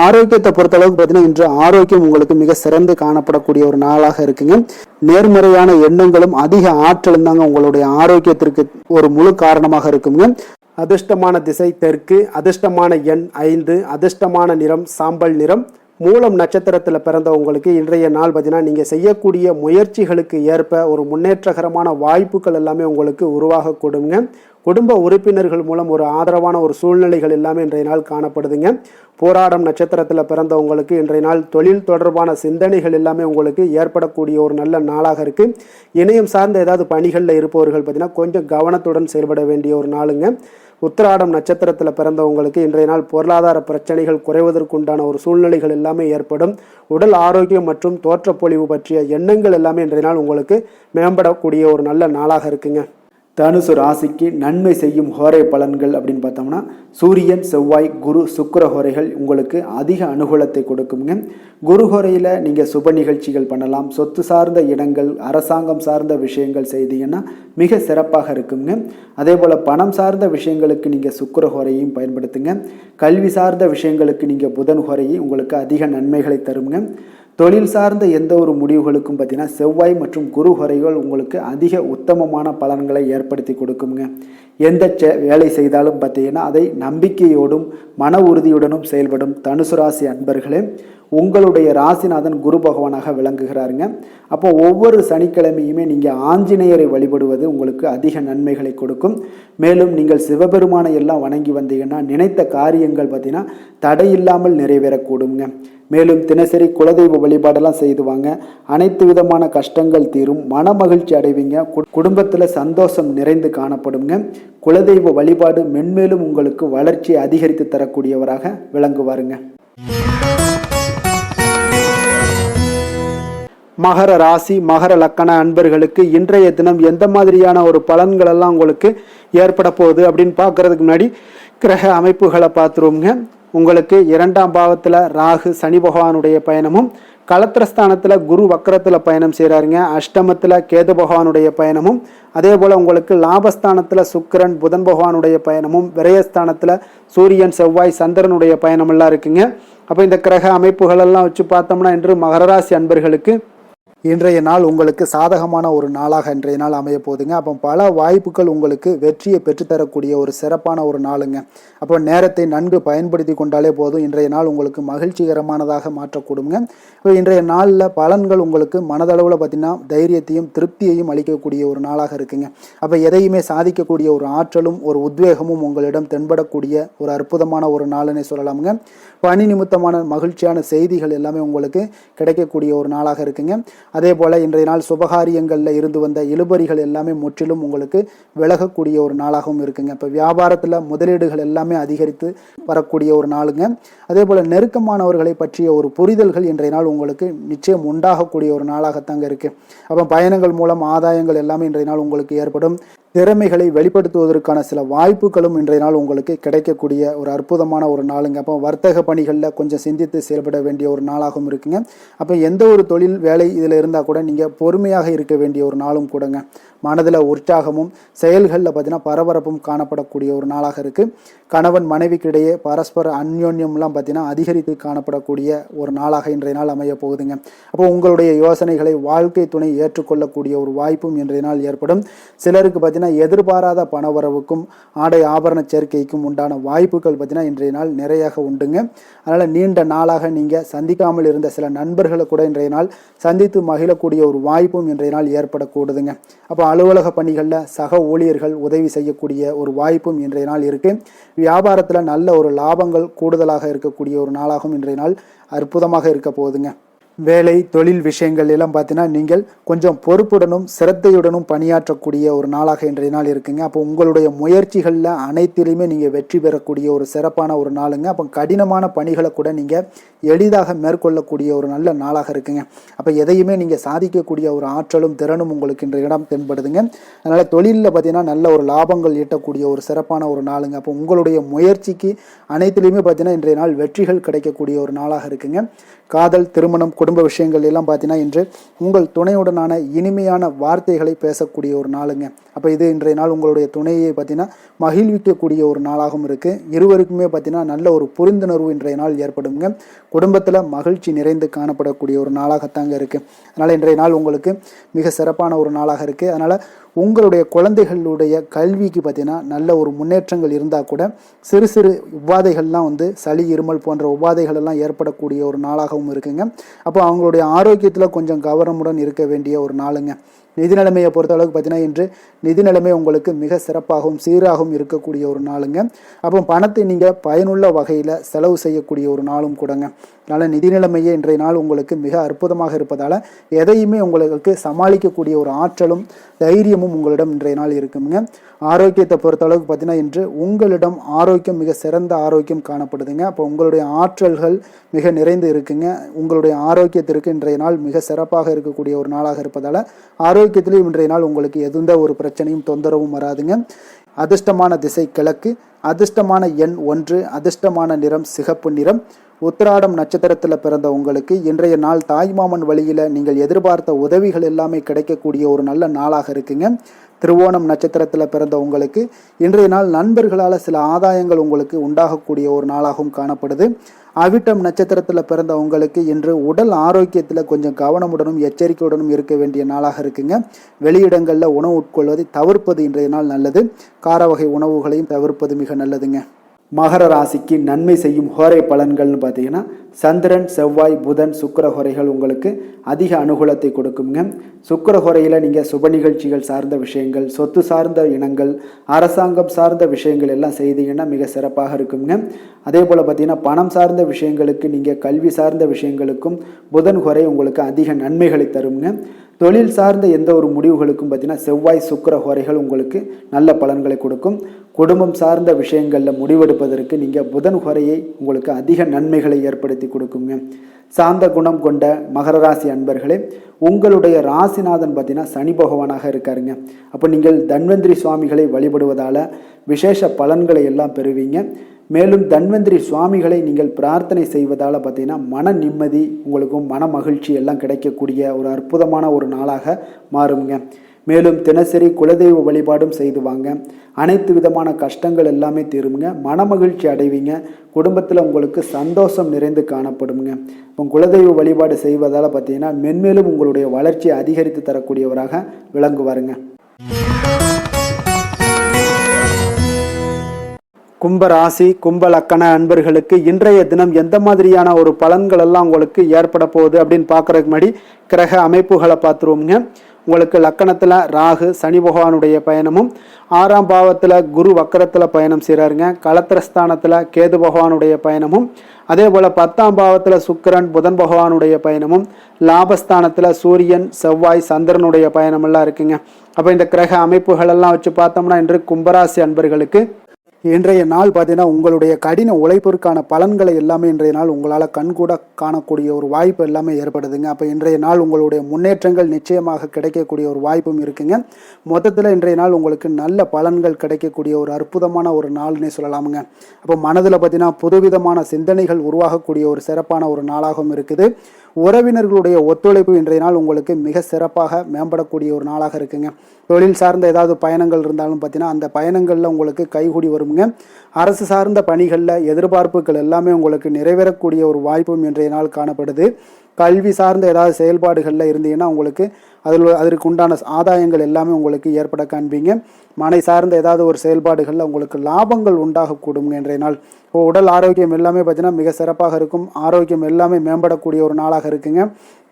ஆரோக்கியத்தை பொறுத்த அளவுக்கு பார்த்தீங்கன்னா இன்று ஆரோக்கியம் உங்களுக்கு மிக சிறந்து காணப்படக்கூடிய ஒரு நாளாக இருக்குங்க. நேர்மறையான எண்ணங்களும் அதிக ஆற்றலும் தாங்க உங்களுடைய ஆரோக்கியத்திற்கு ஒரு முழு காரணமாக இருக்குங்க. அதிர்ஷ்டமான திசை தெற்கு, அதிர்ஷ்டமான எண் 5, அதிர்ஷ்டமான நிறம் சாம்பல் நிறம். மூலம் நட்சத்திரத்தில் பிறந்தவங்களுக்கு இன்றைய நாள் பார்த்தீங்கன்னா நீங்கள் செய்யக்கூடிய முயற்சிகளுக்கு ஏற்ப ஒரு முன்னேற்றகரமான வாய்ப்புகள் எல்லாமே உங்களுக்கு உருவாக கொடுங்க. குடும்ப உறுப்பினர்கள் மூலம் ஒரு ஆதரவான ஒரு சூழ்நிலைகள் எல்லாமே இன்றைய நாள் காணப்படுதுங்க. போராடம் நட்சத்திரத்தில் பிறந்தவங்களுக்கு இன்றைய நாள் தொழில் தொடர்பான சிந்தனைகள் எல்லாமே உங்களுக்கு ஏற்படக்கூடிய ஒரு நல்ல நாளாக இருக்கு. இணையம் சார்ந்த ஏதாவது பணிகளில் இருப்பவர்கள் பார்த்தீங்கன்னா கொஞ்சம் கவனத்துடன் செயல்பட வேண்டிய ஒரு நாளுங்க. உத்திராடம் நட்சத்திரத்தில் பிறந்தவங்களுக்கு இன்றைய நாள் பொருளாதார பிரச்சனைகள் குறைவதற்குண்டான ஒரு சூழ்நிலைகள் எல்லாமே ஏற்படும். உடல் ஆரோக்கியம் மற்றும் தோற்றப்பொழிவு பற்றிய எண்ணங்கள் எல்லாமே இன்றைய நாள் உங்களுக்கு மேம்படக்கூடிய ஒரு நல்ல நாளாக இருக்குங்க. தனுசு ராசிக்கு நன்மை செய்யும் ஹோரை பலன்கள் அப்படின்னு பார்த்தோம்னா சூரியன், செவ்வாய், குரு, சுக்கிர ஹோரைகள் உங்களுக்கு அதிக அனுகூலத்தை கொடுக்குங்க. குரு ஹோரையில் நீங்கள் சுப நிகழ்ச்சிகள் பண்ணலாம். சொத்து சார்ந்த இடங்கள், அரசாங்கம் சார்ந்த விஷயங்கள் செய்தீங்கன்னா மிக சிறப்பாக இருக்குங்க. அதே போல் பணம் சார்ந்த விஷயங்களுக்கு நீங்கள் சுக்கிர ஹோரையும் பயன்படுத்துங்க. கல்வி சார்ந்த விஷயங்களுக்கு நீங்கள் புதன் ஹோரையை உங்களுக்கு அதிக நன்மைகளை தருங்க. தொழில் சார்ந்த எந்த ஒரு முடிவுகளுக்கும் பார்த்தீங்கன்னா செவ்வாய் மற்றும் குரு ஹோரைகள் உங்களுக்கு அதிக உத்தமமான பலன்களை ஏற்படுத்தி கொடுக்குங்க. எந்த வேலை செய்தாலும் பார்த்தீங்கன்னா அதை நம்பிக்கையோடும் மன உறுதியுடனும் செயல்படும் தனுசு ராசி அன்பர்களே, உங்களுடைய ராசிநாதன் குரு பகவானாக விளங்குகிறாருங்க. அப்போ ஒவ்வொரு சனிக்கிழமையுமே நீங்கள் ஆஞ்சநேயரை வழிபடுவது உங்களுக்கு அதிக நன்மைகளை கொடுக்கும். மேலும் நீங்கள் சிவபெருமானை எல்லாம் வணங்கி வந்தீங்கன்னா நினைத்த காரியங்கள் பார்த்தீங்கன்னா தடையில்லாமல் நிறைவேறக்கூடுங்க. மேலும் தினசரி குலதெய்வ வழிபாடெல்லாம் செய்துவாங்க. அனைத்து விதமான கஷ்டங்கள் தீரும், மன மகிழ்ச்சி அடைவீங்க. குடும்பத்தில் சந்தோஷம் நிறைந்து காணப்படுங்க. குலதெய்வ வழிபாடு மென்மேலும் உங்களுக்கு வளர்ச்சியை அதிகரித்து தரக்கூடியவராக விளங்குவாருங்க. மகர ராசி மகர லக்கண அன்பர்களுக்கு இன்றைய தினம் எந்த மாதிரியான ஒரு பலன்கள் எல்லாம் உங்களுக்கு ஏற்பட போகுது அப்படின்னு பார்க்கறதுக்கு முன்னாடி கிரக அமைப்புகளை பார்த்துருவோங்க. உங்களுக்கு 2ஆம் பாவத்தில் ராகு சனி பகவானுடைய பயணமும், களத்திரஸ்தானத்தில் குரு வக்கரத்தில் பயணம் செய்கிறாருங்க. அஷ்டமத்தில் கேது பகவானுடைய பயணமும், அதே போல் உங்களுக்கு லாபஸ்தானத்தில் சுக்கிரன் புதன் பகவானுடைய பயணமும், விரயஸ்தானத்தில் சூரியன் செவ்வாய் சந்திரனுடைய பயணமெல்லாம் இருக்குங்க. அப்போ இந்த கிரக அமைப்புகளெல்லாம் வச்சு பார்த்தோம்னா இன்று மகர ராசி அன்பர்களுக்கு இன்றைய நாள் உங்களுக்கு சாதகமான ஒரு நாளாக இன்றைய நாள் அமைய போகுதுங்க. அப்போ பல வாய்ப்புகள் உங்களுக்கு வெற்றியை பெற்றுத்தரக்கூடிய ஒரு சிறப்பான ஒரு நாளுங்க. அப்போ நேரத்தை நன்கு பயன்படுத்தி கொண்டாலே போதும், இன்றைய நாள் உங்களுக்கு மகிழ்ச்சிகரமானதாக மாற்றக்கூடுங்க. இப்போ இன்றைய நாளில் பலன்கள் உங்களுக்கு மனதளவில் பார்த்திங்கன்னா தைரியத்தையும் திருப்தியையும் அளிக்கக்கூடிய ஒரு நாளாக இருக்குங்க. அப்போ எதையுமே சாதிக்கக்கூடிய ஒரு ஆற்றலும் ஒரு உத்வேகமும் உங்களிடம் தென்படக்கூடிய ஒரு அற்புதமான ஒரு நாளுன்னே சொல்லலாமுங்க. பணி நிமித்தமான மகிழ்ச்சியான செய்திகள் எல்லாமே உங்களுக்கு கிடைக்கக்கூடிய ஒரு நாளாக இருக்குங்க. அதே போல் இன்றைய நாள் சுபகாரியங்களில் இருந்து வந்த இழுபறிகள் எல்லாமே முற்றிலும் உங்களுக்கு விலகக்கூடிய ஒரு நாளாகவும் இருக்குங்க. இப்போ வியாபாரத்தில் முதலீடுகள் எல்லாமே அதிகரித்து வரக்கூடிய ஒரு நாளுங்க. அதே போல் நெருக்கமானவர்களை பற்றிய ஒரு புரிதல்கள் இன்றைய நாள் உங்களுக்கு நிச்சயம் உண்டாகக்கூடிய ஒரு நாளாகத்தாங்க இருக்குது. அப்போ பயணங்கள் மூலம் ஆதாயங்கள் எல்லாமே இன்றைய நாள் உங்களுக்கு ஏற்படும். திறமைகளை வெளிப்படுத்துவதற்கான சில வாய்ப்புகளும் இன்றைய நாள் உங்களுக்கு கிடைக்கக்கூடிய ஒரு அற்புதமான ஒரு நாளுங்க. அப்போ வர்த்தக பணிகளில் கொஞ்சம் சிந்தித்து செயல்பட வேண்டிய ஒரு நாளாகவும் இருக்குங்க. அப்போ எந்த ஒரு தொழில் வேலை இதில் இருந்தால் கூட நீங்கள் பொறுமையாக இருக்க வேண்டிய ஒரு நாளும் கூடங்க. மனதில் உற்சாகமும் செயல்களில் பார்த்தீங்கன்னா பரபரப்பும் காணப்படக்கூடிய ஒரு நாளாக இருக்குது. கணவன் மனைவிக்கிடையே பரஸ்பர அந்யோன்யம்லாம் பார்த்தீங்கன்னா அதிகரித்து காணப்படக்கூடிய ஒரு நாளாக இன்றைய நாள் அமைய போகுதுங்க. அப்போ உங்களுடைய யோசனைகளை வாழ்க்கை துணை ஏற்றுக்கொள்ளக்கூடிய ஒரு வாய்ப்பும் இன்றைய நாள் ஏற்படும். சிலருக்கு பார்த்தீங்கன்னா எதிர்பாராத பணவரவுக்கும் ஆடை ஆபரண சேர்க்கைக்கும் உண்டான வாய்ப்புகள் பார்த்தீங்கன்னா இன்றைய நாள் நிறையாக உண்டுங்க. அதனால் நீண்ட நாளாக நீங்கள் சந்திக்காமல் இருந்த சில நண்பர்களை கூட இன்றைய நாள் சந்தித்து மகிழக்கூடிய ஒரு வாய்ப்பும் இன்றைய நாள் ஏற்படக்கூடுதுங்க. அப்போ அலுவலக பணிகளில் சக ஊழியர்கள் உதவி செய்யக்கூடிய ஒரு வாய்ப்பும் இன்றைய நாள் இருக்குது. வியாபாரத்தில் நல்ல ஒரு லாபங்கள் கூடுதலாக இருக்கக்கூடிய ஒரு நாளாகவும் இன்றைய நாள் அற்புதமாக இருக்க போகுதுங்க. வேலை தொழில் விஷயங்கள் எல்லாம் பார்த்தீங்கன்னா நீங்கள் கொஞ்சம் பொறுப்புடனும் சிரத்தையுடனும் பணியாற்றக்கூடிய ஒரு நாளாக இன்றைய நாள் இருக்குங்க. அப்போ உங்களுடைய முயற்சிகளில் அனைத்திலையுமே நீங்கள் வெற்றி பெறக்கூடிய ஒரு சிறப்பான ஒரு நாளுங்க. அப்போ கடினமான பணிகளை கூட நீங்கள் எளிதாக மேற்கொள்ளக்கூடிய ஒரு நல்ல நாளாக இருக்குங்க. அப்போ எதையுமே நீங்கள் சாதிக்கக்கூடிய ஒரு ஆற்றலும் திறனும் உங்களுக்கு இன்றைய இடம் தென்படுதுங்க. அதனால் தொழிலில் பார்த்தீங்கன்னா நல்ல ஒரு லாபங்கள் ஈட்டக்கூடிய ஒரு சிறப்பான ஒரு நாளுங்க. அப்போ உங்களுடைய முயற்சிக்கு அனைத்திலையுமே பார்த்தீங்கன்னா இன்றைய நாள் வெற்றிகள் கிடைக்கக்கூடிய ஒரு நாளாக இருக்குங்க. காதல், திருமணம், குடும்ப விஷயங்கள் எல்லாம் பார்த்தீங்கன்னா இன்று உங்கள் துணையுடனான இனிமையான வார்த்தைகளை பேசக்கூடிய ஒரு நாளுங்க. அப்போ இது இன்றைய நாள் உங்களுடைய துணையை பார்த்தீங்கன்னா மகிழ்விக்கக்கூடிய ஒரு நாளாகவும் இருக்குது. இருவருக்குமே பார்த்தீங்கன்னா நல்ல ஒரு புரிந்துணர்வு இன்றைய நாள் ஏற்படுங்க. குடும்பத்தில் மகிழ்ச்சி நிறைந்து காணப்படக்கூடிய ஒரு நாளாகத்தாங்க இருக்குது. அதனால் இன்றைய நாள் உங்களுக்கு மிக சிறப்பான ஒரு நாளாக இருக்குது. அதனால் உங்களுடைய குழந்தைகளுடைய கல்விக்கு பார்த்தீங்கன்னா நல்ல ஒரு முன்னேற்றங்கள் இருந்தால் கூட சிறு சிறு உபாதைகள்லாம் சளி, இருமல் போன்ற உபாதைகள் எல்லாம் ஏற்படக்கூடிய ஒரு நாளாகவும் இருக்குங்க. அப்போ அவங்களுடைய ஆரோக்கியத்தில் கொஞ்சம் கவனமுடன் இருக்க வேண்டிய ஒரு நாளுங்க. நிதி நிலைமையை பொறுத்த அளவுக்கு பார்த்தீங்கன்னா இன்று நிதி நிலைமை உங்களுக்கு மிக சிறப்பாகவும் சீராகவும் இருக்கக்கூடிய ஒரு நாளுங்க. அப்போ பணத்தை நீங்கள் பயனுள்ள வகையில் செலவு செய்யக்கூடிய ஒரு நாளும் கூடங்க. அதனால் நிதி நிலைமையே இன்றைய நாள் உங்களுக்கு மிக அற்புதமாக இருப்பதால் எதையுமே உங்களுக்கு சமாளிக்கக்கூடிய ஒரு ஆற்றலும் தைரியமும் உங்களிடம் இன்றைய நாள் இருக்குங்க. ஆரோக்கியத்தை பொறுத்த அளவுக்கு பார்த்தீங்கன்னா இன்று உங்களிடம் ஆரோக்கியம் மிக சிறந்த ஆரோக்கியம் காணப்படுதுங்க. அப்போ உங்களுடைய ஆற்றல்கள் மிக நிறைந்து இருக்குங்க. உங்களுடைய ஆரோக்கியத்திற்கு இன்றைய நாள் மிக சிறப்பாக இருக்கக்கூடிய ஒரு நாளாக இருப்பதால் ஆரோக்கியத்திலையும் இன்றைய நாள் உங்களுக்கு எந்த ஒரு பிரச்சனையும் தொந்தரவும் வராதுங்க. அதிர்ஷ்டமான திசை கிழக்கு, அதிர்ஷ்டமான எண் 1, அதிர்ஷ்டமான நிறம் சிகப்பு நிறம். உத்திராடம் நட்சத்திரத்தில் பிறந்த உங்களுக்கு இன்றைய நாள் தாய்மாமன் வழியில் நீங்கள் எதிர்பார்த்த உதவிகள் எல்லாமே கிடைக்கக்கூடிய ஒரு நல்ல நாளாக இருக்குங்க. திருவோணம் நட்சத்திரத்தில் பிறந்த உங்களுக்கு இன்றைய நாள் நண்பர்களால் சில ஆதாயங்கள் உங்களுக்கு உண்டாகக்கூடிய ஒரு நாளாகவும் காணப்படுது. அவிட்டம் நட்சத்திரத்தில் பிறந்த உங்களுக்கு இன்று உடல் ஆரோக்கியத்தில் கொஞ்சம் கவனமுடனும் எச்சரிக்கையுடனும் இருக்க வேண்டிய நாளாக இருக்குங்க. வெளியிடங்களில் உணவு உட்கொள்வதை தவிர்ப்பது இன்றைய நாள் நல்லது. கார வகை உணவுகளையும் தவிர்ப்பது மிக நல்லதுங்க. மகர ராசிக்கு நன்மை செய்யும் ஹோரை பலன்கள்னு பார்த்தீங்கன்னா சந்திரன், செவ்வாய், புதன், சுக்கிர ஹோரைகள் உங்களுக்கு அதிக அனுகூலத்தை கொடுக்குங்க. சுக்கிர ஹோரையில் நீங்கள் சுப நிகழ்ச்சிகள் சார்ந்த விஷயங்கள், சொத்து சார்ந்த இனங்கள், அரசாங்கம் சார்ந்த விஷயங்கள் எல்லாம் செய்தீங்கன்னா மிக சிறப்பாக இருக்குங்க. அதே போல் பார்த்தீங்கன்னா பணம் சார்ந்த விஷயங்களுக்கு, நீங்கள் கல்வி சார்ந்த விஷயங்களுக்கும் புதன் ஹோரை உங்களுக்கு அதிக நன்மைகளை தருங்க. தொழில் சார்ந்த எந்த ஒரு முடிவுகளுக்கும் பார்த்தீங்கன்னா செவ்வாய், சுக்கிர ஹோரைகள் உங்களுக்கு நல்ல பலன்களை கொடுக்கும். குடும்பம் சார்ந்த விஷயங்களில் முடிவெடுப்பதற்கு நீங்கள் புதன் ஹோரையை உங்களுக்கு அதிக நன்மைகளை ஏற்படுத்தி கொடுக்குங்க. சாந்த குணம் கொண்ட மகர ராசி அன்பர்களே, உங்களுடைய ராசிநாதன் பார்த்தீங்கன்னா சனி பகவானாக இருக்காருங்க. அப்போ நீங்கள் தன்வந்திரி சுவாமிகளை வழிபடுவதால் விசேஷ பலன்களை எல்லாம் பெறுவீங்க. மேலும் தன்வந்திரி சுவாமிகளை நீங்கள் பிரார்த்தனை செய்வதால் பார்த்தீங்கன்னா மன நிம்மதி உங்களுக்கும் மன மகிழ்ச்சி எல்லாம் கிடைக்கக்கூடிய ஒரு அற்புதமான ஒரு நாளாக மாறுங்க. மேலும் தினசரி குலதெய்வ வழிபாடும் செய்து வாங்க. அனைத்து விதமான கஷ்டங்கள் எல்லாமே தீருங்க. மனமகிழ்ச்சி அடைவீங்க. குடும்பத்தில் உங்களுக்கு சந்தோஷம் நிறைந்து காணப்படுங்க. இப்போ குலதெய்வ வழிபாடு செய்வதால் பார்த்தீங்கன்னா மென்மேலும் உங்களுடைய வளர்ச்சியை அதிகரித்து தரக்கூடியவராக விளங்குவாருங்க. கும்ப ராசி கும்ப லக்கண அன்பர்களுக்கு இன்றைய தினம் எந்த மாதிரியான ஒரு பலன்கள் எல்லாம் உங்களுக்கு ஏற்பட போகுது அப்படின்னு பார்க்கறதுக்கு முன்னாடி கிரக அமைப்புகளை பார்த்துருவோங்க. உங்களுக்கு லக்கணத்தில் ராகு சனி பகவானுடைய பயணமும், 6ஆம் பாவத்தில் குரு வக்கரத்தில் பயணம் செய்கிறாருங்க. களத்திரஸ்தானத்தில் கேது பகவானுடைய பயணமும், அதே போல் 10ஆம் பாவத்தில் சுக்கிரன் புதன் பகவானுடைய பயணமும், லாபஸ்தானத்தில் சூரியன் செவ்வாய் சந்திரனுடைய பயணமெல்லாம் இருக்குங்க. அப்போ இந்த கிரக அமைப்புகளெல்லாம் வச்சு பார்த்தோம்னா இன்று கும்பராசி அன்பர்களுக்கு இன்றைய நாள் பார்த்தீங்கன்னா உங்களுடைய கடின உழைப்பிற்கான பலன்களை எல்லாமே இன்றைய நாள் உங்களால் கண்கூட காணக்கூடிய ஒரு வாய்ப்பு எல்லாமே ஏற்படுதுங்க. அப்போ இன்றைய நாள் உங்களுடைய முன்னேற்றங்கள் நிச்சயமாக கிடைக்கக்கூடிய ஒரு வாய்ப்பும் இருக்குங்க. மொத்தத்தில் இன்றைய நாள் உங்களுக்கு நல்ல பலன்கள் கிடைக்கக்கூடிய ஒரு அற்புதமான ஒரு நாள்னே சொல்லலாமுங்க. அப்போ மனதில் பார்த்தீங்கன்னா புதுவிதமான சிந்தனைகள் உருவாகக்கூடிய ஒரு சிறப்பான ஒரு நாளாகவும் இருக்குது. உறவினர்களுடைய ஒத்துழைப்பு இன்றைய நாள் உங்களுக்கு மிக சிறப்பாக மேம்படக்கூடிய ஒரு நாளாக இருக்குங்க. தொழில் சார்ந்த ஏதாவது பயணங்கள் இருந்தாலும் பார்த்தீங்கன்னா அந்த பயணங்களில் உங்களுக்கு கைகூடி வருங்க. அரசு சார்ந்த பணிகளில் எதிர்பார்ப்புகள் எல்லாமே உங்களுக்கு நிறைவேறக்கூடிய ஒரு வாய்ப்பும் இன்றைய நாள் காணப்படுது. கல்வி சார்ந்த ஏதாவது செயல்பாடுகளில் இருந்தீங்கன்னா உங்களுக்கு அதற்கு உண்டான ஆதாயங்கள் எல்லாமே உங்களுக்கு ஏற்பட காண்பீங்க. மனை சார்ந்த ஏதாவது ஒரு செயல்பாடுகளில் உங்களுக்கு லாபங்கள் உண்டாகக்கூடுங்க இன்றைய நாள். இப்போ உடல் ஆரோக்கியம் எல்லாமே பார்த்தீங்கன்னா மிக சிறப்பாக இருக்கும். ஆரோக்கியம் எல்லாமே மேம்படக்கூடிய ஒரு நாளாக இருக்குங்க.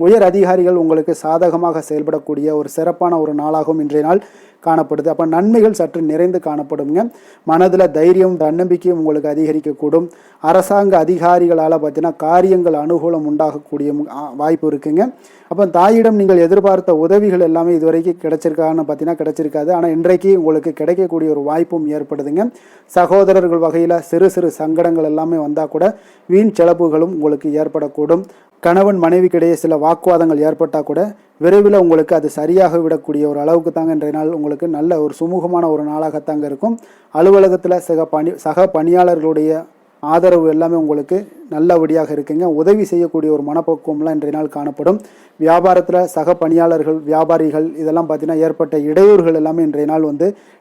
உயர் அதிகாரிகள் உங்களுக்கு சாதகமாக செயல்படக்கூடிய ஒரு சிறப்பான ஒரு நாளாகவும் இன்றைய நாள் காணப்படுது. அப்போ நன்மைகள் சற்று நிறைந்து காணப்படுங்க. மனதில் தைரியம் தன்னம்பிக்கையும் உங்களுக்கு அதிகரிக்கக்கூடும். அரசாங்க அதிகாரிகளால் பார்த்தீங்கன்னா காரியங்கள் அனுகூலம் உண்டாகக்கூடிய வாய்ப்பு இருக்குங்க. அப்போ தாயிடம் நீங்கள் எதிர்பார்த்த உதவிகள் எல்லாமே இதுவரைக்கும் கிடைச்சிருக்கான்னு பார்த்தீங்கன்னா கிடைச்சிருக்காது. ஆனால் இன்றைக்கு உங்களுக்கு கிடைக்கக்கூடிய ஒரு வாய்ப்பும் ஏற்படுதுங்க. சகோதரர்கள் வகையில் சிறு சிறு சங்கடங்கள் எல்லாமே வந்தால் கூட வீண் செலவுகளும் உங்களுக்கு ஏற்படக்கூடும். கணவன் மனைவிக்கிடையே சில வாக்குவாதங்கள் ஏற்பட்டால் கூட விரைவில் உங்களுக்கு அது சரியாக விடக்கூடிய ஒரு அளவுக்கு தாங்க இன்றைய நாள் உங்களுக்கு நல்ல ஒரு சுமூகமான ஒரு நாளாகத்தாங்க இருக்கும். அலுவலகத்தில் சக பணியாளர்களுடைய ஆதரவு எல்லாமே உங்களுக்கு நல்லபடியாக இருக்குங்க. உதவி செய்யக்கூடிய ஒரு மனப்பக்குவம்லாம் இன்றைய நாள் காணப்படும். வியாபாரத்தில் சக பணியாளர்கள் வியாபாரிகள் இதெல்லாம் பார்த்தீங்கன்னா ஏற்பட்ட இடையூறுகள் எல்லாமே இன்றைய நாள்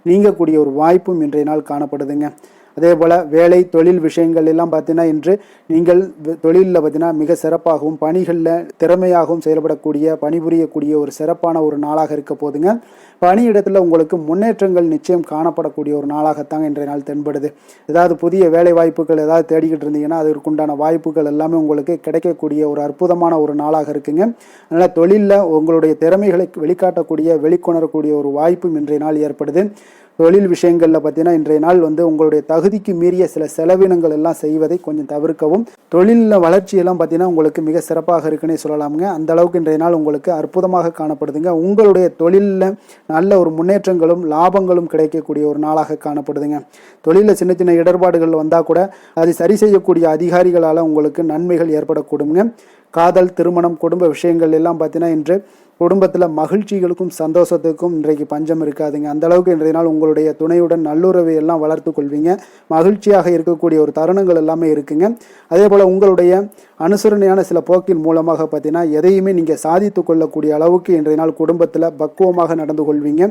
நீங்கக்கூடிய ஒரு வாய்ப்பும் இன்றைய நாள் காணப்படுதுங்க. அதே போல் வேலை தொழில் விஷயங்கள் எல்லாம் பார்த்தீங்கன்னா இன்று நீங்கள் தொழிலில் பார்த்தீங்கன்னா மிக சிறப்பாகவும் பணிகளில் திறமையாகவும் செயல்படக்கூடிய பணிபுரியக்கூடிய ஒரு சிறப்பான ஒரு நாளாக இருக்க போதுங்க. பணியிடத்தில் உங்களுக்கு முன்னேற்றங்கள் நிச்சயம் காணப்படக்கூடிய ஒரு நாளாகத்தாங்க இன்றைய நாள் தென்படுது. ஏதாவது புதிய வேலை வாய்ப்புகள் ஏதாவது தேடிக்கிட்டு இருந்தீங்கன்னா அதற்குண்டான வாய்ப்புகள் எல்லாமே உங்களுக்கு கிடைக்கக்கூடிய ஒரு அற்புதமான ஒரு நாளாக இருக்குங்க. அதனால் தொழிலில் உங்களுடைய திறமைகளை வெளிக்காட்டக்கூடிய வெளிக்கொணரக்கூடிய ஒரு வாய்ப்பும் இன்றைய நாள் ஏற்படுது. தொழில் விஷயங்களில் பார்த்தீங்கன்னா இன்றைய நாள் உங்களுடைய தகுதிக்கு மீறிய சில செலவினங்கள் எல்லாம் செய்வதை கொஞ்சம் தவிர்க்கவும். தொழிலில் வளர்ச்சியெல்லாம் பார்த்தீங்கன்னா உங்களுக்கு மிக சிறப்பாக இருக்குன்னே சொல்லலாமுங்க. அந்த அளவுக்கு இன்றைய நாள் உங்களுக்கு அற்புதமாக காணப்படுதுங்க. உங்களுடைய தொழிலில் நல்ல ஒரு முன்னேற்றங்களும் லாபங்களும் கிடைக்கக்கூடிய ஒரு நாளாக காணப்படுதுங்க. தொழிலில் சின்ன சின்ன இடர்பாடுகள் வந்தால் கூட அதை சரி செய்யக்கூடிய அதிகாரிகளால் உங்களுக்கு நன்மைகள் ஏற்படக்கூடுங்க. காதல் திருமணம் குடும்ப விஷயங்கள் எல்லாம் பார்த்தீங்கன்னா இன்று குடும்பத்தில் மகிழ்ச்சிகளுக்கும் சந்தோஷத்துக்கும் இன்றைக்கு பஞ்சம் இருக்காதுங்க. அந்த அளவுக்கு இன்றைய நாள் உங்களுடைய துணையுடன் நல்லுறவை எல்லாம் வளர்த்து கொள்வீங்க. மகிழ்ச்சியாக இருக்கக்கூடிய ஒரு தருணங்கள் எல்லாமே இருக்குங்க. அதே போல் உங்களுடைய அனுசரணையான சில போக்கின் மூலமாக பார்த்தீங்கன்னா எதையுமே நீங்கள் சாதித்து கொள்ளக்கூடிய அளவுக்கு இன்றைய நாள் குடும்பத்தில் பக்குவமாக நடந்து கொள்வீங்க.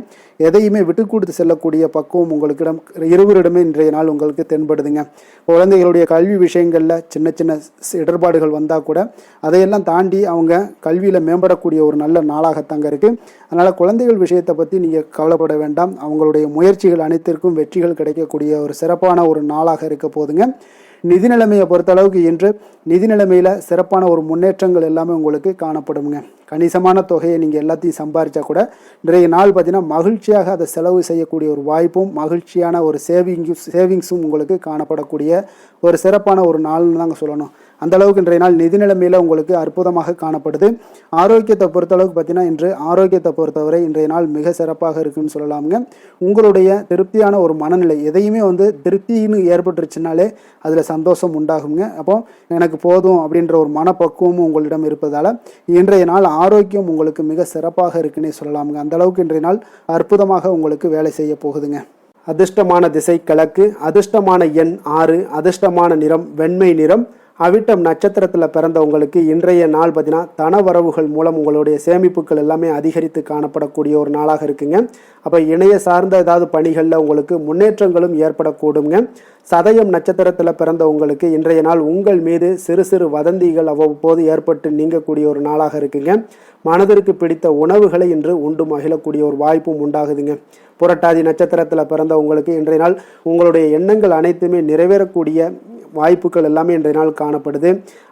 எதையுமே விட்டு கொடுத்து செல்லக்கூடிய பக்குவம் உங்களுக்கிடம் இருவரிடமே இன்றைய நாள் உங்களுக்கு தென்படுதுங்க. குழந்தைகளுடைய கல்வி விஷயங்களில் சின்ன சின்ன இடர்பாடுகள் வந்தால் கூட அதையெல்லாம் தாண்டி அவங்க கல்வியில் மேம்படக்கூடிய ஒரு நல்ல நாளாகத்தாங்க இருக்குது. அதனால் குழந்தைகள் விஷயத்தை பற்றி நீங்கள் கவலைப்பட வேண்டாம். அவங்களுடைய முயற்சிகள் அனைத்திற்கும் வெற்றிகள் கிடைக்கக்கூடிய ஒரு சிறப்பான ஒரு நாளாக இருக்க போதுங்க. நிதி நிலைமையை பொறுத்தளவுக்கு இன்று நிதி நிலைமையில் சிறப்பான ஒரு முன்னேற்றங்கள் எல்லாமே உங்களுக்கு காணப்படுங்க. கணிசமான தொகையை நீங்கள் எல்லாத்தையும் சம்பாதிச்சா கூட இன்றைய நாள் பார்த்தீங்கன்னா மகிழ்ச்சியாக அதை செலவு செய்யக்கூடிய ஒரு வாய்ப்பும் மகிழ்ச்சியான ஒரு சேவிங்ஸும் உங்களுக்கு காணப்படக்கூடிய ஒரு சிறப்பான ஒரு நாள்னு தாங்க சொல்லணும். அந்த அளவுக்கு இன்றைய நாள் நிதி நிலைமையில் உங்களுக்கு அற்புதமாக காணப்படுது. ஆரோக்கியத்தை பொறுத்தளவுக்கு பார்த்தீங்கன்னா இன்று ஆரோக்கியத்தை பொறுத்தவரை இன்றைய நாள் மிக சிறப்பாக இருக்குன்னு சொல்லலாமுங்க. உங்களுடைய திருப்தியான ஒரு மனநிலை எதையுமே திருப்தின்னு ஏற்பட்டுருச்சுனாலே அதில் சந்தோஷம் உண்டாகுங்க. அப்போ எனக்கு போதும் அப்படின்ற ஒரு மனப்பக்குவமும் உங்களிடம் இருப்பதால் இன்றைய நாள் ஆரோக்கியம் உங்களுக்கு மிக சிறப்பாக இருக்குன்னே சொல்லலாமுங்க. அந்த அளவுக்கு இன்றைய நாள் அற்புதமாக உங்களுக்கு வேலை செய்ய போகுதுங்க. அதிர்ஷ்டமான திசை கிழக்கு, அதிர்ஷ்டமான எண் 6, அதிர்ஷ்டமான நிறம் வெண்மை நிறம், அவிட்டம் நட்சத்திரத்தில் பிறந்தவங்களுக்கு இன்றைய நாள் பார்த்தீங்கன்னா தனவரவுகள் மூலம் உங்களுடைய சேமிப்புகள் எல்லாமே அதிகரித்து காணப்படக்கூடிய ஒரு நாளாக இருக்குங்க. அப்போ இணைய சார்ந்த ஏதாவது பணிகளில் உங்களுக்கு முன்னேற்றங்களும் ஏற்படக்கூடுங்க. சதயம் நட்சத்திரத்தில் பிறந்தவங்களுக்கு இன்றைய நாள் உங்கள் மீது சிறு சிறு வதந்திகள் அவ்வப்போது ஏற்பட்டு நீங்கக்கூடிய ஒரு நாளாக இருக்குங்க. மனதிற்கு பிடித்த உணவுகளை இன்று உண்டு மகிழக்கூடிய ஒரு வாய்ப்பும் உண்டாகுதுங்க. புரட்டாதி நட்சத்திரத்தில் பிறந்தவங்களுக்கு இன்றைய நாள் உங்களுடைய எண்ணங்கள் அனைத்துமே நிறைவேறக்கூடிய வாய்ப்புகள் எல்லாமே இன்றைய நாள் காணப்படுது.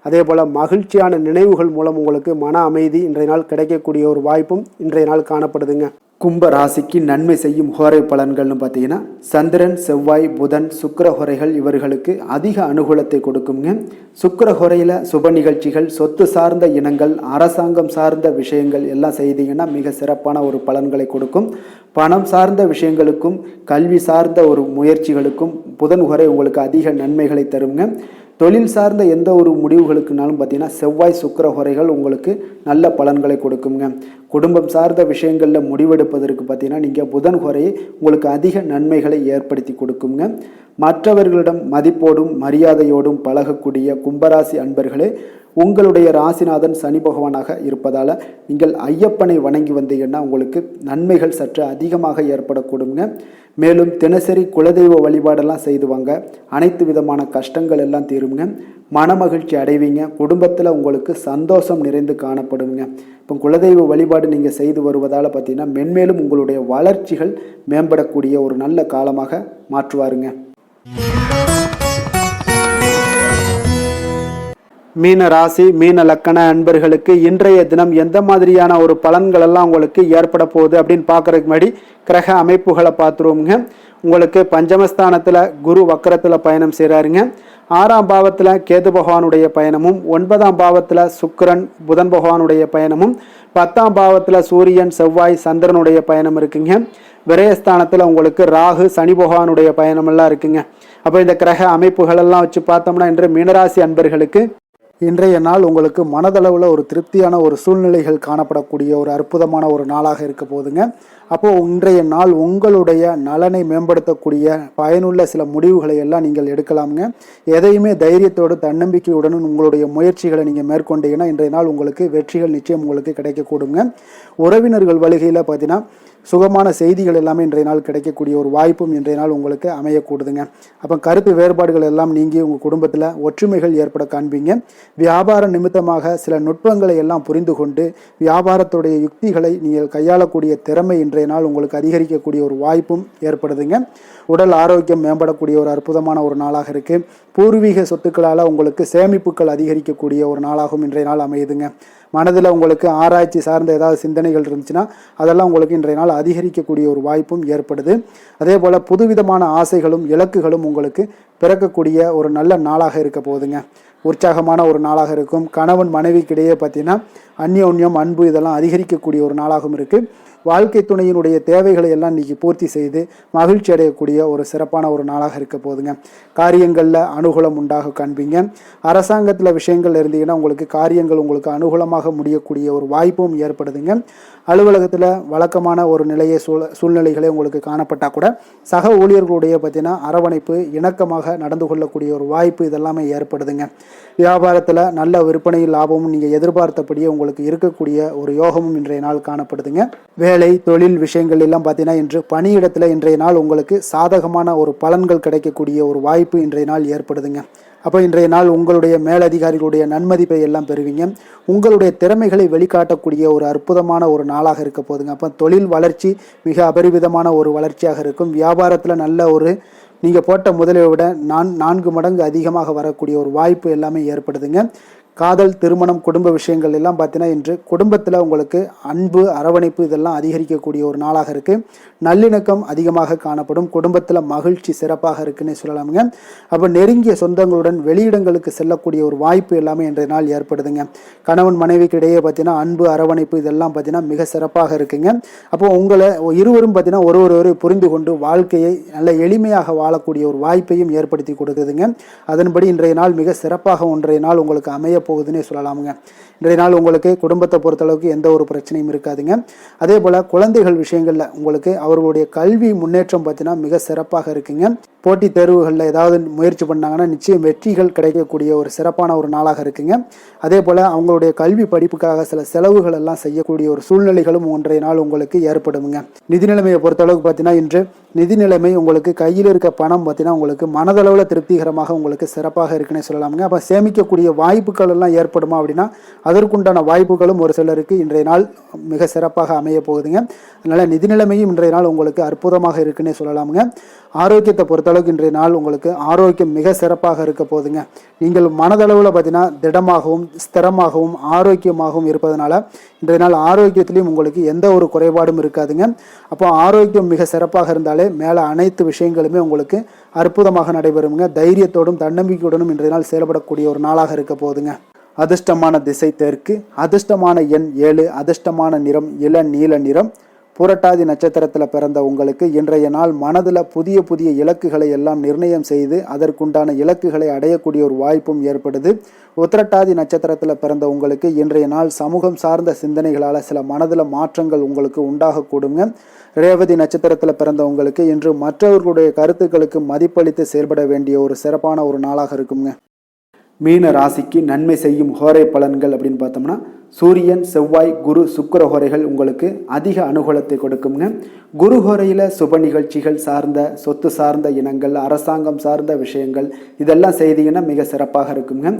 அதே போல் மகிழ்ச்சியான நினைவுகள் மூலம் உங்களுக்கு மன அமைதி இன்றைய நாள் கிடைக்கக்கூடிய ஒரு வாய்ப்பும் இன்றைய நாள் காணப்படுதுங்க. கும்ப ராசிக்கு நன்மை செய்யும் ஹோரை பலன்கள்னு பார்த்தீங்கன்னா சந்திரன், செவ்வாய், புதன், சுக்கிர ஹோரைகள் இவர்களுக்கு அதிக அனுகூலத்தை கொடுக்குங்க. சுக்கிர ஹோரையில் சுப நிகழ்ச்சிகள், சொத்து சார்ந்த இனங்கள், அரசாங்கம் சார்ந்த விஷயங்கள் எல்லாம் செய்தீங்கன்னா மிக சிறப்பான ஒரு பலன்களை கொடுக்கும். பணம் சார்ந்த விஷயங்களுக்கும் கல்வி சார்ந்த ஒரு முயற்சிகளுக்கும் புதன் ஹோரை உங்களுக்கு அதிக நன்மைகளை தருங்க. தொழில் சார்ந்த எந்த ஒரு முடிவுகளுக்குனாலும் பார்த்தீங்கன்னா செவ்வாய், சுக்கிர ஹோரைகள் உங்களுக்கு நல்ல பலன்களை கொடுக்குங்க. குடும்பம் சார்ந்த விஷயங்களில் முடிவெடுப்பதற்கு பார்த்தீங்கன்னா நீங்கள் புதன் ஹோரையை உங்களுக்கு அதிக நன்மைகளை ஏற்படுத்தி கொடுக்குங்க. மற்றவர்களிடம் மதிப்போடும் மரியாதையோடும் பழகக்கூடிய கும்பராசி அன்பர்களே, உங்களுடைய ராசிநாதன் சனி பகவானாக இருப்பதால் நீங்கள் ஐயப்பனை வணங்கி வந்தீங்கன்னா உங்களுக்கு நன்மைகள் சற்று அதிகமாக ஏற்படக்கூடுங்க. மேலும் தினசரி குலதெய்வ வழிபாடெல்லாம் செய்துவாங்க. அனைத்து விதமான கஷ்டங்கள் எல்லாம் தீருங்க. மனமகிழ்ச்சி அடைவீங்க. குடும்பத்தில் உங்களுக்கு சந்தோஷம் நிறைந்து காணப்படுங்க. இப்போ குலதெய்வ வழிபாடு நீங்கள் செய்து வருவதால் பார்த்தீங்கன்னா மென்மேலும் உங்களுடைய வளர்ச்சிகள் மேம்படக்கூடிய ஒரு நல்ல காலமாக மாற்றுவாருங்க. மீன ராசி, மீன லக்கண அன்பர்களுக்கு இன்றைய தினம் எந்த மாதிரியான ஒரு பலன்கள் எல்லாம் உங்களுக்கு ஏற்பட போகுது அப்படின்னு பார்க்கறதுக்கு முன்னாடி கிரக அமைப்புகளை பார்த்துருவோங்க. உங்களுக்கு பஞ்சமஸ்தானத்தில் குரு வக்கரத்தில் பயணம் செய்கிறாருங்க. 6ஆம் பாவத்தில் கேது பகவானுடைய பயணமும், 9ஆம் பாவத்தில் சுக்கிரன் புதன் பகவானுடைய பயணமும், 10ஆம் பாவத்தில் சூரியன் செவ்வாய் சந்திரனுடைய பயணம் இருக்குங்க. விரயஸ்தானத்தில் உங்களுக்கு ராகு சனி பகவானுடைய பயணமெல்லாம் இருக்குங்க. அப்போ இந்த கிரக அமைப்புகள் எல்லாம் வச்சு பார்த்தோம்னா இன்று மீனராசி அன்பர்களுக்கு இன்றைய நாள் உங்களுக்கு மனதளவில் ஒரு திருப்தியான ஒரு சூழ்நிலைகள் காணப்படக்கூடிய ஒரு அற்புதமான ஒரு நாளாக இருக்க போதுங்க. அப்போது இன்றைய நாள் உங்களுடைய நலனை மேம்படுத்தக்கூடிய பயனுள்ள சில முடிவுகளை எல்லாம் நீங்கள் எடுக்கலாமுங்க. எதையுமே தைரியத்தோடு தன்னம்பிக்கையுடன் உங்களுடைய முயற்சிகளை நீங்கள் மேற்கொண்டீங்கன்னா இன்றைய நாள் உங்களுக்கு வெற்றிகள் நிச்சயம் உங்களுக்கு கிடைக்கக்கூடுங்க. உறவினர்கள் வழிகையில் பார்த்தீங்கன்னா சுகமான செய்திகள் எல்லாமே இன்றைய நாள் கிடைக்கக்கூடிய ஒரு வாய்ப்பும் இன்றைய நாள் உங்களுக்கு அமையக்கூடுதுங்க. அப்போ கருத்து வேறுபாடுகள் எல்லாம் நீங்கி உங்கள் குடும்பத்தில் ஒற்றுமைகள் ஏற்பட காண்பீங்க. வியாபார நிமித்தமாக சில நுட்பங்களை எல்லாம் புரிந்து கொண்டு வியாபாரத்துடைய யுக்திகளை நீங்கள் கையாளக்கூடிய திறமை இன்றைய நாள் உங்களுக்கு அதிகரிக்கக்கூடிய ஒரு வாய்ப்பும் ஏற்படுதுங்க. உடல் ஆரோக்கியம் மேம்படக்கூடிய ஒரு அற்புதமான ஒரு நாளாக இருக்குது. பூர்வீக சொத்துக்களால் உங்களுக்கு சேமிப்புகள் அதிகரிக்கக்கூடிய ஒரு நாளாகவும் இன்றைய நாள் அமையுதுங்க. மனதில் உங்களுக்கு ஆராய்ச்சி சார்ந்த ஏதாவது சிந்தனைகள் இருந்துச்சுன்னா அதெல்லாம் உங்களுக்கு இன்றைய நாள் அதிகரிக்கக்கூடிய ஒரு வாய்ப்பும் ஏற்படுது. அதே போல் புதுவிதமான ஆசைகளும் இலக்குகளும் உங்களுக்கு பிறக்கக்கூடிய ஒரு நல்ல நாளாக இருக்க போகுதுங்க. உற்சாகமான ஒரு நாளாக இருக்கும். கணவன் மனைவிக்கிடையே பார்த்தீங்கன்னா அந்யோன்யம் அன்பு இதெல்லாம் அதிகரிக்கக்கூடிய ஒரு நாளாகவும் இருக்குது. வாழ்க்கை துணையினுடைய தேவைகளை எல்லாம் இன்றைக்கி பூர்த்தி செய்து மகிழ்ச்சி அடையக்கூடிய ஒரு சிறப்பான ஒரு நாளாக இருக்க போதுங்க. காரியங்களில் அனுகூலம் உண்டாக காண்பீங்க. அரசாங்கத்தில் விஷயங்கள் இருந்தீங்கன்னா உங்களுக்கு காரியங்கள் உங்களுக்கு அனுகூலமாக முடியக்கூடிய ஒரு வாய்ப்பும் ஏற்படுதுங்க. அலுவலகத்தில் வழக்கமான ஒரு நிலையை சூழ்நிலைகளே உங்களுக்கு காணப்பட்டால் கூட சக ஊழியர்களுடைய பார்த்தீங்கன்னா அரவணைப்பு இணக்கமாக நடந்து கொள்ளக்கூடிய ஒரு வாய்ப்பு இதெல்லாமே ஏற்படுதுங்க. வியாபாரத்தில் நல்ல விற்பனை லாபமும் நீங்கள் எதிர்பார்த்தபடியே உங்களுக்கு இருக்கக்கூடிய ஒரு யோகமும் இன்றைய நாள் காணப்படுதுங்க. வேலை தொழில் விஷயங்கள் எல்லாம் பார்த்தீங்கன்னா இன்று பணியிடத்தில் இன்றைய நாள் உங்களுக்கு சாதகமான ஒரு பலன்கள் கிடைக்கக்கூடிய ஒரு வாய்ப்பு இன்றைய நாள் ஏற்படுதுங்க. அப்போ இன்றைய நாள் உங்களுடைய மேலதிகாரிகளுடைய நன்மதிப்பை எல்லாம் பெறுவீங்க. உங்களுடைய திறமைகளை வெளிக்காட்டக்கூடிய ஒரு அற்புதமான ஒரு நாளாக இருக்க போதுங்க. அப்போ தொழில் வளர்ச்சி மிக அபரிவிதமான ஒரு வளர்ச்சியாக இருக்கும். வியாபாரத்தில் நல்ல ஒரு நீங்கள் போட்ட முதலை விட 4 மடங்கு அதிகமாக வரக்கூடிய ஒரு வாய்ப்பு எல்லாமே ஏற்படுதுங்க. காதல், திருமணம், குடும்ப விஷயங்கள் எல்லாம் பார்த்தீங்கன்னா இன்று குடும்பத்தில் உங்களுக்கு அன்பு அரவணைப்பு இதெல்லாம் அதிகரிக்கக்கூடிய ஒரு நாளாக இருக்குது. நல்லிணக்கம் அதிகமாக காணப்படும். குடும்பத்தில் மகிழ்ச்சி சிறப்பாக இருக்குன்னு சொல்லலாமுங்க. அப்போ நெருங்கிய சொந்தங்களுடன் வெளியிடங்களுக்கு செல்லக்கூடிய ஒரு வாய்ப்பு எல்லாமே இன்றைய நாள் ஏற்படுதுங்க. கணவன் மனைவிக்கு இடையே பார்த்தீங்கன்னா அன்பு அரவணைப்பு இதெல்லாம் பார்த்தீங்கன்னா மிக சிறப்பாக இருக்குங்க. அப்போ உங்களை இருவரும் பார்த்தீங்கன்னா ஒருவரை புரிந்து கொண்டு வாழ்க்கையை நல்ல எளிமையாக வாழக்கூடிய ஒரு வாய்ப்பையும் ஏற்படுத்தி கொடுக்குதுங்க. அதன்படி இன்றைய நாள் மிக சிறப்பாக ஒன்றைய நாள் உங்களுக்கு அமைய போகுதுன்னே சொல்லலாமுங்க. இன்றைய நாள் உங்களுக்கு குடும்பத்தை பொறுத்தளவுக்கு எந்த ஒரு பிரச்சனையும் இருக்காதுங்க. அதே போல் குழந்தைகள் விஷயங்களில் உங்களுக்கு அவர்களுடைய கல்வி முன்னேற்றம் பார்த்தீங்கன்னா மிக சிறப்பாக இருக்குங்க. போட்டித் தேர்வுகளில் ஏதாவது முயற்சி பண்ணாங்கன்னா நிச்சயம் வெற்றிகள் கிடைக்கக்கூடிய ஒரு சிறப்பான ஒரு நாளாக இருக்குங்க. அதே போல் அவங்களுடைய கல்வி படிப்புக்காக சில செலவுகள் எல்லாம் செய்யக்கூடிய ஒரு சூழ்நிலைகளும் இன்றைய நாள் உங்களுக்கு ஏற்படுங்க. நிதி நிலைமையை பொறுத்தளவுக்கு பார்த்தீங்கன்னா இன்று நிதி நிலைமை உங்களுக்கு கையில் இருக்க பணம் பார்த்தீங்கன்னா உங்களுக்கு மனதளவில் திருப்திகரமாக உங்களுக்கு சிறப்பாக இருக்குன்னே சொல்லலாமுங்க. அப்போ சேமிக்கக்கூடிய வாய்ப்புகள் எல்லாம் ஏற்படுமா அப்படின்னா அதற்குண்டான வாய்ப்புகளும் ஒரு சிலருக்கு இன்றைய நாள் மிக சிறப்பாக அமைய போகுதுங்க. அதனால் நிதி நிலைமையும் இன்றைய நாள் உங்களுக்கு அற்புதமாக இருக்குன்னே சொல்லலாமுங்க. ஆரோக்கியத்தை பொறுத்தளவுக்கு இன்றைய நாள் உங்களுக்கு ஆரோக்கியம் மிக சிறப்பாக இருக்க போகுதுங்க. நீங்கள் மனதளவில் பார்த்தீங்கன்னா திடமாகவும் ஸ்திரமாகவும் ஆரோக்கியமாகவும் இருப்பதனால இன்றைய நாள் ஆரோக்கியத்திலையும் உங்களுக்கு எந்த ஒரு குறைபாடும் இருக்காதுங்க. அப்போ ஆரோக்கியம் மிக சிறப்பாக இருந்தாலே மேலே அனைத்து விஷயங்களுமே உங்களுக்கு அற்புதமாக நடைபெறுங்க. தைரியத்தோடும் தன்னம்பிக்கையுடனும் இன்றைய நாள் செயல்படக்கூடிய ஒரு நாளாக இருக்க போகுதுங்க. அதிர்ஷ்டமான திசை தெற்கு, அதிர்ஷ்டமான எண் 7, அதிர்ஷ்டமான நிறம் இளநீல நிறம். புரட்டாதி நட்சத்திரத்தில் பிறந்த உங்களுக்கு இன்றைய நாள் மனதில் புதிய புதிய இலக்குகளை எல்லாம் நிர்ணயம் செய்து அதற்குண்டான இலக்குகளை அடையக்கூடிய ஒரு வாய்ப்பும் ஏற்படுது. உத்திரட்டாதி நட்சத்திரத்தில் பிறந்த உங்களுக்கு இன்றைய நாள் சமூகம் சார்ந்த சிந்தனைகளால் சில மனதில் மாற்றங்கள் உங்களுக்கு உண்டாகக்கூடுங்க. ரேவதி நட்சத்திரத்தில் பிறந்த உங்களுக்கு இன்று மற்றவர்களுடைய கருத்துக்களுக்கு மதிப்பளித்து செயல்பட வேண்டிய ஒரு சிறப்பான ஒரு நாளாக இருக்குங்க. மீன ராசிக்கு நன்மை செய்யும் ஹோரை பலன்கள் அப்படின்னு பார்த்தோம்னா சூரியன், செவ்வாய், குரு, சுக்கிர ஹோரைகள் உங்களுக்கு அதிக அனுகூலத்தை கொடுக்குங்க. குரு ஹோரையில் சுப நிகழ்ச்சிகள் சார்ந்த சொத்து சார்ந்த இனங்கள், அரசாங்கம் சார்ந்த விஷயங்கள் இதெல்லாம் செய்தீங்கன்னா மிக சிறப்பாக இருக்குங்க.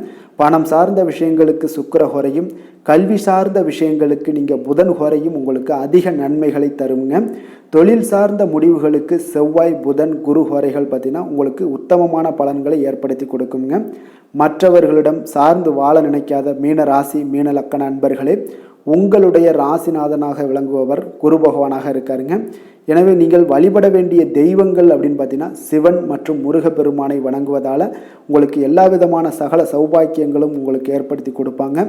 பணம் சார்ந்த விஷயங்களுக்கு சுக்கிர ஹோரையும், கல்வி சார்ந்த விஷயங்களுக்கு நீங்கள் புதன் ஹோரையும் உங்களுக்கு அதிக நன்மைகளை தருங்க. தொழில் சார்ந்த முடிவுகளுக்கு செவ்வாய், புதன், குரு ஹோரைகள் பார்த்தீங்கன்னா உங்களுக்கு உத்தமமான பலன்களை ஏற்படுத்தி கொடுக்குங்க. மற்றவர்களிடம் சார்ந்து வாழ நினைக்காத மீன ராசி மீன லக்கண அன்பர்களே, உங்களுடைய ராசிநாதனாக விளங்குபவர் குரு பகவானாக இருக்காருங்க. எனவே நீங்கள் வழிபட வேண்டிய தெய்வங்கள் அப்படின்னு பார்த்தீங்கன்னா சிவன் மற்றும் முருகப்பெருமானை வணங்குவதால் உங்களுக்கு எல்லா விதமான சகல சௌபாக்கியங்களும் உங்களுக்கு ஏற்படுத்தி கொடுப்பாங்க.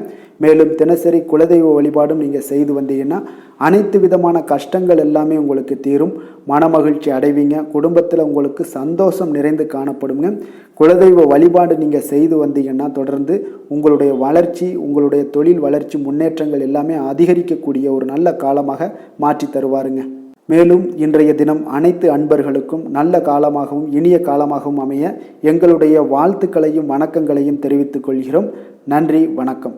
மேலும் தினசரி குலதெய்வ வழிபாடும் நீங்கள் செய்து வந்தீங்கன்னா அனைத்து விதமான கஷ்டங்கள் எல்லாமே உங்களுக்கு தீரும், மனமகிழ்ச்சி அடைவீங்க, குடும்பத்தில் உங்களுக்கு சந்தோஷம் நிறைந்து காணப்படுங்க. குலதெய்வ வழிபாடு நீங்கள் செய்து வந்தீங்கன்னா தொடர்ந்து உங்களுடைய வளர்ச்சி, உங்களுடைய தொழில் வளர்ச்சி, முன்னேற்றங்கள் எல்லாமே அதிகரிக்கக்கூடிய ஒரு நல்ல காலமாக மாற்றி தருவாருங்க. மேலும் இன்றைய தினம் அனைத்து அன்பர்களுக்கும் நல்ல காலமாகவும் இனிய காலமாகவும் அமைய எங்களுடைய வாழ்த்துக்களையும் வணக்கங்களையும் தெரிவித்துக் கொள்கிறோம். நன்றி, வணக்கம்.